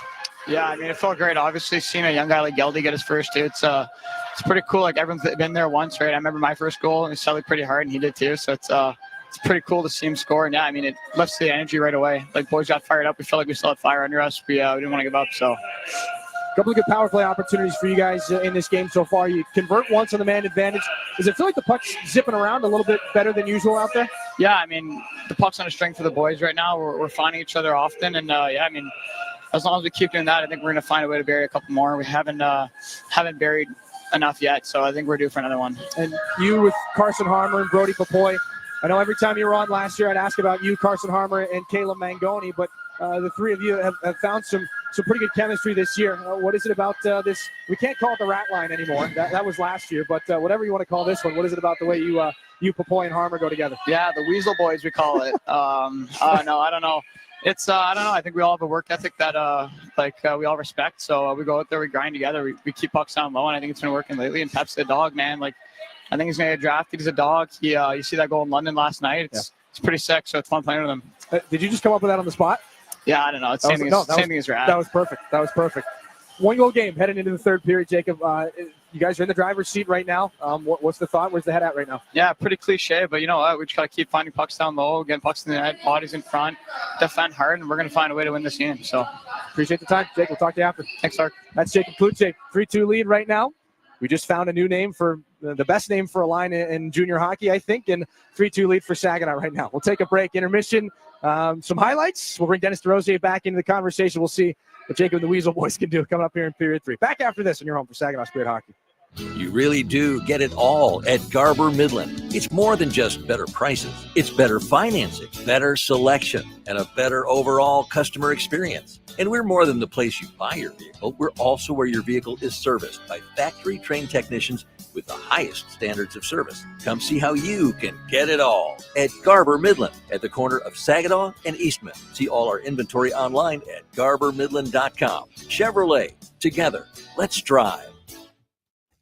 Speaker 27: Yeah, I mean, it felt great. Obviously, seeing a young guy like Geldy get his first too, it's pretty cool. Like, everyone's been there once, right? I remember my first goal, and he settled pretty hard, and he did too. So it's pretty cool to see him score. And yeah, I mean, it lifts the energy right away. Like, boys got fired up. We felt like we still had fire under us. We didn't want to give up. So,
Speaker 2: a couple of good power play opportunities for you guys in this game so far. You convert once on the man advantage. Does it feel like the puck's zipping around a little bit better than usual out there?
Speaker 27: Yeah, I mean, the puck's on a strength for the boys right now. We're finding each other often, and yeah, I mean, as long as we keep doing that, I think we're going to find a way to bury a couple more. We haven't buried enough yet, so I think we're due for another one.
Speaker 2: And you with Carson Harmer and Brody Popoy, I know every time you were on last year, I'd ask about you, Carson Harmer, and Caleb Mangoni, but the three of you have found some pretty good chemistry this year. What is it about this? We can't call it the rat line anymore. That was last year, but whatever you want to call this one, what is it about the way you Papoy and Harmer go together?
Speaker 27: Yeah, the Weasel Boys, we call it. No, I don't know. It's I don't know. I think we all have a work ethic that we all respect. So we go out there, we grind together, we keep pucks down low, and I think it's been working lately. And Pep's the dog, man. Like, I think he's gonna get drafted. He's a dog. You see that goal in London last night. It's pretty sick. So it's fun playing with him.
Speaker 2: Did you just come up with that on the spot?
Speaker 27: Yeah, I don't know. It's same thing as Rad.
Speaker 2: That was perfect. That was perfect. 1-goal game heading into the third period, Jacob. You guys are in the driver's seat right now. What's the thought? Where's the head at right now?
Speaker 27: Yeah, pretty cliche, but you know what? We just got to keep finding pucks down low, getting pucks in the net, bodies in front, defend hard, and we're going to find a way to win this game. So
Speaker 2: appreciate the time, Jake. We'll talk to you after.
Speaker 27: Thanks, Sark.
Speaker 2: That's Jacob Kluche, 3-2 lead right now. We just found a new name for the best name for a line in junior hockey, I think, and 3-2 lead for Saginaw right now. We'll take a break, intermission, some highlights. We'll bring Dennis DeRosier back into the conversation. We'll see what Jacob and the Weasel Boys can do coming up here in period 3. Back after this, and you're home for Saginaw Spirit Hockey.
Speaker 3: You really do get it all at Garber Midland. It's more than just better prices. It's better financing, better selection, and a better overall customer experience. And we're more than the place you buy your vehicle. We're also where your vehicle is serviced by factory-trained technicians with the highest standards of service. Come see how you can get it all at Garber Midland at the corner of Saginaw and Eastman. See all our inventory online at garbermidland.com. Chevrolet, together, let's drive.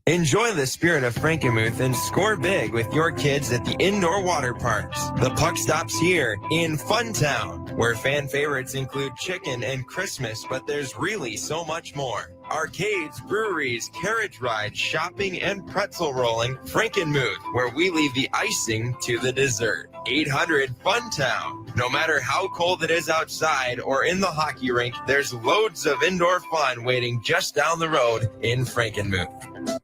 Speaker 5: Enjoy the spirit of Frankenmuth and score big with your kids at the indoor water parks. The puck stops here in Funtown, where fan favorites include chicken and Christmas, but there's really so much more. Arcades, breweries, carriage rides, shopping, and pretzel rolling. Frankenmuth, where we leave the icing to the dessert. 800 Funtown. No matter how cold it is outside or in the hockey rink, there's loads of indoor fun waiting just down the road in Frankenmuth.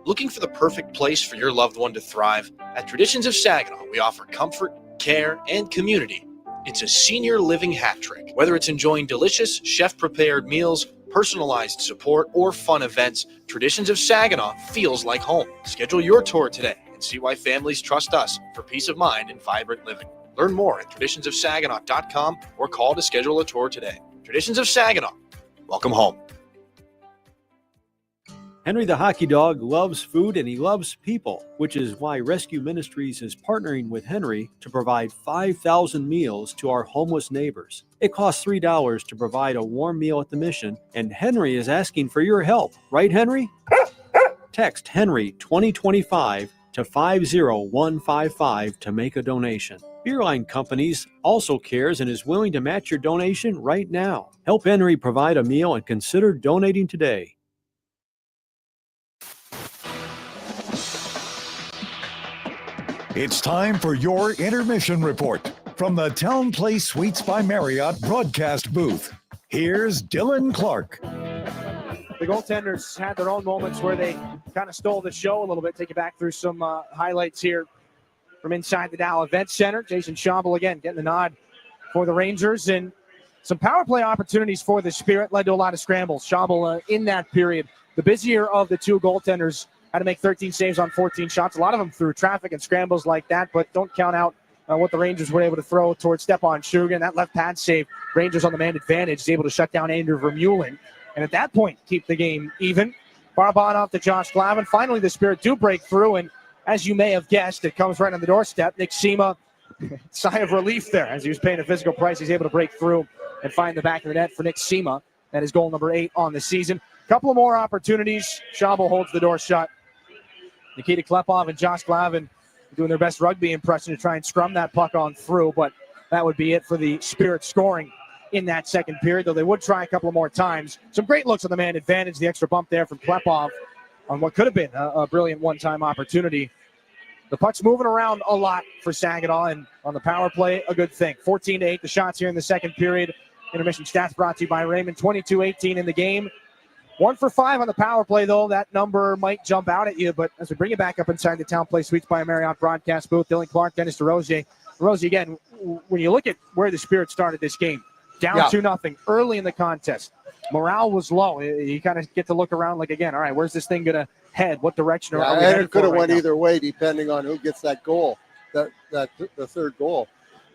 Speaker 6: Looking for the perfect place for your loved one to thrive? At Traditions of Saginaw, we offer comfort, care, and community. It's a senior living hat trick. Whether it's enjoying delicious, chef-prepared meals, personalized support, or fun events, Traditions of Saginaw feels like home. Schedule your tour today and see why families trust us for peace of mind and vibrant living. Learn more at traditionsofsaginaw.com or call to schedule a tour today. Traditions of Saginaw. Welcome home.
Speaker 8: Henry the Hockey Dog loves food and he loves people, which is why Rescue Ministries is partnering with Henry to provide 5,000 meals to our homeless neighbors. It costs $3 to provide a warm meal at the mission, and Henry is asking for your help. Right, Henry? Text Henry 2025 to 50155 to make a donation. Beerline Companies also cares and is willing to match your donation right now. Help Henry provide a meal and consider donating today.
Speaker 1: It's time for your intermission report from the Town Place Suites by Marriott broadcast booth. Here's Dylan Clark.
Speaker 2: The goaltenders had their own moments where they kind of stole the show a little bit. Take you back through some highlights here from inside the Dow Event Center. Jason Schaubel again getting the nod for the Rangers, and some power play opportunities for the Spirit led to a lot of scrambles. Schaubel in that period, the busier of the two goaltenders, had to make 13 saves on 14 shots. A lot of them through traffic and scrambles like that, but don't count out what the Rangers were able to throw towards Stepan Shugan. That left pad save, Rangers on the man advantage, is able to shut down Andrew Vermeulen. And at that point, keep the game even. Barabanov to Josh Glavin. Finally, the Spirit do break through, and as you may have guessed, it comes right on the doorstep. Nick Sema, sigh of relief there. As he was paying a physical price, he's able to break through and find the back of the net for Nick Sema. That is goal number 8 on the season. Couple of more opportunities. Schaubel holds the door shut. Nikita Klepov and Josh Glavin doing their best rugby impression to try and scrum that puck on through, but that would be it for the Spirit scoring in that second period, though they would try a couple more times. Some great looks on the man advantage, the extra bump there from Klepov on what could have been a brilliant one-time opportunity. The puck's moving around a lot for Saginaw, and on the power play, a good thing. 14-8 the shots here in the second period. Intermission stats brought to you by Raymond. 22-18 in the game. 1 for 5 on the power play, though. That number might jump out at you, but as we bring it back up inside the Town Place Suites by Marriott broadcast booth, Dylan Clark, Dennis DeRosier. DeRosier, again, when you look at where the Spirit started this game, down 2-0 early in the contest. Morale was low. You kind of get to look around like, again, all right, where's this thing going head? What direction are we
Speaker 18: and
Speaker 2: headed
Speaker 18: it could
Speaker 2: for
Speaker 18: have
Speaker 2: right
Speaker 18: went
Speaker 2: now?
Speaker 18: either way depending on who gets that goal, the third goal.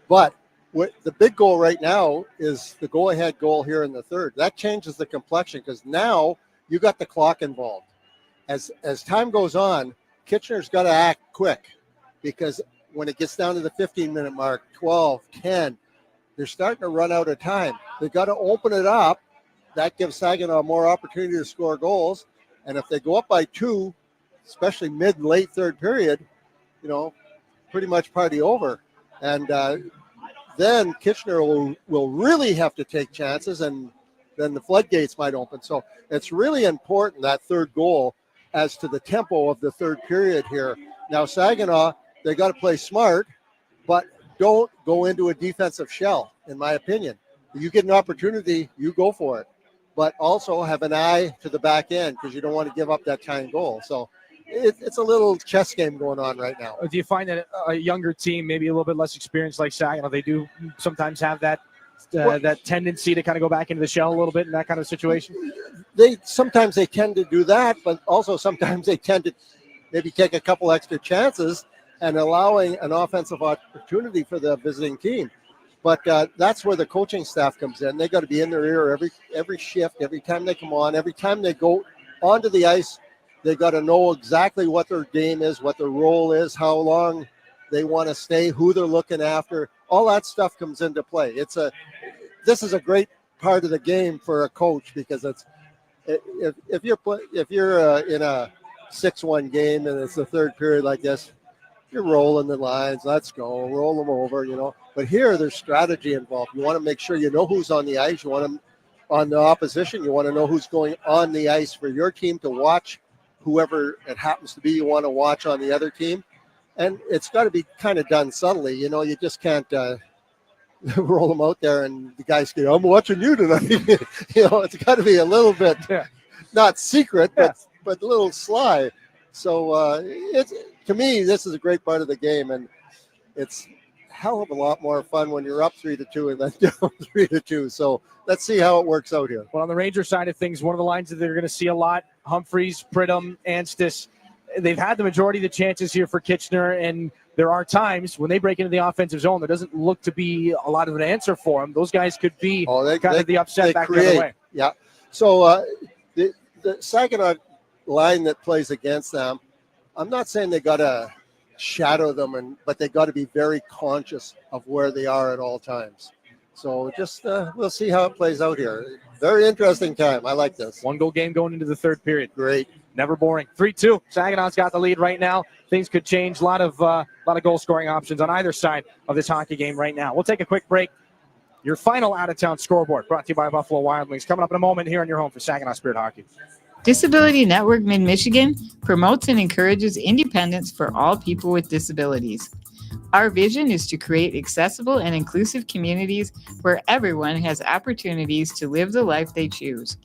Speaker 18: But the big goal right now is the go-ahead goal here in the third. That changes the complexion because now you got the clock involved. As time goes on, Kitchener's got to act quick because when it gets down to the 15-minute mark, 12, 10, they're starting to run out of time. They've got to open it up. That gives Saginaw more opportunity to score goals. And if they go up by 2, especially mid, late third period, pretty much party over. And then Kitchener will really have to take chances, and then the floodgates might open. So it's really important, that third goal, as to the tempo of the third period here. Now, Saginaw, they got to play smart, but don't go into a defensive shell, in my opinion. You get an opportunity, you go for it. But also have an eye to the back end because you don't want to give up that tying goal. So it's a little chess game going on right now.
Speaker 2: Do you find that a younger team, maybe a little bit less experienced like Saginaw, they do sometimes have that tendency to kind of go back into the shell a little bit in that kind of situation?
Speaker 18: Sometimes they tend to do that, but also sometimes they tend to maybe take a couple extra chances and allowing an offensive opportunity for the visiting team. But that's where the coaching staff comes in. They got to be in their ear every shift, every time they come on, every time they go onto the ice. They got to know exactly what their game is, what their role is, how long they want to stay, who they're looking after. All that stuff comes into play. This is a great part of the game for a coach because if you're in a 6-1 game and it's the third period like this, you're rolling the lines. Let's go, roll them over, But here, there's strategy involved. You want to make sure you know who's on the ice. You want them on the opposition. You want to know who's going on the ice for your team to watch. Whoever it happens to be, you want to watch on the other team. And it's got to be kind of done subtly. You just can't roll them out there and the guys go, I'm watching you tonight. It's got to be a little bit, not secret, but a little sly. So to me, this is a great part of the game. And it's a hell of a lot more fun when you're up 3-2 and then down 3-2. So let's see how it works out here.
Speaker 2: Well, on the Ranger side of things, one of the lines that they're going to see a lot, Humphreys, Pridham, Anstis, they've had the majority of the chances here for Kitchener, and there are times when they break into the offensive zone, there doesn't look to be a lot of an answer for them. Those guys could be kind of the upset back the other way.
Speaker 18: Yeah. So the Saginaw line that plays against them, I'm not saying they got to shadow them, but they got to be very conscious of where they are at all times. So just we'll see how it plays out here. Very interesting time. I like this.
Speaker 2: 1-goal game going into the third period.
Speaker 18: Great.
Speaker 2: Never boring. 3-2. Saginaw's got the lead right now. Things could change. A lot of goal scoring options on either side of this hockey game right now. We'll take a quick break. Your final out-of-town scoreboard brought to you by Buffalo Wild Wings. Coming up in a moment here on your home for Saginaw Spirit Hockey.
Speaker 10: Disability Network Mid-Michigan promotes and encourages independence for all people with disabilities. Our vision is to create accessible and inclusive communities where everyone has opportunities to live the life they choose.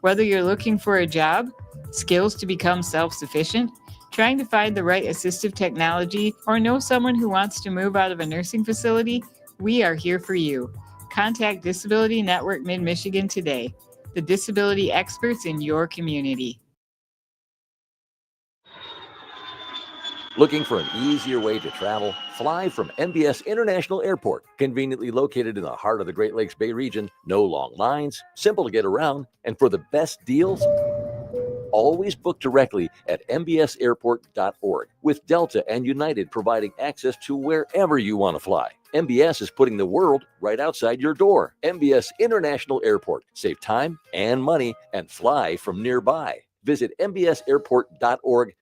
Speaker 10: Whether you're looking for a job, skills to become self-sufficient, trying to find the right assistive technology, or know someone who wants to move out of a nursing facility, we are here for you. Contact Disability Network Mid-Michigan today, the disability experts in your community.
Speaker 3: Looking for an easier way to travel? Fly from MBS International Airport, conveniently located in the heart of the Great Lakes Bay region. No long lines, simple to get around, and for the best deals, always book directly at mbsairport.org, with Delta and United providing access to wherever you want to fly. MBS is putting the world right outside your door. MBS International Airport. Save time and money and fly from nearby. Visit mbsairport.org.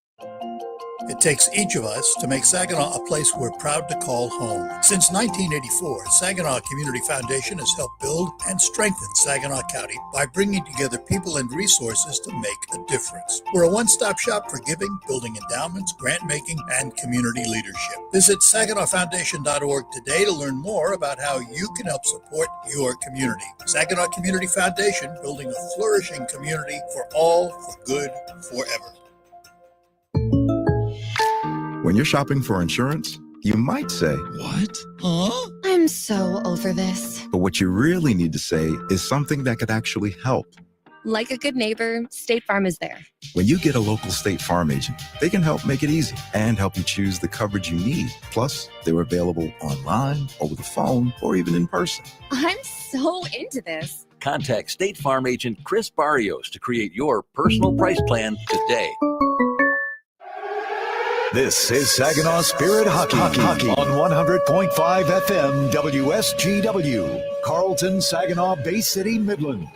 Speaker 11: It takes each of us to make Saginaw a place we're proud to call home. Since 1984, Saginaw Community Foundation has helped build and strengthen Saginaw County by bringing together people and resources to make a difference. We're a one-stop shop for giving, building endowments, grant-making, and community leadership. Visit SaginawFoundation.org today to learn more about how you can help support your community. Saginaw Community Foundation, building a flourishing community for all, for good, forever.
Speaker 4: When you're shopping for insurance, you might say, "What? Huh?"
Speaker 7: I'm so over this.
Speaker 4: But what you really need to say is something that could actually help.
Speaker 7: Like a good neighbor, State Farm is there.
Speaker 4: When you get a local State Farm agent, they can help make it easy and help you choose the coverage you need. Plus, they're available online, over the phone, or even in person.
Speaker 7: I'm so into this.
Speaker 3: Contact State Farm agent Chris Barrios to create your personal price plan today.
Speaker 1: This is Saginaw Spirit Hockey on 100.5 FM WSGW, Carlton, Saginaw, Bay City, Midland.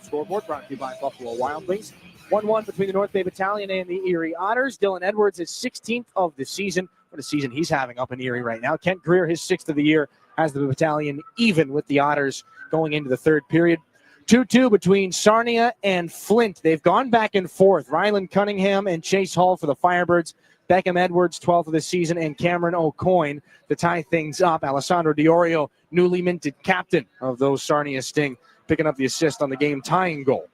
Speaker 2: Scoreboard brought to you by Buffalo Wild Wings. 1-1 between the North Bay Battalion and the Erie Otters. Dylan Edwards is 16th of the season. What a season he's having up in Erie right now. Kent Greer, his 6th of the year, has the battalion even with the Otters going into the third period. 2-2 between Sarnia and Flint. They've gone back and forth. Ryland Cunningham and Chase Hall for the Firebirds. Beckham Edwards, 12th of the season, and Cameron O'Coin to tie things up. Alessandro Diorio, newly minted captain of those Sarnia Sting, picking up the assist on the game-tying goal.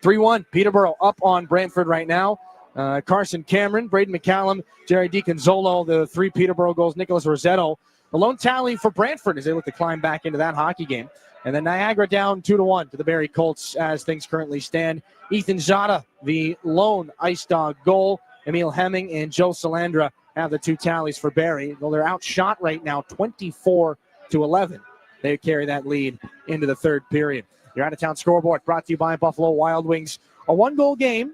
Speaker 2: 3-1, Peterborough up on Brantford right now. Carson Cameron, Braden McCallum, Jerry DiConzolo, the 3 Peterborough goals, Nicholas Rossetto. The lone tally for Brantford as they look to climb back into that hockey game. And then Niagara down 2-1 to the Barrie Colts as things currently stand. Ethan Zada, the lone Ice Dog goal. Emil Hemming and Joe Salandra have the 2 tallies for Barrie. Well, they're outshot right now 24-11. They carry that lead into the third period. Your out-of-town scoreboard brought to you by Buffalo Wild Wings. A 1-goal game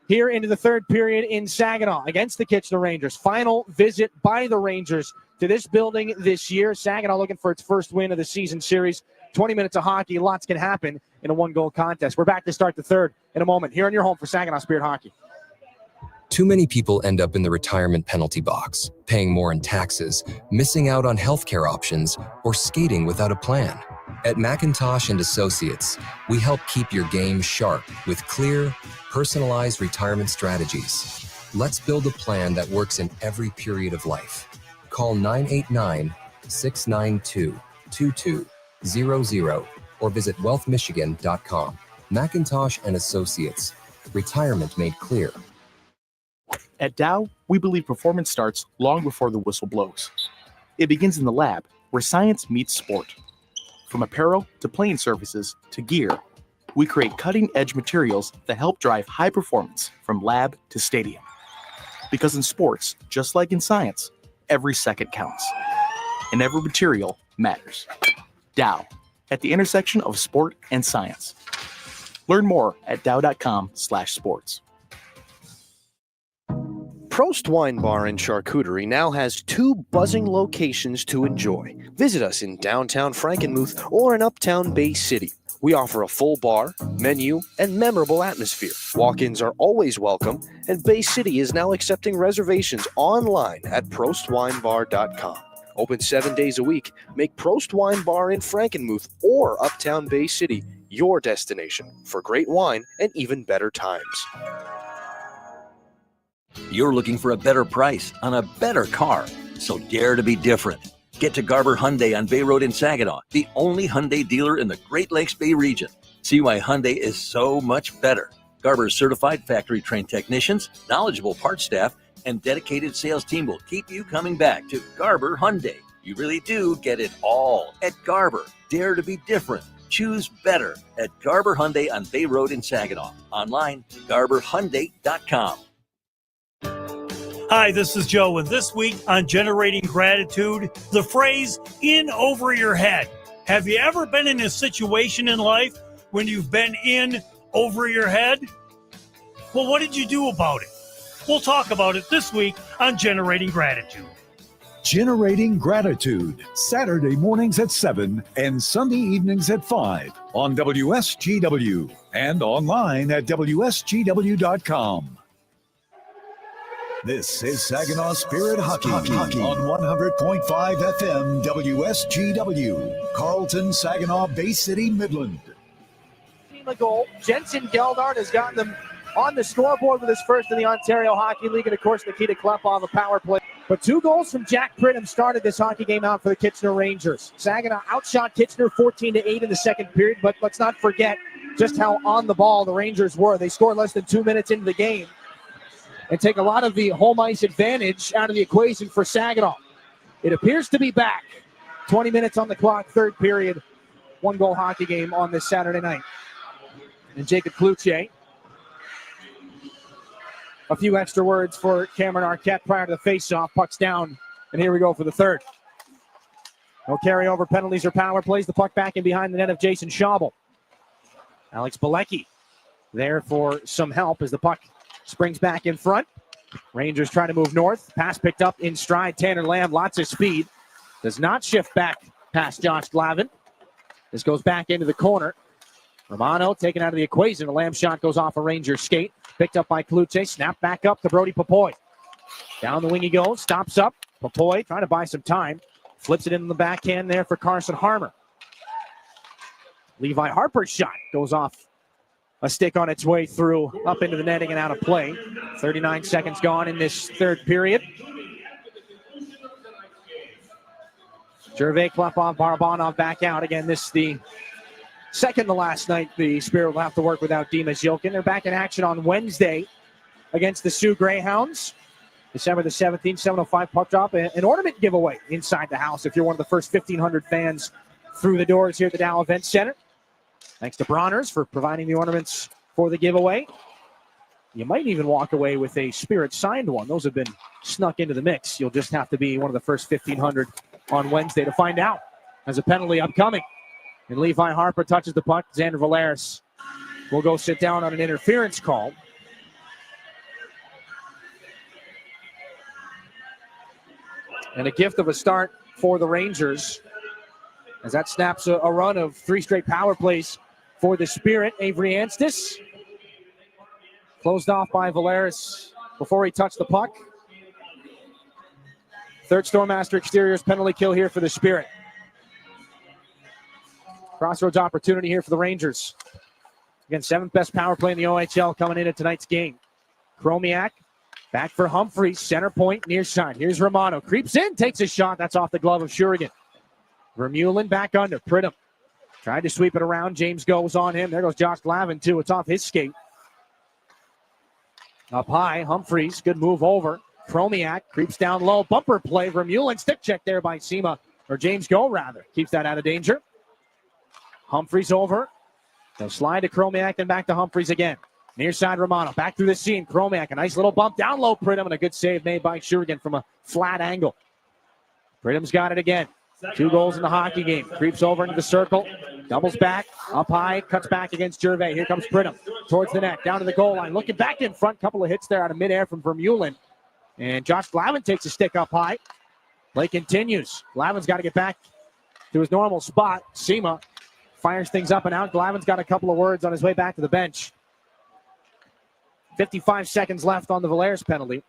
Speaker 2: here into the third period in Saginaw against the Kitchener Rangers. Final visit by the Rangers to this building this year. Saginaw looking for its first win of the season series. 20 minutes of hockey. Lots can happen in a 1-goal contest. We're back to start the third in a moment here on your home for Saginaw Spirit Hockey.
Speaker 12: Too many people end up in the retirement penalty box, paying more in taxes, missing out on healthcare options, or skating without a plan. At McIntosh & Associates, we help keep your game sharp with clear, personalized retirement strategies. Let's build a plan that works in every period of life. Call 989-692-2200 or visit wealthmichigan.com. McIntosh & Associates, retirement made clear.
Speaker 21: At Dow, we believe performance starts long before the whistle blows. It begins in the lab, where science meets sport. From apparel to playing surfaces to gear, we create cutting-edge materials that help drive high performance from lab to stadium. Because in sports, just like in science, every second counts. And every material matters. Dow, at the intersection of sport and science. Learn more at dow.com/sports.
Speaker 14: Prost Wine Bar and Charcuterie now has 2 buzzing locations to enjoy. Visit us in downtown Frankenmuth or in uptown Bay City. We offer a full bar, menu, and memorable atmosphere. Walk-ins are always welcome, and Bay City is now accepting reservations online at prostwinebar.com. Open 7 days a week. Make Prost Wine Bar in Frankenmuth or uptown Bay City your destination for great wine and even better times.
Speaker 3: You're looking for a better price on a better car, so dare to be different. Get to Garber Hyundai on Bay Road in Saginaw, the only Hyundai dealer in the Great Lakes Bay region. See why Hyundai is so much better. Garber's certified factory-trained technicians, knowledgeable parts staff, and dedicated sales team will keep you coming back to Garber Hyundai. You really do get it all at Garber. Dare to be different. Choose better at Garber Hyundai on Bay Road in Saginaw. Online, garberhyundai.com.
Speaker 15: Hi, this is Joe, and this week on Generating Gratitude, the phrase, in over your head. Have you ever been in a situation in life when you've been in over your head? Well, what did you do about it? We'll talk about it this week on Generating Gratitude.
Speaker 1: Generating Gratitude, Saturday mornings at 7 and Sunday evenings at 5 on WSGW and online at WSGW.com. This is Saginaw Spirit Hockey on 100.5 FM WSGW, Carlton, Saginaw, Bay City, Midland.
Speaker 2: A goal. Jensen Geldart has gotten them on the scoreboard with his first in the Ontario Hockey League, and of course Nikita Klepov, a power play. But 2 goals from Jack Pridham started this hockey game out for the Kitchener Rangers. Saginaw outshot Kitchener 14-8 in the second period, but let's not forget just how on the ball the Rangers were. They scored less than 2 minutes into the game and take a lot of the home ice advantage out of the equation for Saginaw. It appears to be back. 20 minutes on the clock, third period. one-goal hockey game on this Saturday night. And Jacob Cloutier. A few extra words for Cameron Arquette prior to the face-off. Puck's down, and here we go for the third. No carryover penalties or power plays. The puck back in behind the net of Jason Schabel. Alex Bilecki there for some help as the puck springs back in front. Rangers trying to move north. Pass picked up in stride. Tanner Lamb, lots of speed. Does not shift back past Josh Glavin. This goes back into the corner. Romano taken out of the equation. A Lamb shot goes off a Ranger skate. Picked up by Cloutier. Snap back up to Brody Popoy. Down the wing he goes. Stops up. Popoy trying to buy some time. Flips it in the backhand there for Carson Harmer. Levi Harper's shot goes off a stick on its way through, up into the netting and out of play. 39 seconds gone in this third period. Gervais, Klepov, Barabanov back out. Again, this is the second to last night the Spirit will have to work without Dimas Yilkin. They're back in action on Wednesday against the Sioux Greyhounds. December the 17th, 7:05 puck drop. An ornament giveaway inside the house if you're one of the first 1,500 fans through the doors here at the Dow Event Center. Thanks to Bronner's for providing the ornaments for the giveaway. You might even walk away with a Spirit signed one. Those have been snuck into the mix. You'll just have to be one of the first 1,500 on Wednesday to find out. As a penalty upcoming. And Levi Harper touches the puck. Xander Valeris will go sit down on an interference call. And a gift of a start for the Rangers as that snaps a run of 3 straight power plays for the Spirit. Avery Anstis closed off by Valeris before he touched the puck. Third Stormmaster Exteriors penalty kill here for the Spirit. Crossroads opportunity here for the Rangers. Again, 7th best power play in the OHL coming into tonight's game. Chromiak back for Humphreys, center point, near side. Here's Romano, creeps in, takes a shot. That's off the glove of Shurigan. Vermeulen back under, Pridham tried to sweep it around. James goes on him. There goes Josh Glavin too. It's off his skate. Up high, Humphreys, good move over. Chromiak creeps down low, bumper play. Vermeulen, stick check there by Sema, or James Go rather. Keeps that out of danger. Humphreys over. They'll slide to Chromiak, then back to Humphreys again. Near side Romano, back through the seam. Chromiak, a nice little bump down low. Pridham, and a good save made by Shurigan from a flat angle. Pridham's got it again. 2 goals in the hockey game. Creeps over into the circle. Doubles back. Up high. Cuts back against Gervais. Here comes Pridham. Towards the net. Down to the goal line. Looking back in front. Couple of hits there out of midair from Vermeulen. And Josh Glavin takes a stick up high. Play continues. Glavin's got to get back to his normal spot. Sema fires things up and out. Glavin's got a couple of words on his way back to the bench. 55 seconds left on the Valeris penalty.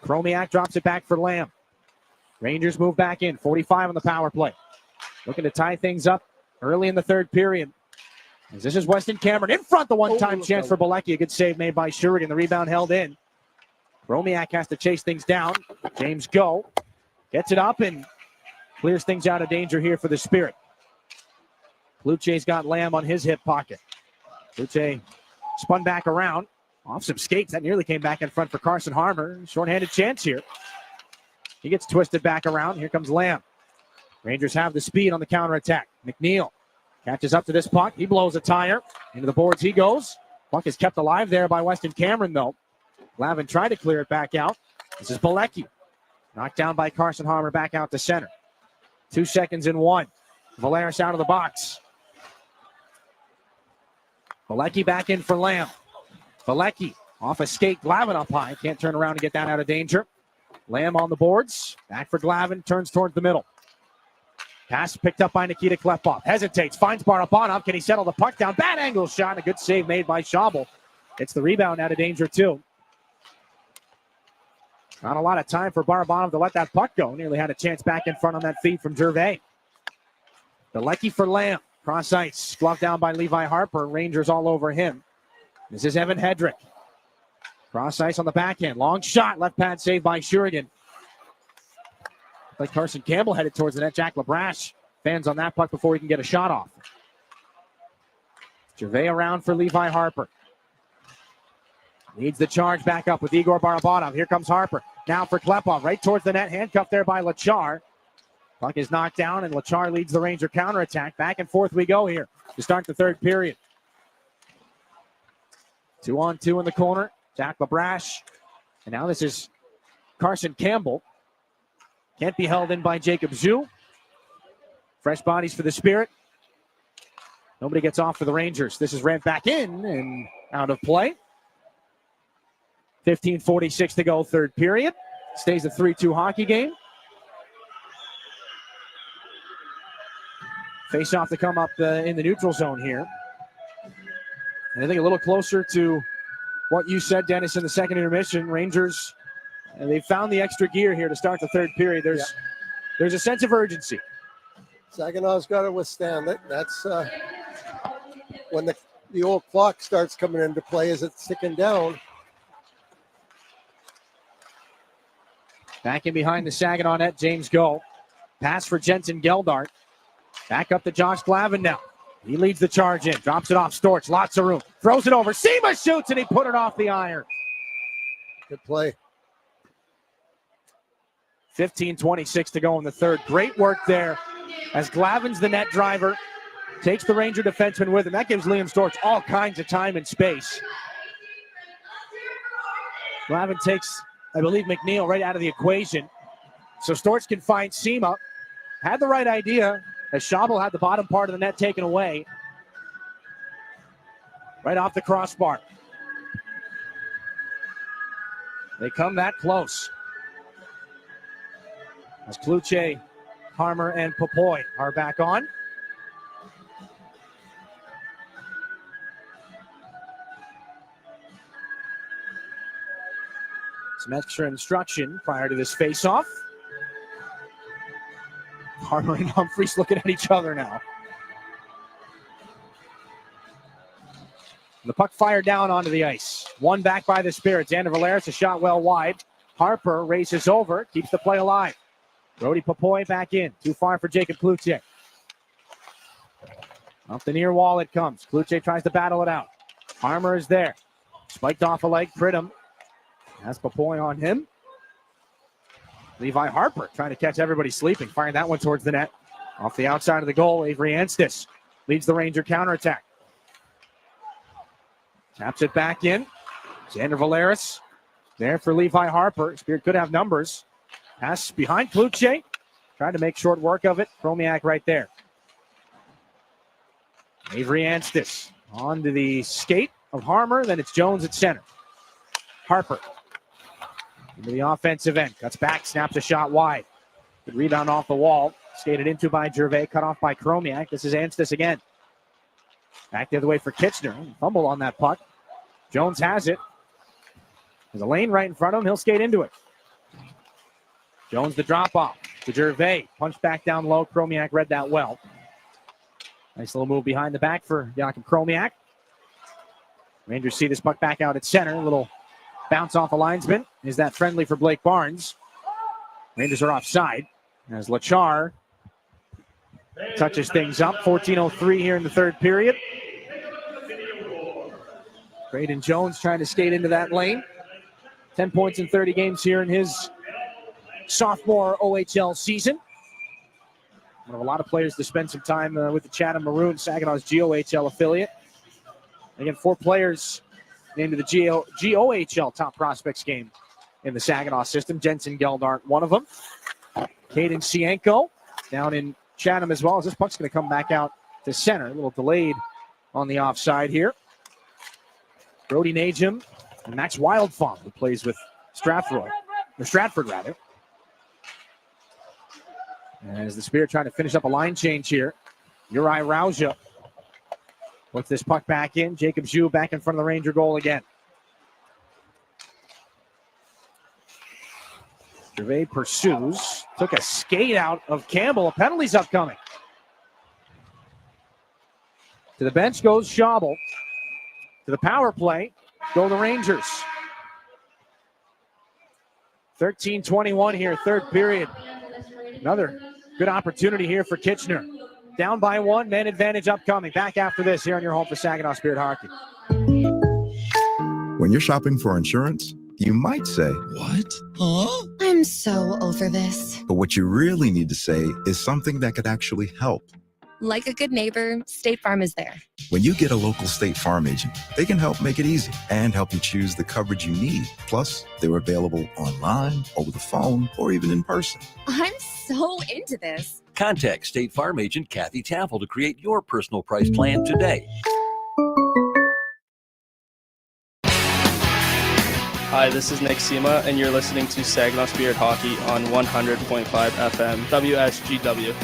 Speaker 2: Chromiak drops it back for Lamb. Rangers move back in. 45 on the power play. Looking to tie things up early in the third period. As this is Weston Cameron in front. The one-time chance for Bilecki. A good save made by Shurigan. The rebound held in. Chromiak has to chase things down. James Go gets it up and clears things out of danger here for the Spirit. Cloutier's got Lamb on his hip pocket. Cloutier spun back around. Off some skates. That nearly came back in front for Carson Harmer. Short-handed chance here. He gets twisted back around. Here comes Lamb. Rangers have the speed on the counterattack. McNeil catches up to this puck. He blows a tire. Into the boards he goes. Puck is kept alive there by Weston Cameron, though. Glavin tried to clear it back out. This is Bilecki. Knocked down by Carson Harmer back out to center. 2 seconds in 1. Valeris out of the box. Bilecki back in for Lamb. Bilecki off a skate. Glavin up high. Can't turn around and get that out of danger. Lamb on the boards. Back for Glavin. Turns towards the middle. Pass picked up by Nikita Klepov. Hesitates. Finds Barabanov. Can he settle the puck down? Bad angle shot. A good save made by Schabel. It's the rebound out of danger too. Not a lot of time for Barabanov to let that puck go. Nearly had a chance back in front on that feed from Gervais. Bilecki for Lamb. Cross ice. Gloved down by Levi Harper. Rangers all over him. This is Evan Hedrick. Cross ice on the backhand. Long shot. Left pad saved by Shurigan. Like Carson Campbell headed towards the net. Jack LaBrache fans on that puck before he can get a shot off. Gervais around for Levi Harper. Leads the charge back up with Igor Barabanov. Here comes Harper. Now for Klepov. Right towards the net. Handcuffed there by Lachar. Puck is knocked down, and Lachar leads the Ranger counterattack. Back and forth we go here to start the third period. 2-on-2 in the corner. Jack LaBrash. And now this is Carson Campbell. Can't be held in by Jacob Zhu. Fresh bodies for the Spirit. Nobody gets off for the Rangers. This is ramped back in and out of play. 15:46 to go, third period. Stays a 3-2 hockey game. Face off to come up in the neutral zone here. And I think a little closer to what you said, Dennis, in the second intermission. Rangers, and they found the extra gear here to start the third period. There's a sense of urgency.
Speaker 18: Saginaw's got to withstand it. That's when the old clock starts coming into play as it's ticking down.
Speaker 2: Back in behind the Saginaw net, James Go. Pass for Jensen Geldart. Back up to Josh Glavin now. He leads the charge in. Drops it off Storch. Lots of room. Throws it over. Sema shoots, and he put it off the iron.
Speaker 18: Good play.
Speaker 2: 15:26 to go in the third. Great work there as Glavin's the net driver. Takes the Ranger defenseman with him. That gives Liam Storch all kinds of time and space. Glavin takes, I believe, McNeil right out of the equation. So Storch can find Sema. Had the right idea as Schabel had the bottom part of the net taken away. Right off the crossbar. They come that close. As Kluche, Harmer, and Popoy are back on. Some extra instruction prior to this face-off. Harmer and Humphreys looking at each other now. The puck fired down onto the ice. One back by the Spirit. Xander Valeris, a shot well wide. Harper races over, keeps the play alive. Brody Popoy back in. Too far for Jacob Kluche. Off the near wall it comes. Kluche tries to battle it out. Harmer is there. Spiked off a leg. Pridham has Popoy on him. Levi Harper trying to catch everybody sleeping. Firing that one towards the net. Off the outside of the goal, Avery Anstis leads the Ranger counterattack. Taps it back in. Xander Valeris there for Levi Harper. Spirit could have numbers. Pass behind Kluche. Trying to make short work of it. Chromiak right there. Avery Anstis on to the skate of Harmer. Then it's Jones at center. Harper into the offensive end. Cuts back, snaps a shot wide. Good rebound off the wall. Skated into by Gervais. Cut off by Chromiak. This is Anstis again. Back the other way for Kitchener. Fumble on that puck. Jones has it. There's a lane right in front of him. He'll skate into it. Jones the drop off to Gervais. Punch back down low. Chromiak read that well. Nice little move behind the back for Jakub Chromiak. Rangers see this puck back out at center. A little bounce off a linesman. Is that friendly for Blake Barnes? Rangers are offside as Lachar touches things up. 14:03 here in the third period. Braden Jones trying to skate into that lane. 10 points in 30 games here in his sophomore OHL season. One of a lot of players to spend some time with the Chatham Maroons, Saginaw's GOHL affiliate. Again, 4 players named to the GOHL top prospects game in the Saginaw system. Jensen Geldart, one of them. Caden Sienko down in Chatham as well. As this puck's going to come back out to center. A little delayed on the offside here. Brody Najim and Max Wildfong, who plays with Stratford. As the Spirit trying to finish up a line change here. Uri Rauja puts this puck back in. Jacob Zhu back in front of the Ranger goal again. Gervais pursues. Took a skate out of Campbell. A penalty's upcoming. To the bench goes Schabel. To the power play go the Rangers. 13:21 here, third period. Another good opportunity here for Kitchener. Down by 1, man advantage upcoming. Back after this here on your home for Saginaw Spirit Hockey.
Speaker 4: When you're shopping for insurance, You might say,
Speaker 9: What? Huh? I'm so over this.
Speaker 4: but what you really need to say is something that could actually help.
Speaker 9: Like a good neighbor, State Farm is there.
Speaker 4: When you get a local State Farm agent, they can help make it easy and help you choose the coverage you need. Plus, they're available online, over the phone, or even in person.
Speaker 7: I'm so into this.
Speaker 3: Contact State Farm agent Kathy Taffel to create your personal price plan today.
Speaker 13: Hi, this is Nick Sema, and you're listening to Saginaw Spirit Hockey on 100.5 FM, WSGW.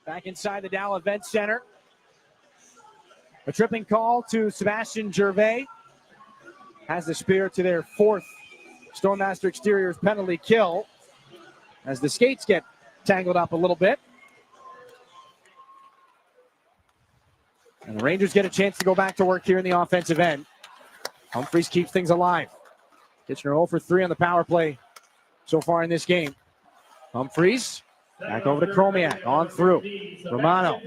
Speaker 2: Back inside the Dow Event Center. A tripping call to Sebastian Gervais has the Spirit to their fourth Stormmaster Exteriors penalty kill as the skates get tangled up a little bit. And the Rangers get a chance to go back to work here in the offensive end. Humphreys keeps things alive. Kitchener 0 for 3 on the power play so far in this game. Humphreys back over to Chromiak, on through. Romano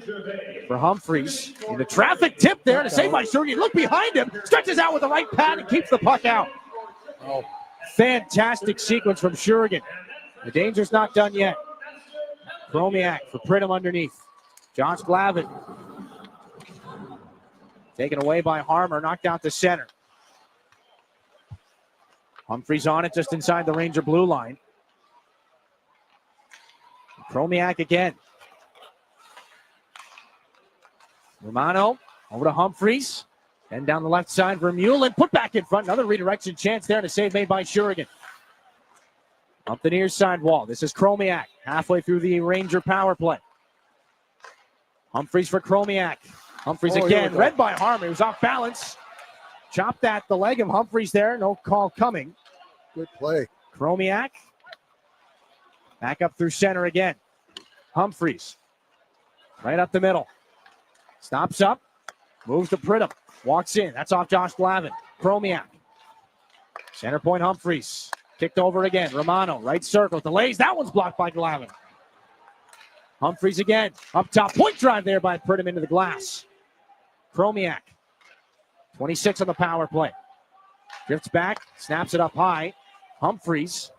Speaker 2: for Humphreys. In the traffic tip there to save by Sergey. Look behind him. Stretches out with the right pad and keeps the puck out. Oh, fantastic sequence from Shurigan. The danger's not done yet. Chromiak for Pridham underneath. Josh Glavin. Taken away by Harmer, knocked out to center. Humphreys on it just inside the Ranger blue line. Chromiak again. Romano over to Humphreys. Then down the left side, Vermeulen put back in front. Another redirection chance there, and a save made by Shurigan. Up the near side wall. This is Chromiak halfway through the Ranger power play. Humphreys for Chromiak. Humphreys again, read by Harmer. He was off balance. Chopped at the leg of Humphreys there. No call coming.
Speaker 18: Good play.
Speaker 2: Chromiak. Back up through center again. Humphreys. Right up the middle. Stops up. Moves to Pridham. Walks in. That's off Josh Glavin. Chromiak. Center point Humphreys. Kicked over again. Romano. Right circle. Delays. That one's blocked by Glavin. Humphreys again. Up top. Point drive there by Pridham into the glass. Chromiak. 26 on the power play. Drifts back. Snaps it up high. Humphreys.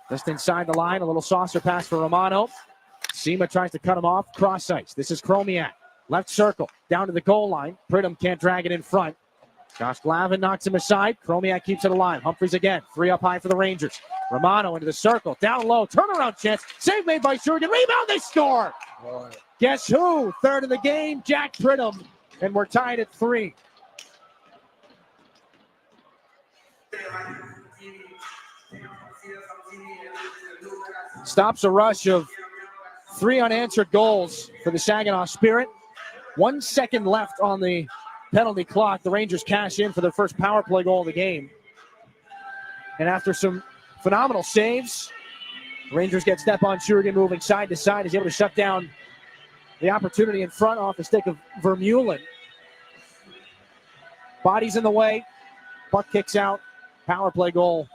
Speaker 2: Just inside the line. A little saucer pass for Romano. Sema tries to cut him off. Cross ice. This is Chromiak. Left circle. Down to the goal line. Pridham can't drag it in front. Josh Glavin knocks him aside. Chromiak keeps it alive. Humphreys again. 3 up high for the Rangers. Romano into the circle. Down low. Turnaround chance. Save made by Shurigan. Rebound. They score. Boy. Guess who? Third of the game. Jack Pridham. And we're tied at 3. Stops a rush of 3 unanswered goals for the Saginaw Spirit. 1 second left on the penalty clock. The Rangers cash in for their first power play goal of the game. And after some phenomenal saves, the Rangers get step on Shurigan moving side to side. He's able to shut down the opportunity in front off the stick of Vermeulen. Body's in the way. Puck kicks out. Power play goal.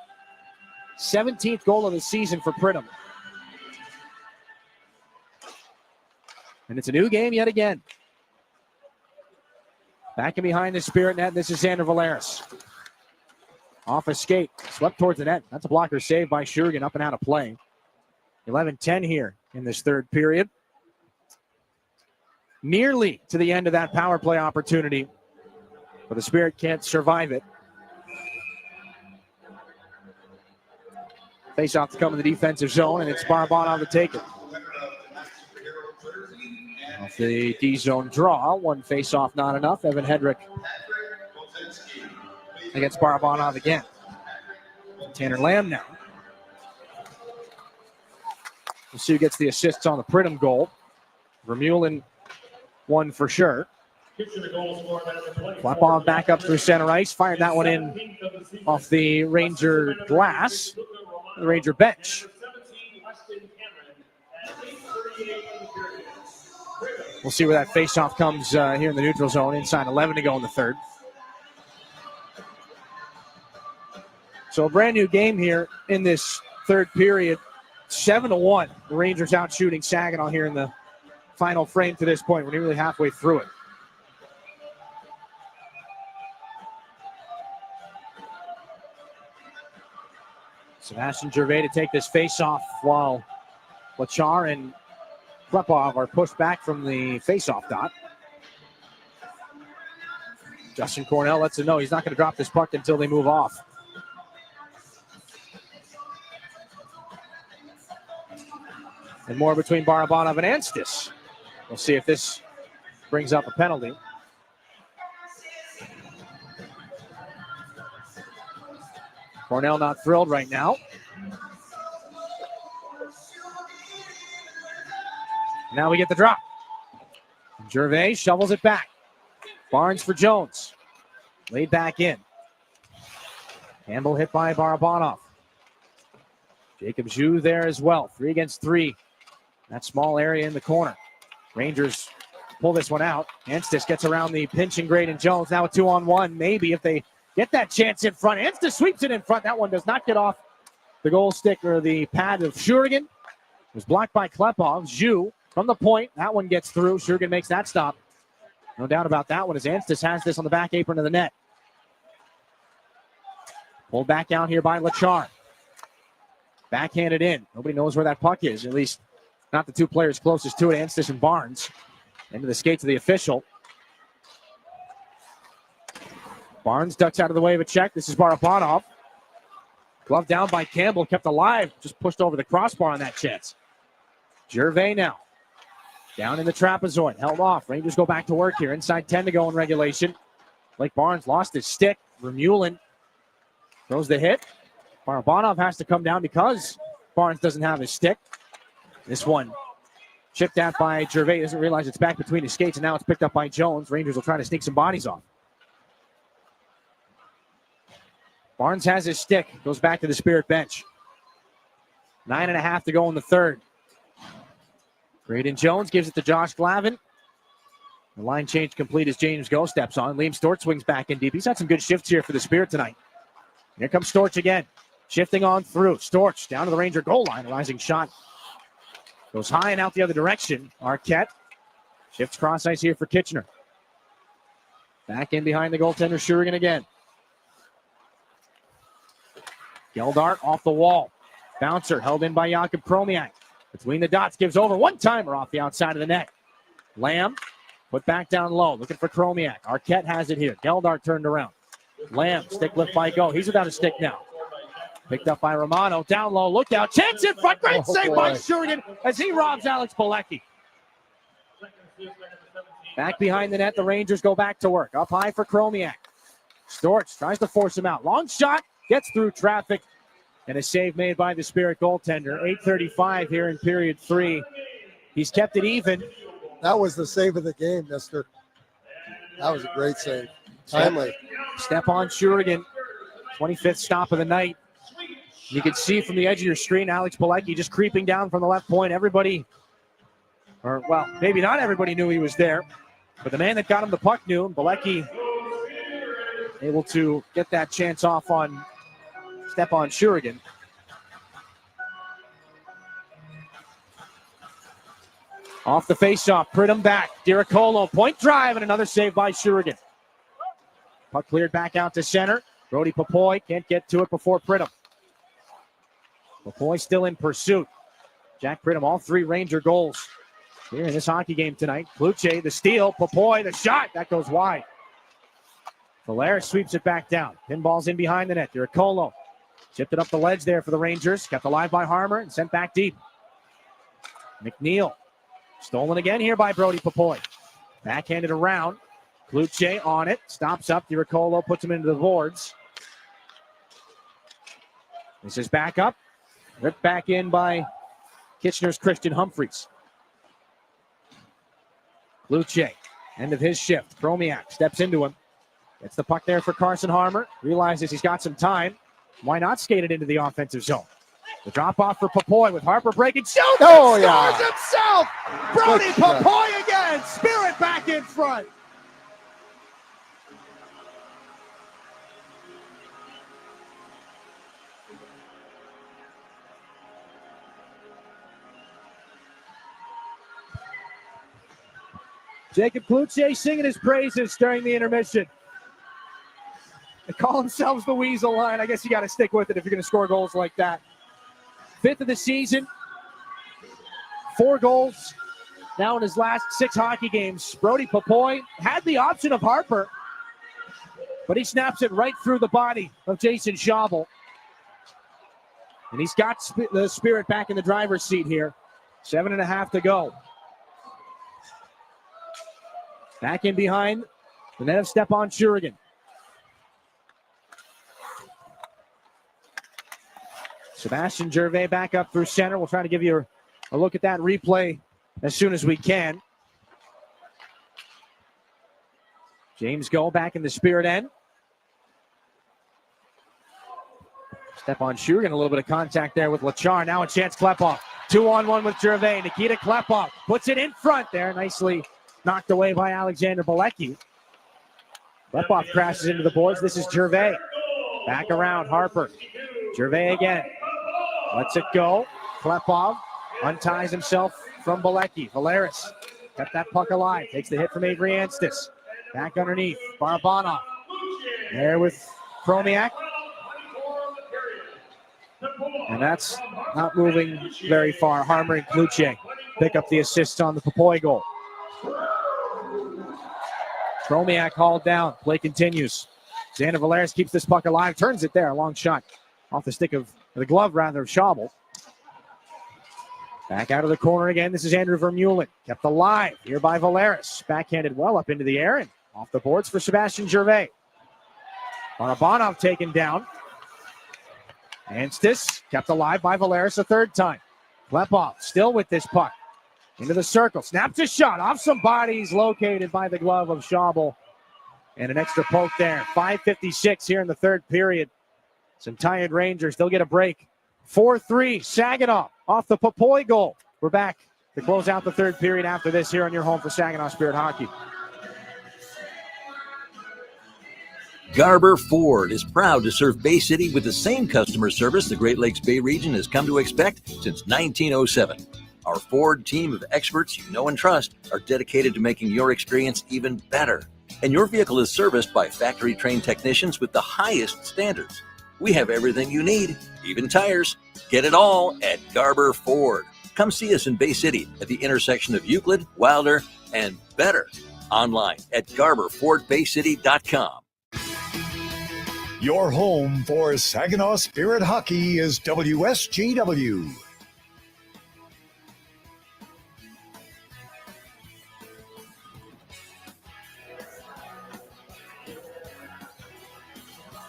Speaker 2: 17th goal of the season for Pridham. And it's a new game yet again. Back and behind the Spirit net. This is Xander Valeris. Off a skate. Swept towards the net. That's a blocker save by Shurigan. Up and out of play. 11-10 here in this third period. Nearly to the end of that power play opportunity. But the Spirit can't survive it. Face-off to come in the defensive zone, and it's Barabanov to take it. Off the D-zone draw, one face-off not enough. Evan Hedrick against Barabanov again. Tanner Lamb now. We'll see who gets the assists on the Pridham goal. Vermeulen one for sure. Flapon back up through center ice. Fired that one in off the Ranger glass. The Ranger bench. We'll see where that faceoff comes here in the neutral zone. Inside 11 to go in the third. So a brand new game here in this third period. 7-1. The Rangers out shooting Saginaw here in the final frame to this point. We're nearly halfway through it. Sebastian Gervais to take this face-off while Lachar and Klepov are pushed back from the face-off dot. Justin Cornell lets him know he's not going to drop this puck until they move off. And more between Barabanov and Anstis. We'll see if this brings up a penalty. Cornell not thrilled right now. Now we get the drop. Gervais shovels it back. Barnes for Jones. Laid back in. Campbell hit by Barabanov. Jacob Jou there as well. 3 against 3. That small area in the corner. Rangers pull this one out. Anstis gets around the pinching Graydon Jones. Now a 2-on-1. Maybe if they get that chance in front. Anstis sweeps it in front. That one does not get off the goal stick or the pad of Shurigan. It was blocked by Klepov. Jou from the point. That one gets through. Shurigan makes that stop. No doubt about that one as Anstis has this on the back apron of the net. Pulled back out here by Lachar. Backhanded in. Nobody knows where that puck is. At least not the two players closest to it, Anstis and Barnes. Into the skates of the official. Barnes ducks out of the way of a check. This is Barabanov. Glove down by Campbell. Kept alive. Just pushed over the crossbar on that chance. Gervais now. Down in the trapezoid. Held off. Rangers go back to work here. Inside 10 to go in regulation. Blake Barnes lost his stick. Vermeulen throws the hit. Barabanov has to come down because Barnes doesn't have his stick. This one chipped out by Gervais. Doesn't realize it's back between his skates, and now it's picked up by Jones. Rangers will try to sneak some bodies off. Barnes has his stick. Goes back to the Spirit bench. 9.5 to go in the third. Graydon Jones gives it to Josh Glavin. The line change complete as James Go steps on. Liam Storch swings back in deep. He's had some good shifts here for the Spirit tonight. Here comes Storch again. Shifting on through. Storch down to the Ranger goal line. Rising shot. Goes high and out the other direction. Arquette shifts cross ice here for Kitchener. Back in behind the goaltender, Shurigan again. Geldart off the wall. Bouncer held in by Jakub Kromiak. Between the dots, gives over one-timer off the outside of the net. Lamb put back down low, looking for Kromiak. Arquette has it here. Geldart turned around. Lamb, stick lift by Go. He's without a stick now. Picked up by Romano. Down low, look out. Chance in front. Great save by Shurigan as he robs Alex Pilecki. Back behind the net, the Rangers go back to work. Up high for Kromiak. Storch tries to force him out. Long shot, gets through traffic. And a save made by the Spirit goaltender. 8:35 here in period 3. He's kept it even.
Speaker 18: That was the save of the game, mister. That was a great save. Timely.
Speaker 2: Step on Shurigan. 25th stop of the night. You can see from the edge of your screen, Alex Pilecki just creeping down from the left point. Everybody, or well, maybe not everybody knew he was there, but the man that got him the puck knew. Pilecki able to get that chance off on Stepan Shurigan. Off the faceoff, Pridham back. Diricolo, point drive, and another save by Shurigan. Puck cleared back out to center. Brody Popoy can't get to it before Pridham. Popoy still in pursuit. Jack Pridham, all 3 Ranger goals here in this hockey game tonight. Kluche, the steal. Popoy, the shot. That goes wide. Valaris sweeps it back down. Pinball's in behind the net. Diricolo chipped it up the ledge there for the Rangers. Kept alive by Harmer and sent back deep. McNeil. Stolen again here by Brody Popoy. Backhanded around. Kluche on it. Stops up. Diricolo puts him into the boards. This is back up. Ripped back in by Kitchener's Christian Humphreys. Kluche. End of his shift. Kromiak steps into him. Gets the puck there for Carson Harmer. Realizes he's got some time. Why not skate it into the offensive zone? The drop off for Popoy with Harper breaking. Shoots and scores himself. Brody Popoy again. Spirit back in front. Jacob Kluche singing his praises during the intermission. They call themselves the Weasel line. I guess you got to stick with it if you're going to score goals like that. 5th of the season. 4 goals now in his last 6 hockey games. Brody Popoy had the option of Harper, but he snaps it right through the body of Jason Schabel. And he's got the Spirit back in the driver's seat here. 7.5 to go. Back in behind the net of Stepan Shurigan. Sebastian Gervais back up through center. We'll try to give you a look at that replay as soon as we can. James Go back in the Spirit end. Stepan Shurigan, a little bit of contact there with Lachar. Now a chance, Klepov. 2-on-1 with Gervais. Nikita Klepov puts it in front there. Nicely knocked away by Alexander Bilecki. Klepov crashes into the boards. This is Gervais. Back around, Harper. Gervais again. Lets it go. Klepov unties himself from Bilecki. Valeris kept that puck alive. Takes the hit from Avery Anstis. Back underneath. Barabanov. There with Chromiak. And that's not moving very far. Harmer and Kluche pick up the assists on the Popoy goal. Chromiak hauled down. Play continues. Xander Valeris keeps this puck alive. Turns it there. A long shot off the stick of the glove, rather, of Schabel. Back out of the corner again. This is Andrew Vermeulen. Kept alive here by Valeris. Backhanded well up into the air and off the boards for Sebastian Gervais. Barabanov taken down. Anstis kept alive by Valeris a 3rd time. Klepov still with this puck. Into the circle. Snaps a shot off some bodies, located by the glove of Schabel. And an extra poke there. 5:56 here in the 3rd period. Some tired Rangers. They'll get a break. 4-3. Saginaw off the Popoy goal. We're back to close out the 3rd period after this here on your home for Saginaw Spirit Hockey.
Speaker 3: Garber Ford is proud to serve Bay City with the same customer service the Great Lakes Bay region has come to expect since 1907. Our Ford team of experts you know and trust are dedicated to making your experience even better. And your vehicle is serviced by factory-trained technicians with the highest standards. We have everything you need, even tires. Get it all at Garber Ford. Come see us in Bay City at the intersection of Euclid, Wilder, and Better. Online at GarberFordBayCity.com.
Speaker 1: Your home for Saginaw Spirit Hockey is WSGW.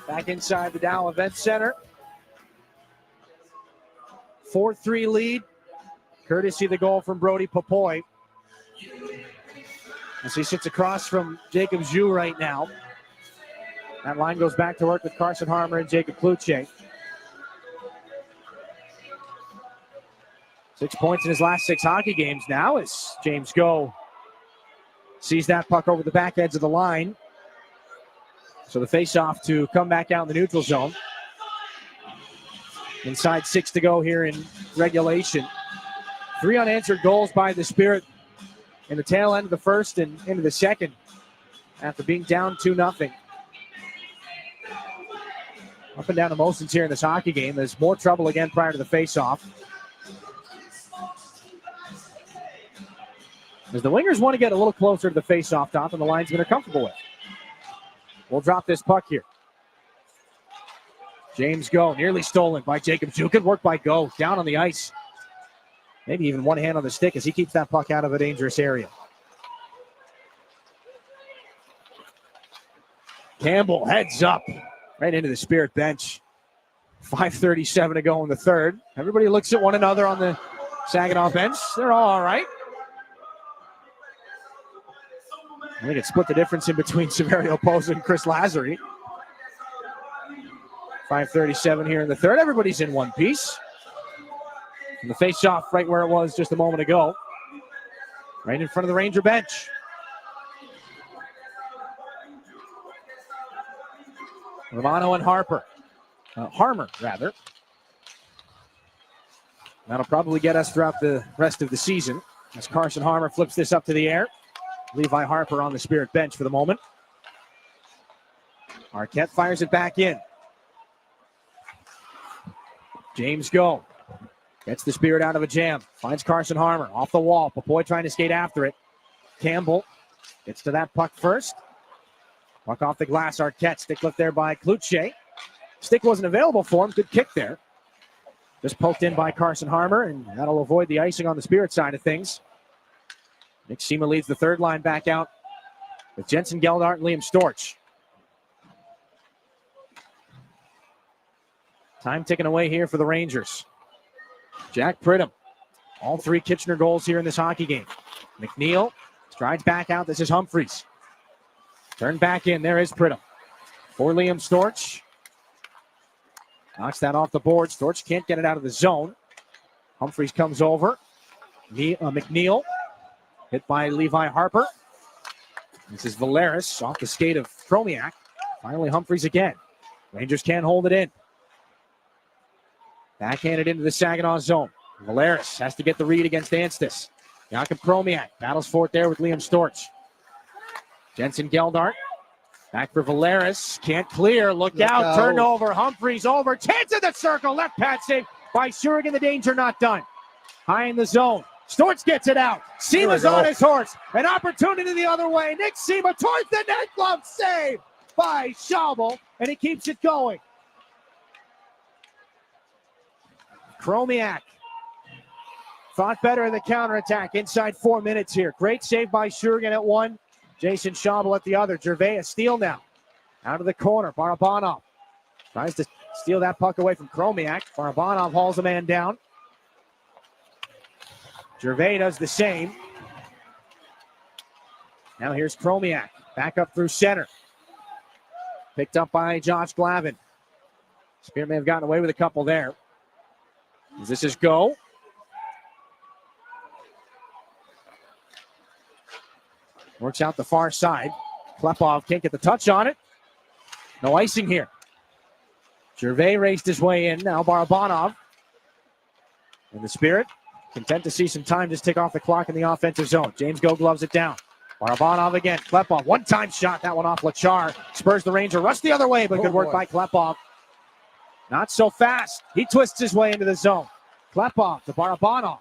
Speaker 2: Back inside the Dow Event Center. 4-3 lead. Courtesy of the goal from Brody Popoy. As he sits across from Jacob Zhu right now. That line goes back to work with Carson Harmer and Jacob Kluche. 6 points in his last 6 hockey games now as James Go sees that puck over the back edge of the line. So the face-off to come back out in the neutral zone. Inside 6 to go here in regulation. 3 unanswered goals by the Spirit in the tail end of the first and into the second after being down 2-0. Up and down emotions here in this hockey game. There's more trouble again prior to the face-off. As the wingers want to get a little closer to the face-off top than the linesmen are comfortable with. We'll drop this puck here. James Go, nearly stolen by Jacob Zhu. Good work by Go, down on the ice. Maybe even one hand on the stick as he keeps that puck out of a dangerous area. Campbell heads up. Right into the Spirit bench. 5:37 to go in the 3rd. Everybody looks at one another on the Saginaw bench. They're all right. I think it split the difference in between Severio Poza and Chris Lazary. 5:37 here in the 3rd. Everybody's in one piece. And the face-off right where it was just a moment ago. Right in front of the Ranger bench. Romano and Harper. Harmer, rather. That'll probably get us throughout the rest of the season as Carson Harmer flips this up to the air. Levi Harper on the Spirit bench for the moment. Arquette fires it back in. James Go gets the Spirit out of a jam. Finds Carson Harmer off the wall. Papoy trying to skate after it. Campbell gets to that puck first. Puck off the glass. Arquette. Stick lift there by Cloutier. Stick wasn't available for him. Good kick there. Just poked in by Carson Harmer, and that'll avoid the icing on the Spirit side of things. Nick Sema leads the third line back out with Jensen Geldart and Liam Storch. Time ticking away here for the Rangers. Jack Pridham. All three Kitchener goals here in this hockey game. McNeil strides back out. This is Humphreys. Turn back in. There is Pridham. For Liam Storch. Knocks that off the board. Storch can't get it out of the zone. Humphreys comes over. McNeil. Hit by Levi Harper. This is Valeris off the skate of Chromiak. Finally Humphreys again. Rangers can't hold it in. Backhanded into the Saginaw zone. Valeris has to get the read against Anstis. Jakob Chromiak battles for it there with Liam Storch. Jensen Geldart. Back for Valeris. Can't clear. Look out. Turnover. Humphreys over. Chance in the circle. Left pad save by Shurigan. The danger not done. High in the zone. Storch gets it out. Sema's on his horse. An opportunity the other way. Nick Sema towards the net. Glove save by Schaubel. And he keeps it going. Chromiak thought better in the counterattack. Inside 4 minutes here. Great save by Shurigan at one. Jason Schaubel at the other. Gervais a steal now. Out of the corner. Barabanov tries to steal that puck away from Chromiak. Barabanov hauls a man down. Gervais does the same. Now here's Chromiak. Back up through center. Picked up by Josh Glavin. Spirit may have gotten away with a couple there. This is Go. Works out the far side. Klepov can't get the touch on it. No icing here. Gervais raced his way in. Now Barabanov. And the Spirit content to see some time just tick off the clock in the offensive zone. James Go gloves it down. Barabanov again. Klepov. One-time shot. That one off Lachar. Spurs the Ranger. Rush the other way, but good work by Klepov. Not so fast. He twists his way into the zone. Klepov to Barabanov.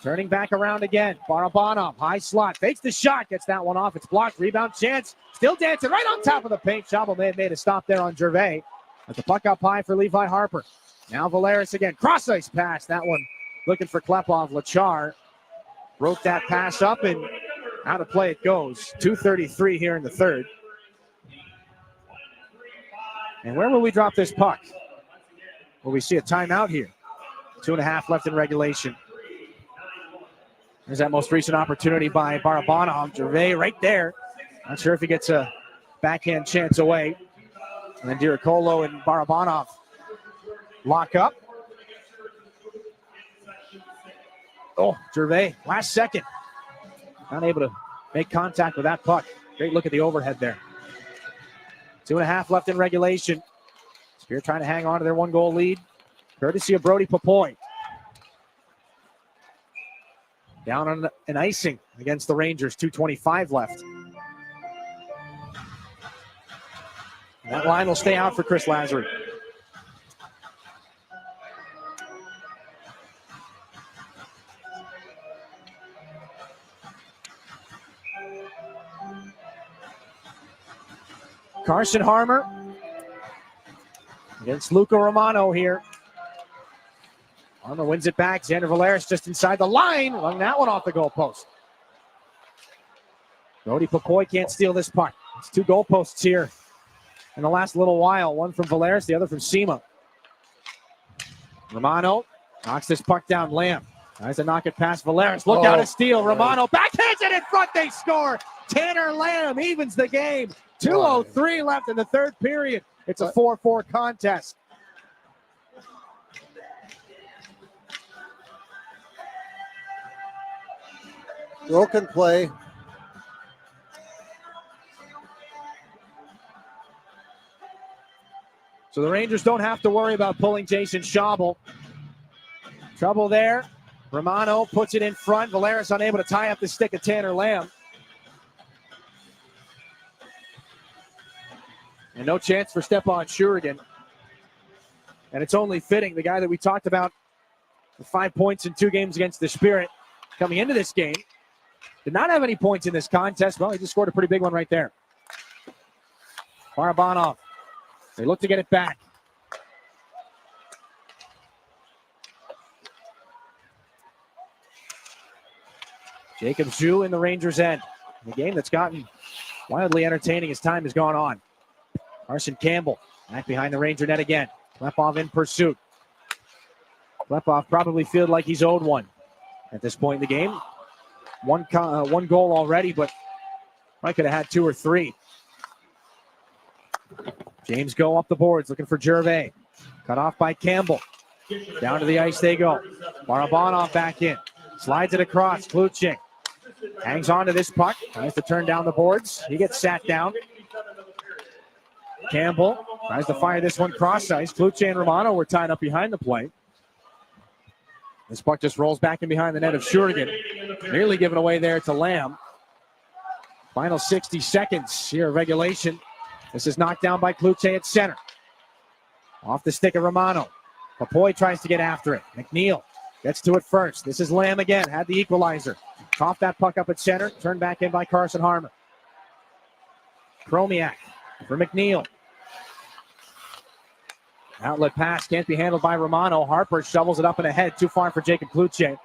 Speaker 2: Turning back around again. Barabanov, high slot. Fakes the shot. Gets that one off. It's blocked. Rebound chance. Still dancing right on top of the paint. Schaubel may have made a stop there on Gervais. But the puck up high for Levi Harper. Now Valeris again. Cross ice pass. That one looking for Klepov. Lachar broke that pass up and out of play it goes. 2:33 here in the third. And where will we drop this puck? Will we see a timeout here? 2.5 left in regulation. There's that most recent opportunity by Barabanov. Gervais right there. Not sure if he gets a backhand chance away. And then Diricolo and Barabanov lock up. Oh, Gervais, last second. Not able to make contact with that puck. Great look at the overhead there. 2.5 left in regulation. Spirit trying to hang on to their 1-goal lead. Courtesy of Brody Papoy. Down on an icing against the Rangers. 2:25 left. And that line will stay out for Chris Lazary. Carson Harmer against Luca Romano here. Harmer wins it back. Xander Valeris just inside the line. Rung that one off the goalpost. Brody Papoy can't steal this puck. It's 2 goalposts here in the last little while. One from Valeris, the other from Sema. Romano knocks this puck down. Lamb tries to knock it past Valeris. Look out, a steal. Romano backhands it in front. They score. Tanner Lamb evens the game. 2:03 left in the third period. It's a 4-4 contest.
Speaker 18: Broken play.
Speaker 2: So the Rangers don't have to worry about pulling Jason Schaubel. Trouble there. Romano puts it in front. Valeris unable to tie up the stick of Tanner Lamb. And no chance for Stepan Shurigan. And it's only fitting, the guy that we talked about with 5 points in 2 games against the Spirit coming into this game did not have any points in this contest. Well, he just scored a pretty big one right there. Barabanov. They look to get it back. Jacob Zhu in the Rangers' end. A game that's gotten wildly entertaining as time has gone on. Carson Campbell back behind the Ranger net again. Klepov in pursuit. Klepov probably feels like he's owed one at this point in the game. One goal already, but probably could have had 2 or 3. James Go up the boards looking for Gervais. Cut off by Campbell. Down to the ice they go. Barabanov back in. Slides it across. Kluching hangs on to this puck. Tries to turn down the boards. He gets sat down. Campbell tries to fire this one cross ice. Kluching and Romano were tied up behind the plate. This puck just rolls back in behind the net of Shurigan. Nearly given away there to Lamb. Final 60 seconds here of regulation. This is knocked down by Kluching at center. Off the stick of Romano. Papoy tries to get after it. McNeil gets to it first. This is Lamb again. Had the equalizer. Coughed that puck up at center. Turned back in by Carson Harmer. Chromiak for McNeil. Outlet pass can't be handled by Romano. Harper shovels it up and ahead. Too far for Jacob Kluching.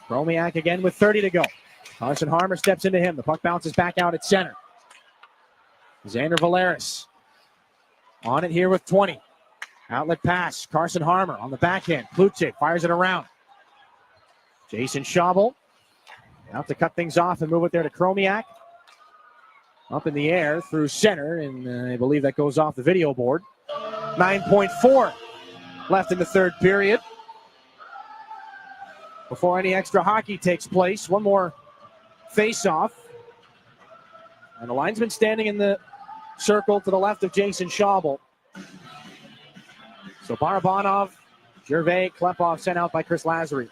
Speaker 2: Chromiak again with 30 to go. Carson Harmer steps into him. The puck bounces back out at center. Xander Valeris on it here with 20. Outlet pass. Carson Harmer on the backhand. Kluching fires it around. Jason Schabel out to cut things off and move it there to Chromiak. Up in the air through center, and I believe that goes off the video board. 9.4 left in the third period before any extra hockey takes place. One more face-off. And the linesman standing in the circle to the left of Jason Schabel. So Barabanov, Gervais, Klepov sent out by Chris Lazary.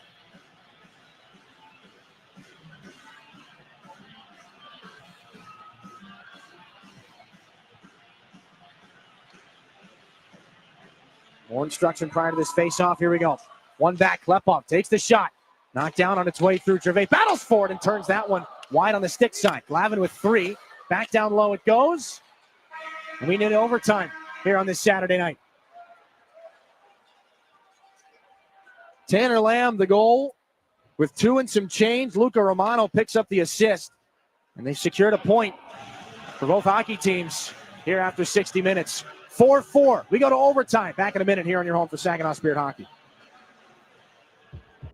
Speaker 2: More instruction prior to this face-off. Here we go. One back. Klepov takes the shot. Knocked down on its way through. Gervais battles for it and turns that one wide on the stick side. Glavin with 3. Back down low it goes. And we need overtime here on this Saturday night. Tanner Lamb, the goal with 2 and some change. Luca Romano picks up the assist. And they secured a point for both hockey teams here after 60 minutes. 4-4. We go to overtime. Back in a minute here on your home for Saginaw Spirit Hockey.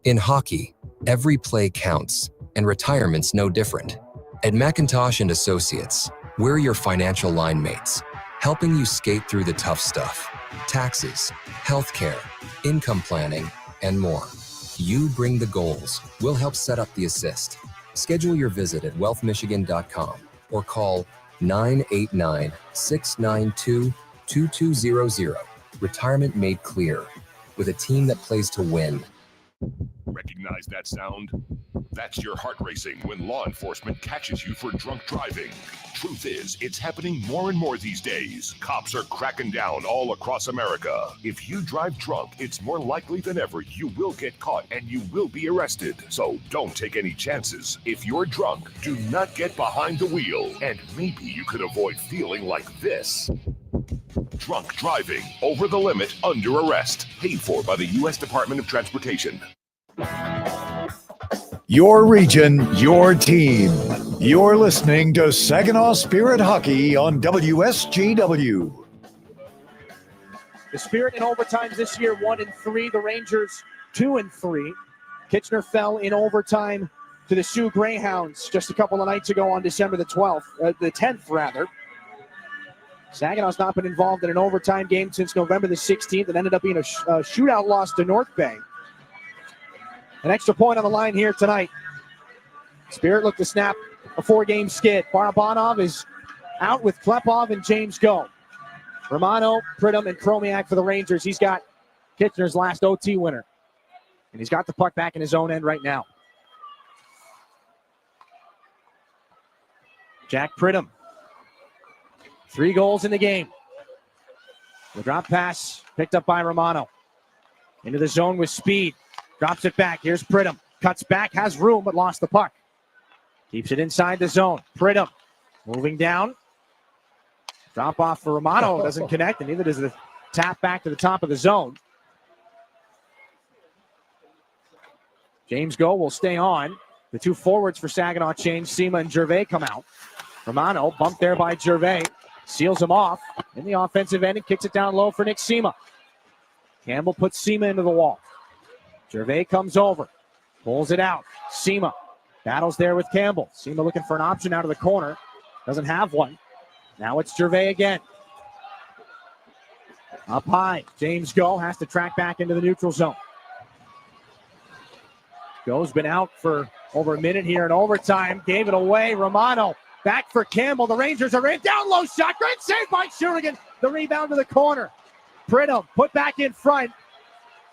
Speaker 12: In hockey, every play counts, and retirement's no different. At McIntosh and Associates, we're your financial line mates, helping you skate through the tough stuff. Taxes, healthcare, income planning, and more. You bring the goals. We'll help set up the assist. Schedule your visit at wealthmichigan.com or call 989-692-2200. Retirement made clear. With a team that plays to win.
Speaker 16: Recognize that sound? That's your heart racing when law enforcement catches you for drunk driving. Truth is, it's happening more and more these days. Cops are cracking down all across America. If you drive drunk, it's more likely than ever you will get caught and you will be arrested. So don't take any chances. If you're drunk, do not get behind the wheel. And maybe you could avoid feeling like this. Drunk driving, over the limit, under arrest. Paid for by the U.S. Department of Transportation.
Speaker 1: Your region, your team. You're listening to Saginaw Spirit Hockey on WSGW.
Speaker 2: The Spirit in overtimes this year, 1-3. The Rangers, 2-3. Kitchener fell in overtime to the Sioux Greyhounds just a couple of nights ago on December the 10th rather. Saginaw's not been involved in an overtime game since November the 16th. It ended up being a shootout loss to North Bay. An extra point on the line here tonight. Spirit looked to snap a 4-game skid. Barabanov is out with Klepov and James Go. Romano, Pridham, and Chromiak for the Rangers. He's got Kitchener's last OT winner. And he's got the puck back in his own end right now. Jack Pridham 3 goals in the game. The drop pass picked up by Romano. Into the zone with speed. Drops it back. Here's Pridham. Cuts back, has room, but lost the puck. Keeps it inside the zone. Pridham moving down. Drop off for Romano. Doesn't connect, and neither does the tap back to the top of the zone. James Go will stay on. The 2 forwards for Saginaw change. Sema and Gervais come out. Romano bumped there by Gervais. Seals him off in the offensive end and kicks it down low for Nick Sema. Campbell puts Sema into the wall. Gervais comes over. Pulls it out. Sema battles there with Campbell. Sema looking for an option out of the corner. Doesn't have one. Now it's Gervais again. Up high. James Go has to track back into the neutral zone. Go's been out for over a minute here in overtime. Gave it away. Romano back for Campbell. The Rangers are in. Down low shot. Great save by Shurigan. The rebound to the corner. Pridham put back in front.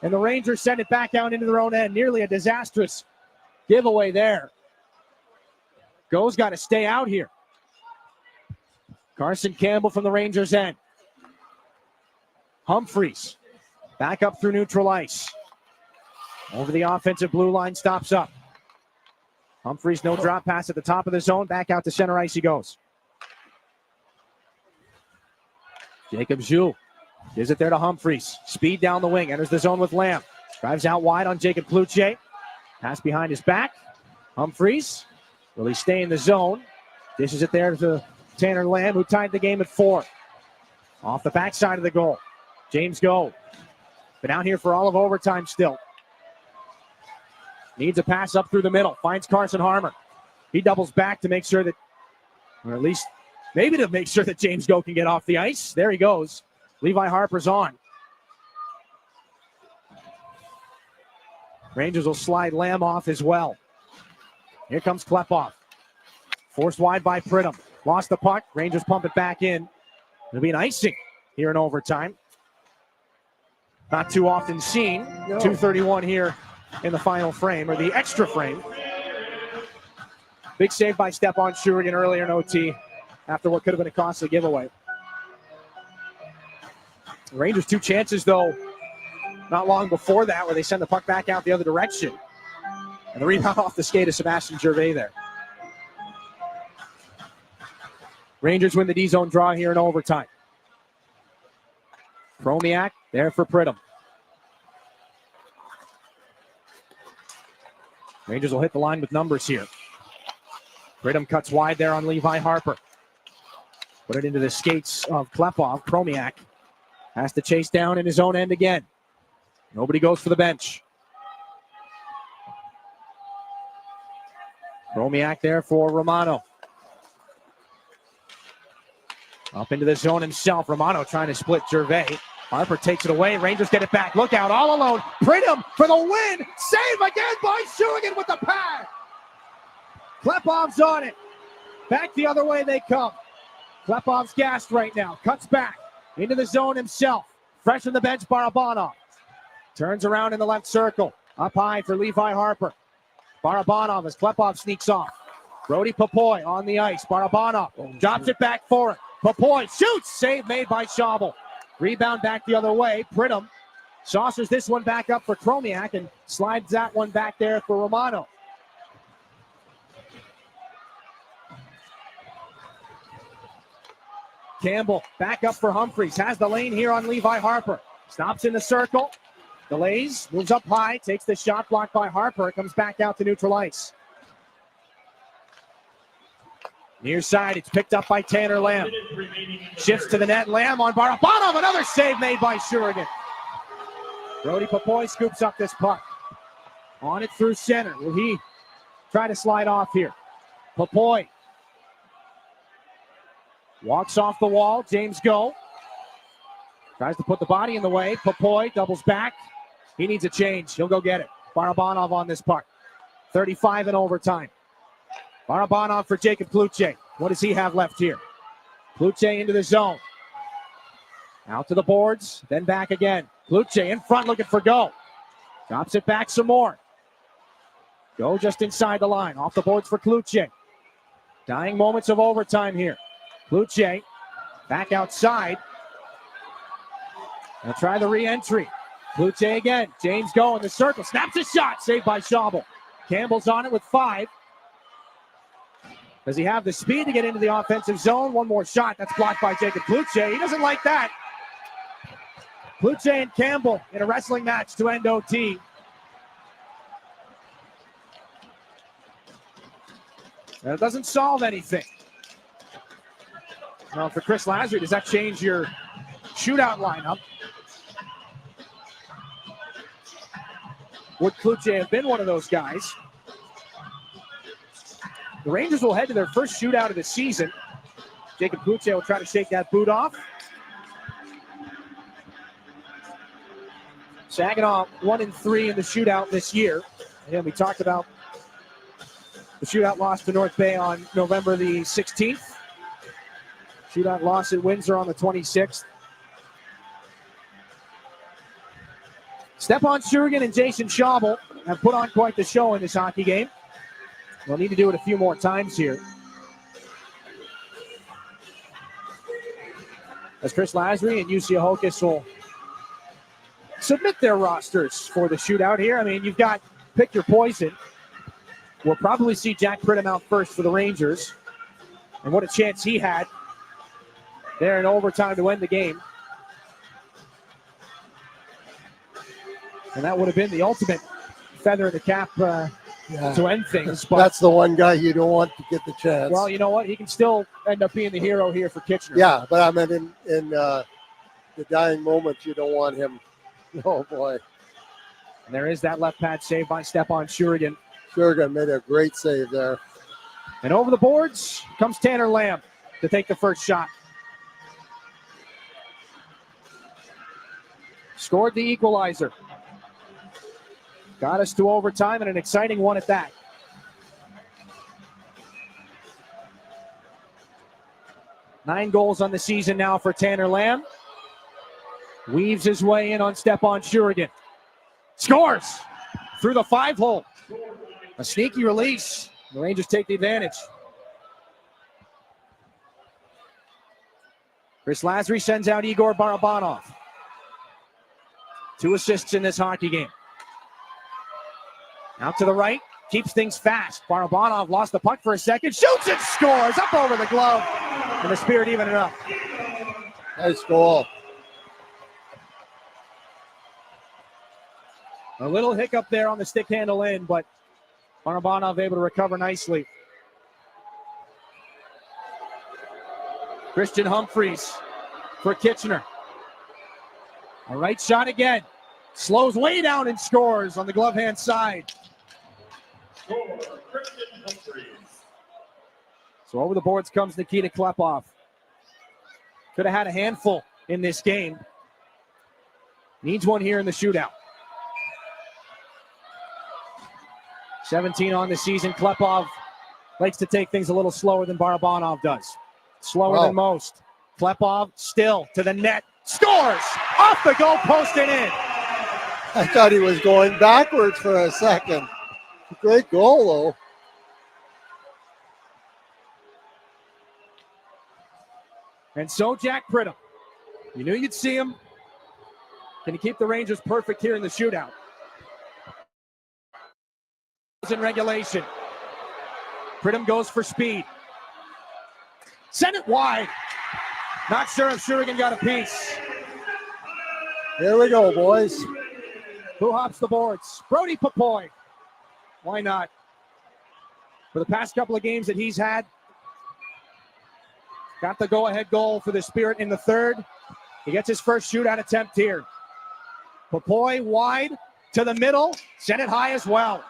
Speaker 2: And the Rangers send it back out into their own end. Nearly a disastrous giveaway there. Go's got to stay out here. Carson Campbell from the Rangers' end. Humphreys back up through neutral ice. Over the offensive blue line, stops up. Humphreys, no drop pass at the top of the zone. Back out to center ice he goes. Jacob Jules gives it there to Humphreys. Speed down the wing, enters the zone with Lamb. Drives out wide on Jacob Cloutier. Pass behind his back. Humphreys, will he stay in the zone? Dishes it there to Tanner Lamb, who tied the game at 4. Off the backside of the goal. James Go. Been out here for all of overtime still. Needs a pass up through the middle. Finds Carson Harmer. He doubles back to make sure that, or at least maybe to make sure that James Go can get off the ice. There he goes. Levi Harper's on. Rangers will slide Lamb off as well. Here comes Klepov. Forced wide by Pridham. Lost the puck. Rangers pump it back in. It'll be an icing here in overtime. Not too often seen. No. 2:31 here in the final frame, or the extra frame. Big save by Stepan Shurigan earlier in OT after what could have been a costly giveaway. The Rangers 2 chances, though, not long before that, where they send the puck back out the other direction. And the rebound off the skate of Sebastian Gervais there. Rangers win the D-zone draw here in overtime. Chromiak there for Pridham. Rangers will hit the line with numbers here. Pridham cuts wide there on Levi Harper. Put it into the skates of Klepov. Chromiak has to chase down in his own end again. Nobody goes for the bench. Chromiak there for Romano. Up into the zone himself. Romano trying to split Gervais. Harper takes it away. Rangers get it back. Look out, all alone. Pridham for the win. Save again by Shurigan with the pad. Klepov's on it. Back the other way they come. Klepov's gassed right now. Cuts back into the zone himself. Fresh on the bench, Barabanov. Turns around in the left circle. Up high for Levi Harper. Barabanov as Klepov sneaks off. Brody Popoy on the ice. Barabanov drops it back for it. Popoy shoots. Save made by Schabel. Rebound back the other way. Pridham saucers this one back up for Chromiak and slides that one back there for Romano. Campbell back up for Humphreys. Has the lane here on Levi Harper. Stops in the circle. Delays. Moves up high. Takes the shot blocked by Harper. It comes back out to neutral ice. Near side, it's picked up by Tanner Lamb. Shifts to the net. Lamb on Barabanov. Another save made by Shurigan. Brody Popoy scoops up this puck. On it through center. Will he try to slide off here? Popoy walks off the wall. James Go tries to put the body in the way. Popoy doubles back. He needs a change. He'll go get it. Barabanov on this puck. 35 in overtime. Barabanov for Jacob Cloutier. What does he have left here? Cloutier into the zone. Out to the boards, then back again. Cloutier in front looking for Go. Drops it back some more. Go just inside the line. Off the boards for Cloutier. Dying moments of overtime here. Cloutier Back outside. They'll try the re-entry. Cloutier again. James going the circle. Snaps a shot. Saved by Schaubel. Campbell's on it with 5. Does he have the speed to get into the offensive zone? One more shot. That's blocked by Jacob Cloutier. He doesn't like that. Cloutier and Campbell in a wrestling match to end OT. That doesn't solve anything. Well, for Chris Lazary, does that change your shootout lineup? Would Cloutier have been one of those guys? The Rangers will head to their first shootout of the season. Jacob Cloutier will try to shake that boot off. Saginaw 1-3 in the shootout this year. Again, we talked about the shootout loss to North Bay on November the 16th. Shootout loss at Windsor on the 26th. Stepan Shurigan and Jason Schaubel have put on quite the show in this hockey game. They'll need to do it a few more times here. As Chris Lazary and UC Ahokas will submit their rosters for the shootout here. I mean, you've got pick your poison. We'll probably see Jack Pridham out first for the Rangers. And what a chance he had there in overtime to win the game. And that would have been the ultimate feather in the cap to end things. But
Speaker 18: that's the one guy you don't want to get the chance.
Speaker 2: Well, you know what? He can still end up being the hero here for Kitchener.
Speaker 18: Yeah, but I mean, in the dying moments, you don't want him. Oh, boy.
Speaker 2: And there is that left pad save by Stepan Shurigan.
Speaker 18: Shurigan made a great save there.
Speaker 2: And over the boards comes Tanner Lamb to take the first shot. Scored the equalizer. Got us to overtime and an exciting one at that. Nine goals on the season now for Tanner Lamb. Weaves his way in on Stepan Shurigan. Scores through the 5-hole. A sneaky release. The Rangers take the advantage. Chris Lazary sends out Igor Barabanov. 2 assists in this hockey game. Out to the right, keeps things fast. Barabanov lost the puck for a second, shoots and scores up over the glove. And the Spirit even it up.
Speaker 18: Nice goal.
Speaker 2: A little hiccup there on the stick handle in, but Barabanov able to recover nicely. Christian Humphreys for Kitchener. A right shot again. Slows way down and scores on the glove hand side. So over the boards comes Nikita Klepov. Could have had a handful in this game. Needs one here in the shootout. 17 on the season. Klepov likes to take things a little slower than Barabanov does. Slower than most. Klepov still to the net. Scores! Off the goal post and in.
Speaker 18: I thought he was going backwards for a second. Great goal, though.
Speaker 2: And so Jack Pridham. You knew you'd see him. Can he keep the Rangers perfect here in the shootout? In regulation. Pridham goes for speed. Send it wide. Not sure if Shurigan got a piece.
Speaker 18: Here we go, boys.
Speaker 2: Who hops the boards? Brody Papoy. Why not? For the past couple of games that he's had, got the go-ahead goal for the Spirit in the third. He gets his first shootout attempt here. Papoy wide to the middle. Sent it high as well.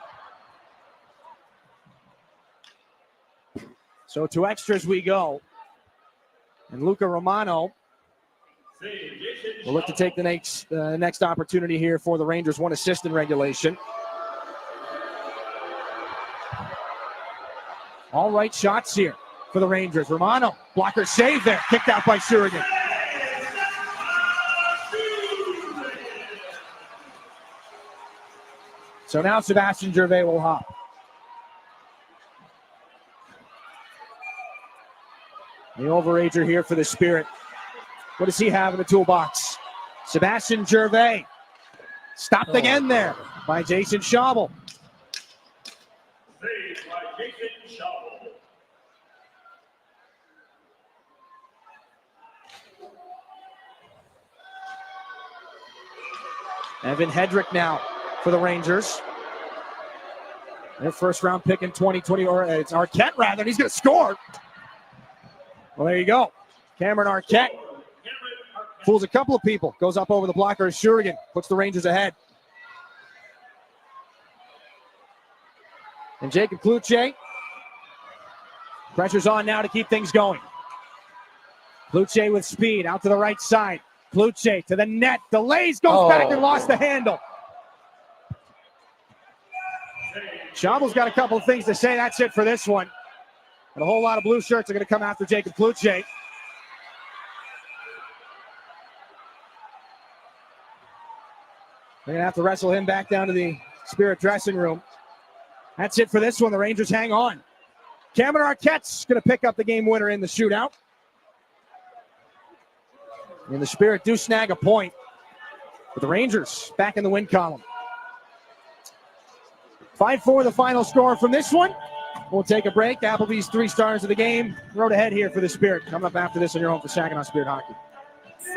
Speaker 2: So to extras we go. And Luca Romano will look to take the next opportunity here for the Rangers. 1 assist in regulation. All right shots here for the Rangers. Romano, blocker save there. Kicked out by Shurigan. So now Sebastian Gervais will hop. The overager here for the Spirit. What does he have in the toolbox? Sebastian Gervais. Stopped again there by Jason Schaubel. Evan Hedrick now for the Rangers. Their first round pick in 2020, or it's Arquette rather, and he's going to score. Well, there you go. Cameron Arquette fools a couple of people, goes up over the blocker of Shurigan, puts the Rangers ahead. And Jacob Cloutier, pressure's on now to keep things going. Cloutier with speed, out to the right side. Cloutier to the net, delays, goes back and lost the handle. Schaubel's got a couple of things to say. That's it for this one. And a whole lot of blue shirts are going to come after Jacob Cloutier. They're going to have to wrestle him back down to the Spirit dressing room. That's it for this one. The Rangers hang on. Cameron Arquette's going to pick up the game winner in the shootout. And the Spirit do snag a point. But the Rangers back in the win column. 5-4 the final score from this one. We'll take a break. Applebee's 3 stars of the game. Road ahead here for the Spirit. Coming up after this on your home for Saginaw Spirit Hockey.
Speaker 17: Sassy!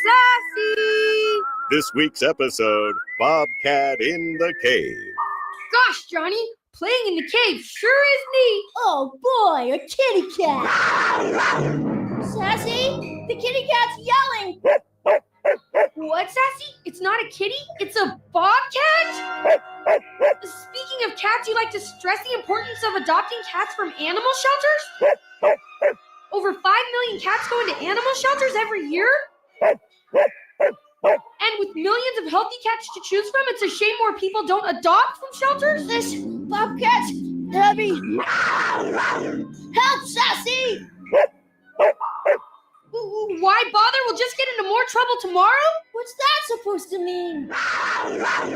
Speaker 17: Sassy!
Speaker 19: This week's episode, Bobcat in the Cave.
Speaker 17: Gosh, Johnny, playing in the cave sure is neat. Oh boy, a kitty cat. Sassy, the kitty cat's yelling. What, Sassy? It's not a kitty, it's a bobcat? Speaking of cats, you like to stress the importance of adopting cats from animal shelters? Over 5 million cats go into animal shelters every year? And with millions of healthy cats to choose from, it's a shame more people don't adopt from shelters? This bobcat's heavy. Help, Sassy! Why bother? We'll just get into more trouble tomorrow? What's that supposed to mean?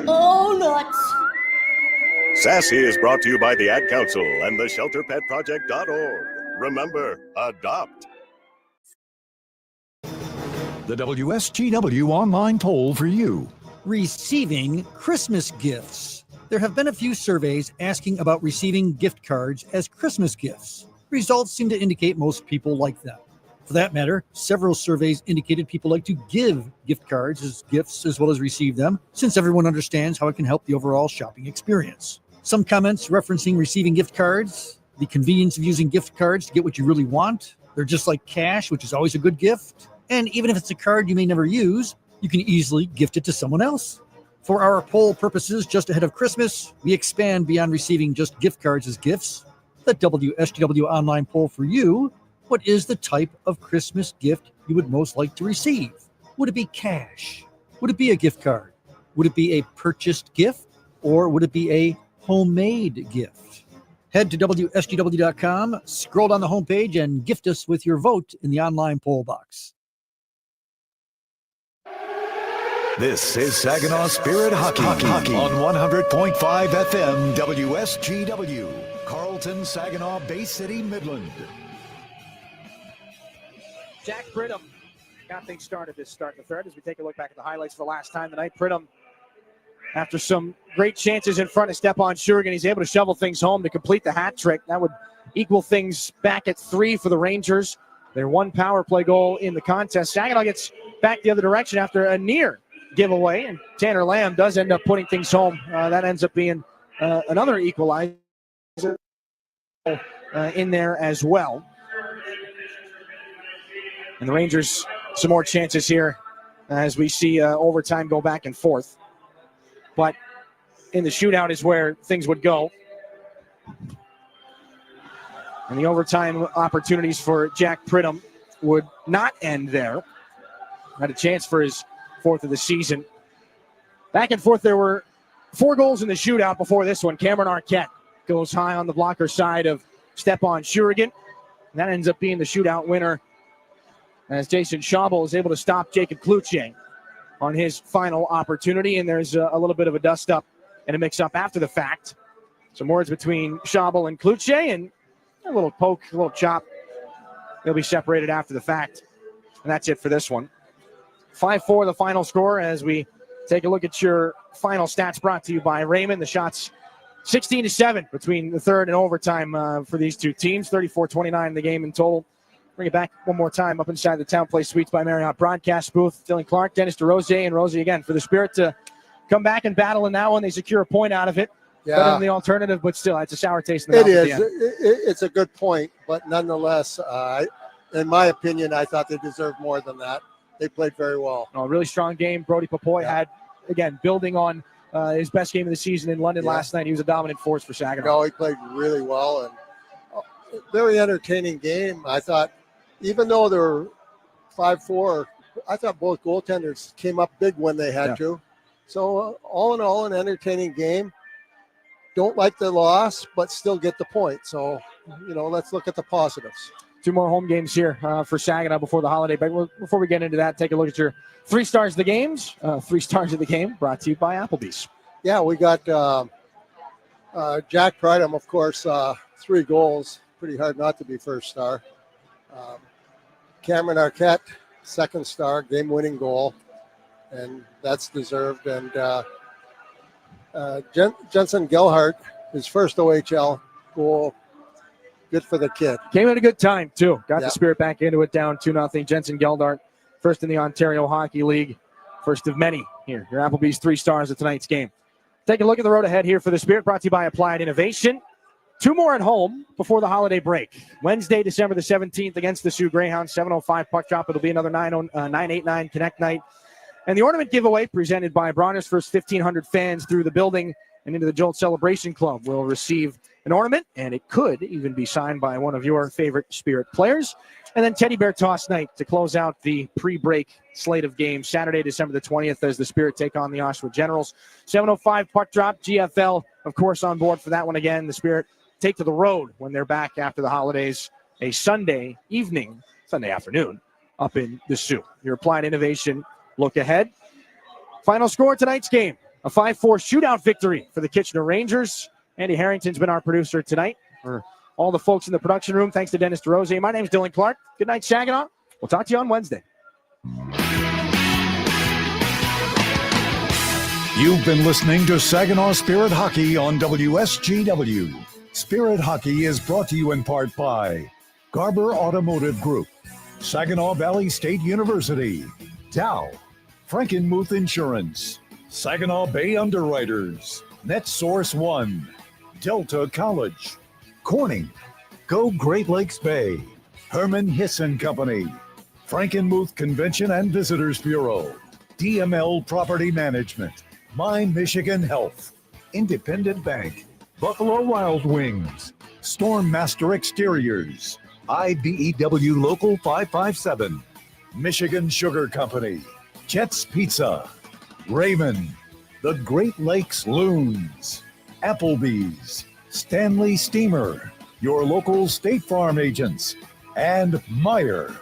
Speaker 17: Oh, nuts.
Speaker 19: Sassy is brought to you by the Ad Council and the ShelterPetProject.org. Remember, adopt.
Speaker 1: The WSGW online poll for you.
Speaker 20: Receiving Christmas gifts. There have been a few surveys asking about receiving gift cards as Christmas gifts. Results seem to indicate most people like them. For that matter, several surveys indicated people like to give gift cards as gifts as well as receive them, since everyone understands how it can help the overall shopping experience. Some comments referencing receiving gift cards, the convenience of using gift cards to get what you really want. They're just like cash, which is always a good gift. And even if it's a card you may never use, you can easily gift it to someone else. For our poll purposes, just ahead of Christmas, we expand beyond receiving just gift cards as gifts. The WSGW online poll for you. What is the type of Christmas gift you would most like to receive? Would it be cash? Would it be a gift card? Would it be a purchased gift? Or would it be a homemade gift? Head to WSGW.com, scroll down the homepage, and gift us with your vote in the online poll box.
Speaker 1: This is Saginaw Spirit Hockey on 100.5 FM WSGW. Carlton, Saginaw, Bay City, Midland.
Speaker 2: Jack Pridham got things started this start in the third as we take a look back at the highlights for the last time tonight. Pridham, after some great chances in front of Stepan Shurigan, he's able to shovel things home to complete the hat trick. That would equal things back at 3 for the Rangers. Their one power play goal in the contest. Saginaw gets back the other direction after a near giveaway, and Tanner Lamb does end up putting things home. That ends up being another equalizer in there as well. And the Rangers, some more chances here as we see overtime go back and forth. But in the shootout is where things would go. And the overtime opportunities for Jack Pridham would not end there. Had a chance for his 4th of the season. Back and forth, there were 4 goals in the shootout before this one. Cameron Arquette goes high on the blocker side of Stepan Shurigan. And that ends up being the shootout winner as Jason Schaubel is able to stop Jacob Cloutier on his final opportunity. And there's a little bit of a dust-up and a mix-up after the fact. Some words between Schaubel and Cloutier, and a little poke, a little chop they'll be separated after the fact. And that's it for this one. 5-4 the final score as we take a look at your final stats brought to you by Raymond. The shots 16-7 between the third and overtime for these two teams. 34-29 the game in total. Bring it back one more time up inside the Town Place Suites by Marriott broadcast booth. Dylan Clark, Dennis DeRosier, and Rosie again for the Spirit to come back and battle in that one. They secure a point out of it.
Speaker 18: Yeah.
Speaker 2: Better than the alternative, but still, it's a sour taste in the mouth.
Speaker 18: It is. It's a good point, but nonetheless, in my opinion, I thought they deserved more than that. They played very well.
Speaker 2: A really strong game. Brody Papoy had, again, building on his best game of the season in London last night. He was a dominant force for Saginaw.
Speaker 18: No, he played really well, and very entertaining game. I thought, even though they were 5-4, I thought both goaltenders came up big when they had to. So all in all, an entertaining game. Don't like the loss, but still get the point. So, let's look at the positives.
Speaker 2: Two more home games here for Saginaw before the holiday break. Before we get into that, take a look at your 3 stars of the games. 3 stars of the game brought to you by Applebee's.
Speaker 18: Yeah, we got Jack Pridham, of course, 3 goals. Pretty hard not to be first star. Cameron Arquette, 2nd star, game-winning goal, and that's deserved. And Jensen Gelhardt, his first OHL goal. Good for the kid.
Speaker 2: Came at a good time, too. Got the Spirit back into it, down 2-0. Jensen Geldart, first in the Ontario Hockey League. First of many here. Your Applebee's 3 stars of tonight's game. Take a look at the road ahead here for the Spirit, brought to you by Applied Innovation. 2 more at home before the holiday break. Wednesday, December the 17th against the Sioux Greyhounds. 7:05 puck drop. It'll be another 989 Connect night. And the ornament giveaway presented by Bronner's first 1,500 fans through the building and into the Jolt Celebration Club will receive an ornament, and it could even be signed by one of your favorite Spirit players. And then Teddy Bear Toss Night to close out the pre-break slate of games. Saturday, December the 20th, as the Spirit take on the Oshawa Generals. 7:05 puck drop. GFL, of course, on board for that one again. The Spirit take to the road when they're back after the holidays. A Sunday afternoon, up in the Sioux. Your Applied Innovation look ahead. Final score of tonight's game. A 5-4 shootout victory for the Kitchener Rangers. Andy Harrington's been our producer tonight. For all the folks in the production room, thanks to Dennis DeRosier. My name's Dylan Clark. Good night, Saginaw. We'll talk to you on Wednesday.
Speaker 1: You've been listening to Saginaw Spirit Hockey on WSGW. Spirit Hockey is brought to you in part by Garber Automotive Group, Saginaw Valley State University, Dow, Frankenmuth Insurance, Saginaw Bay Underwriters, NetSource One, Delta College, Corning, Go Great Lakes Bay, Herman Hisson Company, Frankenmuth Convention and Visitors Bureau, DML Property Management, My Michigan Health, Independent Bank, Buffalo Wild Wings, Stormmaster Exteriors, IBEW Local 557, Michigan Sugar Company, Jets Pizza, Raymond, the Great Lakes Loons, Applebee's, Stanley Steamer, your local State Farm agents, and Meyer.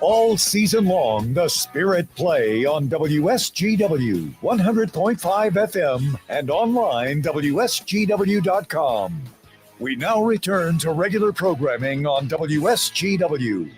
Speaker 1: All season long, the Spirit play on WSGW 100.5 FM and online WSGW.com. We now return to regular programming on WSGW.